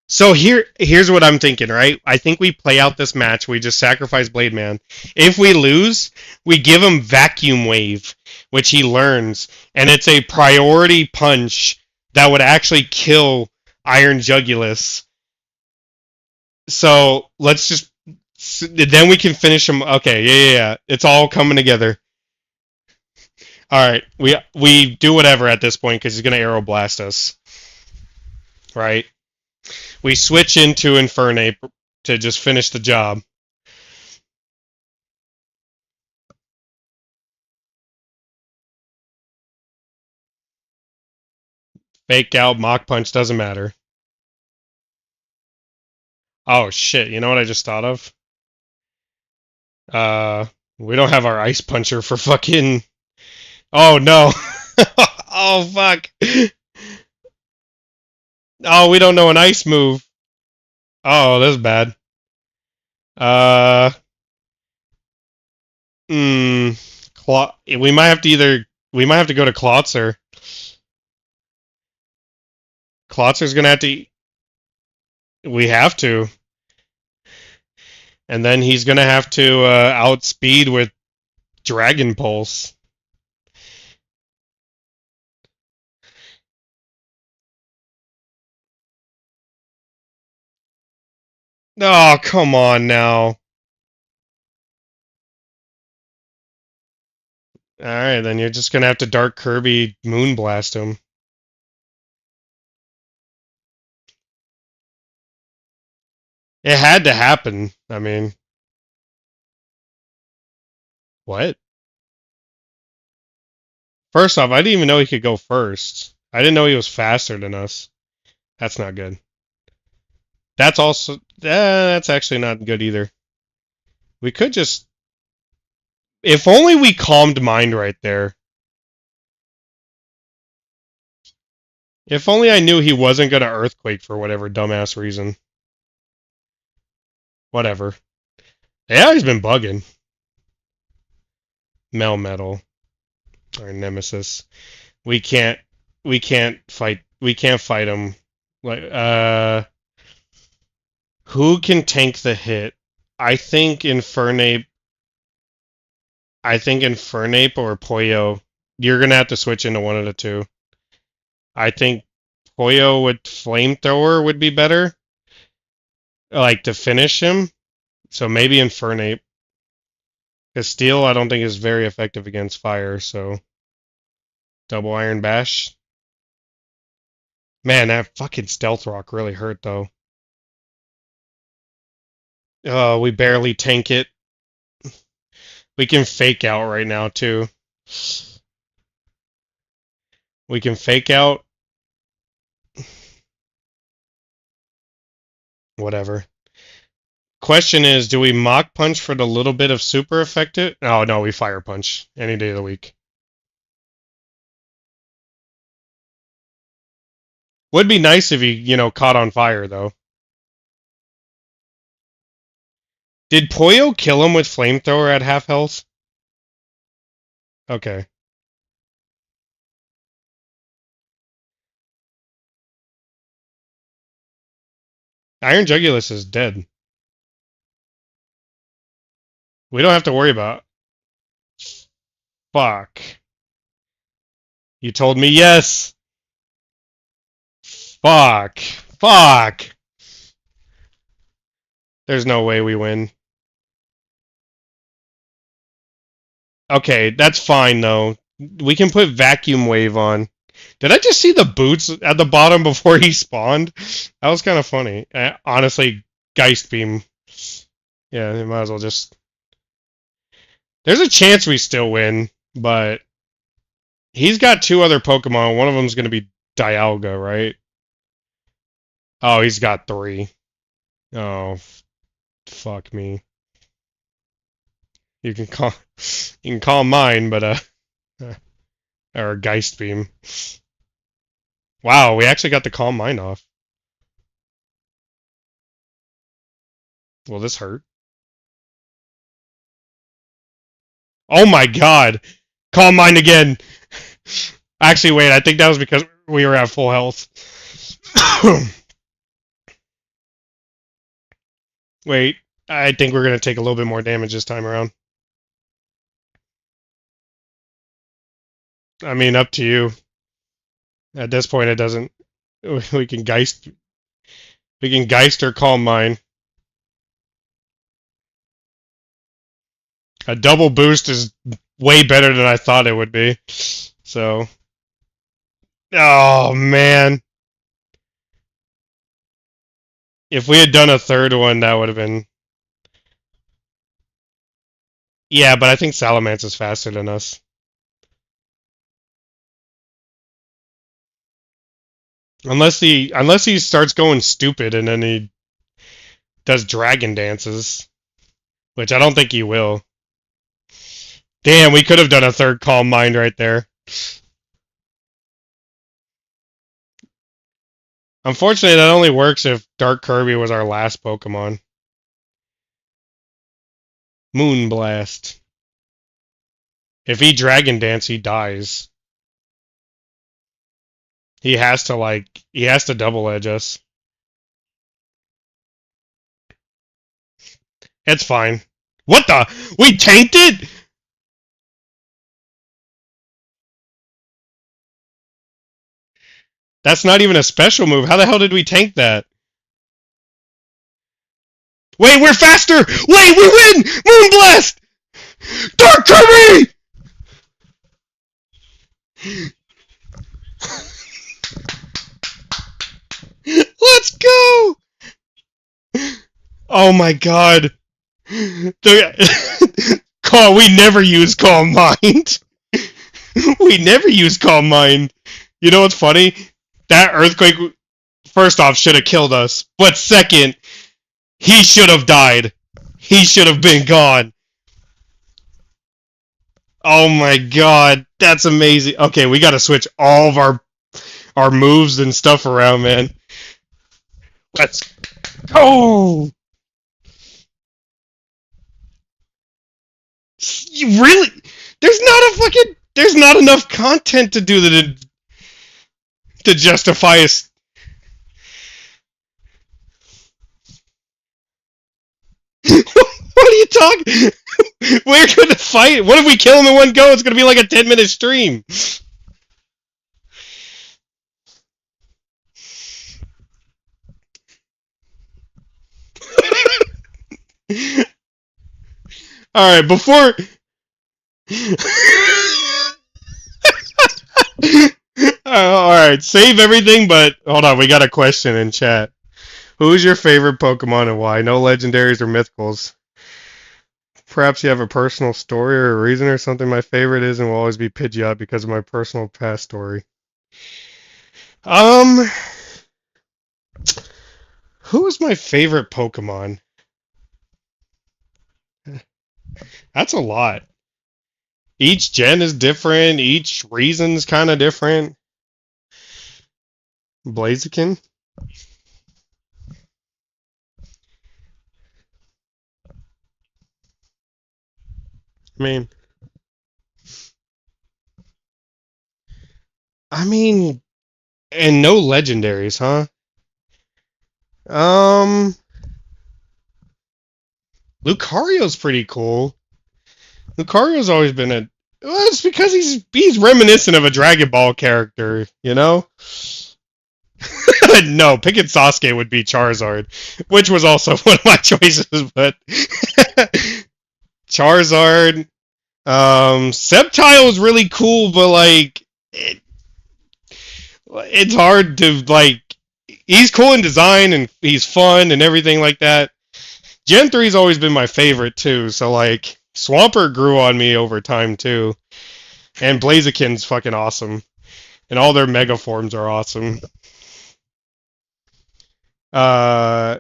So here's what I'm thinking, right? I think we play out this match. We just sacrifice Blade Man. If we lose, we give him Vacuum Wave, which he learns, and it's a priority punch that would actually kill Iron Jugulus. So let's just then we can finish him. Okay, yeah. It's all coming together. All right, we do whatever at this point because he's gonna Arrow Blast us, right? We switch into Infernape to just finish the job. Fake out, Mach Punch, doesn't matter. Oh shit, you know what I just thought of? Uh, we don't have our Ice Puncher for fucking... Oh no! Oh fuck! Oh, we don't know an ice move. Oh, that's bad. Uh, hmm. We might have to go to Klotzer. Klotzer's gonna have to. We have to. And then he's gonna have to outspeed with Dragon Pulse. Oh, come on now. Alright, then you're just gonna have to Dark Kirby Moonblast him. It had to happen. I mean... What? First off, I didn't even know he could go first. I didn't know he was faster than us. That's not good. That's also... that's actually not good either. We could just... If only we calmed Mind right there. If only I knew he wasn't gonna Earthquake for whatever dumbass reason. Whatever. Yeah, he's been bugging. Melmetal. Our nemesis. We can't fight him. Like who can tank the hit? I think Infernape or Poyo. You're gonna have to switch into one of the two. I think Poyo with Flamethrower would be better. Like to finish him. So maybe Infernape. Because Steel I don't think is very effective against fire, so Double Iron Bash. Man, that fucking Stealth Rock really hurt, though. We barely tank it. We can fake out right now, too. We can fake out. Whatever. Question is, do we Mach Punch for the little bit of super effective? Oh, no, we Fire Punch any day of the week. Would be nice if he, caught on fire, though. Did Poyo kill him with Flamethrower at half health? Okay. Iron Jugulus is dead. We don't have to worry about. Fuck. You told me yes. Fuck. Fuck. There's no way we win. Okay, that's fine though. We can put Vacuum Wave on. Did I just see the boots at the bottom before he spawned? That was kind of funny. Honestly, Geist Beam. Yeah, you might as well just... There's a chance we still win, but... He's got two other Pokemon. One of them's going to be Dialga, right? Oh, he's got three. Oh, fuck me. You can call mine, but or Geist Beam. Wow, we actually got the Calm Mind off. Will this hurt? Oh my god! Calm Mind again! Actually, wait, I think that was because we were at full health. Wait, I think we're going to take a little bit more damage this time around. I mean, up to you. At this point, it doesn't... We can Geist or Calm Mind. A double boost is way better than I thought it would be. So... Oh, man. If we had done a third one, that would have been... Yeah, but I think Salamence is faster than us. Unless he starts going stupid and then he does dragon dances. Which I don't think he will. Damn, we could have done a third Calm Mind right there. Unfortunately, that only works if Dark Kirby was our last Pokemon. Moonblast. If he Dragon Dance, he dies. He has to double edge us. It's fine. What the? We tanked it? That's not even a special move. How the hell did we tank that? Wait, we're faster! Wait, we win! Moonblast! Dark Kirby! Let's go! Oh my god. We never use Calm Mind. We never use Calm Mind. You know what's funny? That Earthquake, first off, should have killed us. But second, he should have died. He should have been gone. Oh my god, that's amazing. Okay, we gotta switch all of our moves and stuff around, man. Let's go! You really? There's not enough content to do to justify us. What are you talking? We're gonna fight. What if we kill him in one go? It's gonna be like a 10-minute stream. All right, before right, save everything, but hold on, we got a question in chat. Who's your favorite Pokemon and why? No legendaries or mythicals. Perhaps you have a personal story or a reason or something. My favorite is and will always be Pidgeot because of my personal past story. Um, who is my favorite Pokemon? That's a lot. Each gen is different. Each reason's kind of different. Blaziken. I mean, I mean, and no legendaries, huh? Um, Lucario's pretty cool. Lucario's always been a. Well, it's because he's reminiscent of a Dragon Ball character, you know. No, picking Sasuke would be Charizard, which was also one of my choices, but Charizard. Sceptile is really cool, but like it's hard to like. He's cool in design and he's fun and everything like that. Gen 3's always been my favorite too, so like Swampert grew on me over time too. And Blaziken's fucking awesome. And all their mega forms are awesome. Uh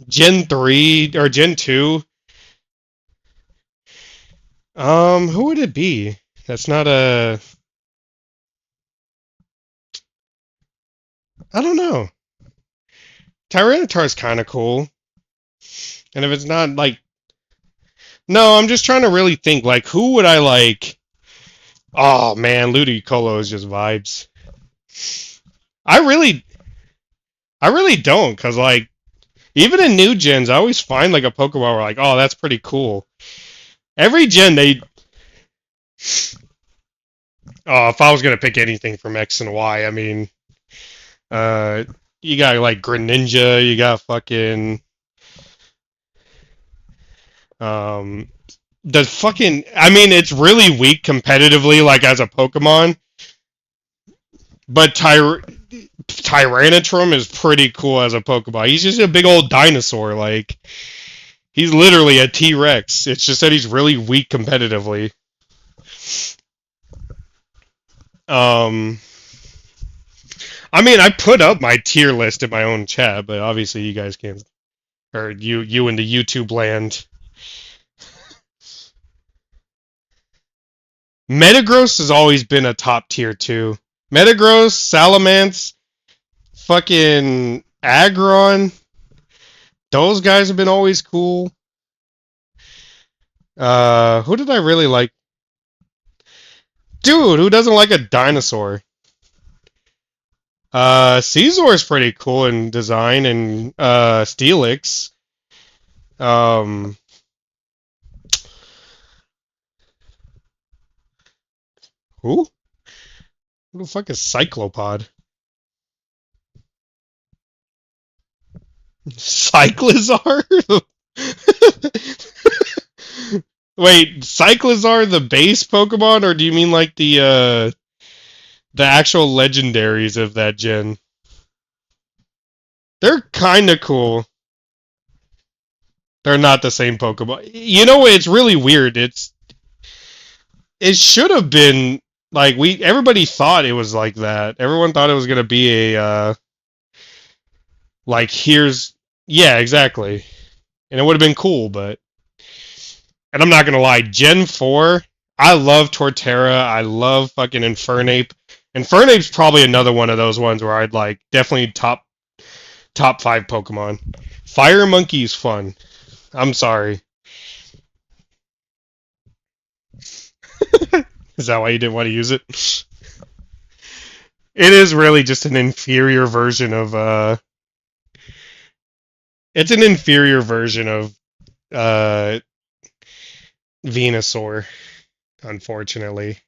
Gen 3 or Gen 2. Who would it be? That's not a I don't know. Tyranitar's kind of cool. And if it's not like no, I'm just trying to really think like who would I like? Oh man, Ludicolo is just vibes. I really I really don't cuz like even in new gens, I always find like a Pokemon where like, oh, that's pretty cool. Every gen they if I was gonna pick anything from X and Y, I mean uh you got like Greninja, you got fucking um the fucking I mean it's really weak competitively like as a Pokemon, but Tyrantrum is pretty cool as a Pokemon. He's just a big old dinosaur, like he's literally a T-Rex. It's just that he's really weak competitively. Um I mean I put up my tier list in my own chat, but obviously you guys can't or you in the YouTube land. Metagross has always been a top tier too. Metagross, Salamence, fucking Aggron. Those guys have been always cool. Who did I really like? Dude, who doesn't like a dinosaur? Caesar's pretty cool in design and Steelix. Um who? Who the fuck is Cyclopod? Cyclizar? Wait, Cyclizar the base Pokemon, or do you mean like the actual legendaries of that gen? They're kind of cool. They're not the same Pokemon. You know, it's really weird. It should have been like everybody thought it was like that. Everyone thought it was gonna be a like here's yeah exactly, and it would have been cool, but and I'm not gonna lie, Gen 4, I love Torterra, I love fucking Infernape. Infernape's probably another one of those ones where I'd like definitely top 5 Pokemon. Fire Monkey's fun. I'm sorry. Is that why you didn't want to use it? It is really just an inferior version of it's an inferior version of uh Venusaur, unfortunately.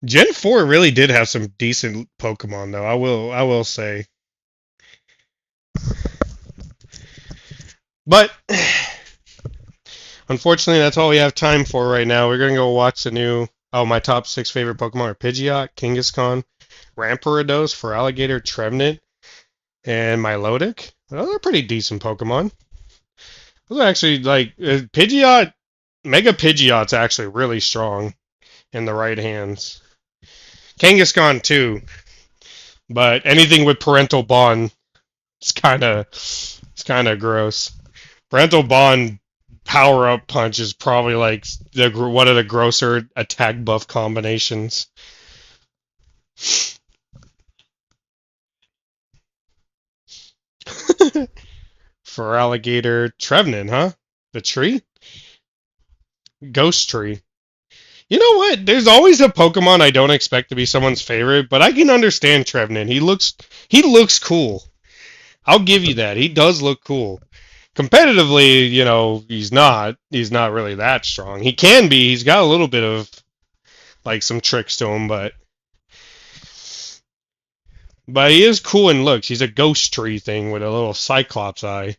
Gen 4 really did have some decent Pokemon though. I will say. But Unfortunately, that's all we have time for right now. We're gonna go watch the new. Oh, my top six favorite Pokemon are Pidgeot, Kangaskhan, Ramparados, Feraligatr, Trevenant, and Milotic. Those are pretty decent Pokemon. Those are actually like Pidgeot. Mega Pidgeot's actually really strong in the right hands. Kangaskhan too, but anything with parental bond, it's kind of gross. Parental bond power up punch is probably like one of the grosser attack buff combinations. Feraligatr, Trevenant, huh? The tree, Ghost Tree. You know what? There's always a Pokemon I don't expect to be someone's favorite, but I can understand Trevenant. He looks cool. I'll give you that. He does look cool. Competitively, he's not really that strong. He can be. He's got a little bit of like some tricks to him, but he is cool in looks. He's a ghost tree thing with a little cyclops eye.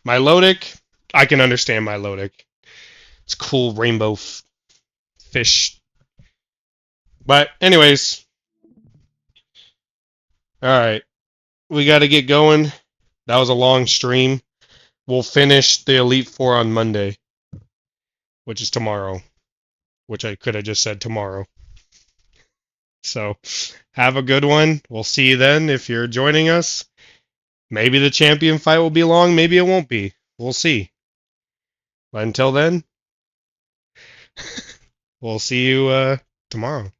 Milotic, I can understand Milotic. It's cool rainbow fish. But anyways, all right, we got to get going. That was a long stream. We'll finish the Elite Four on Monday, which is tomorrow. Which I could have just said tomorrow. So, have a good one. We'll see you then if you're joining us. Maybe the champion fight will be long, maybe it won't be. We'll see. But until then, we'll see you tomorrow.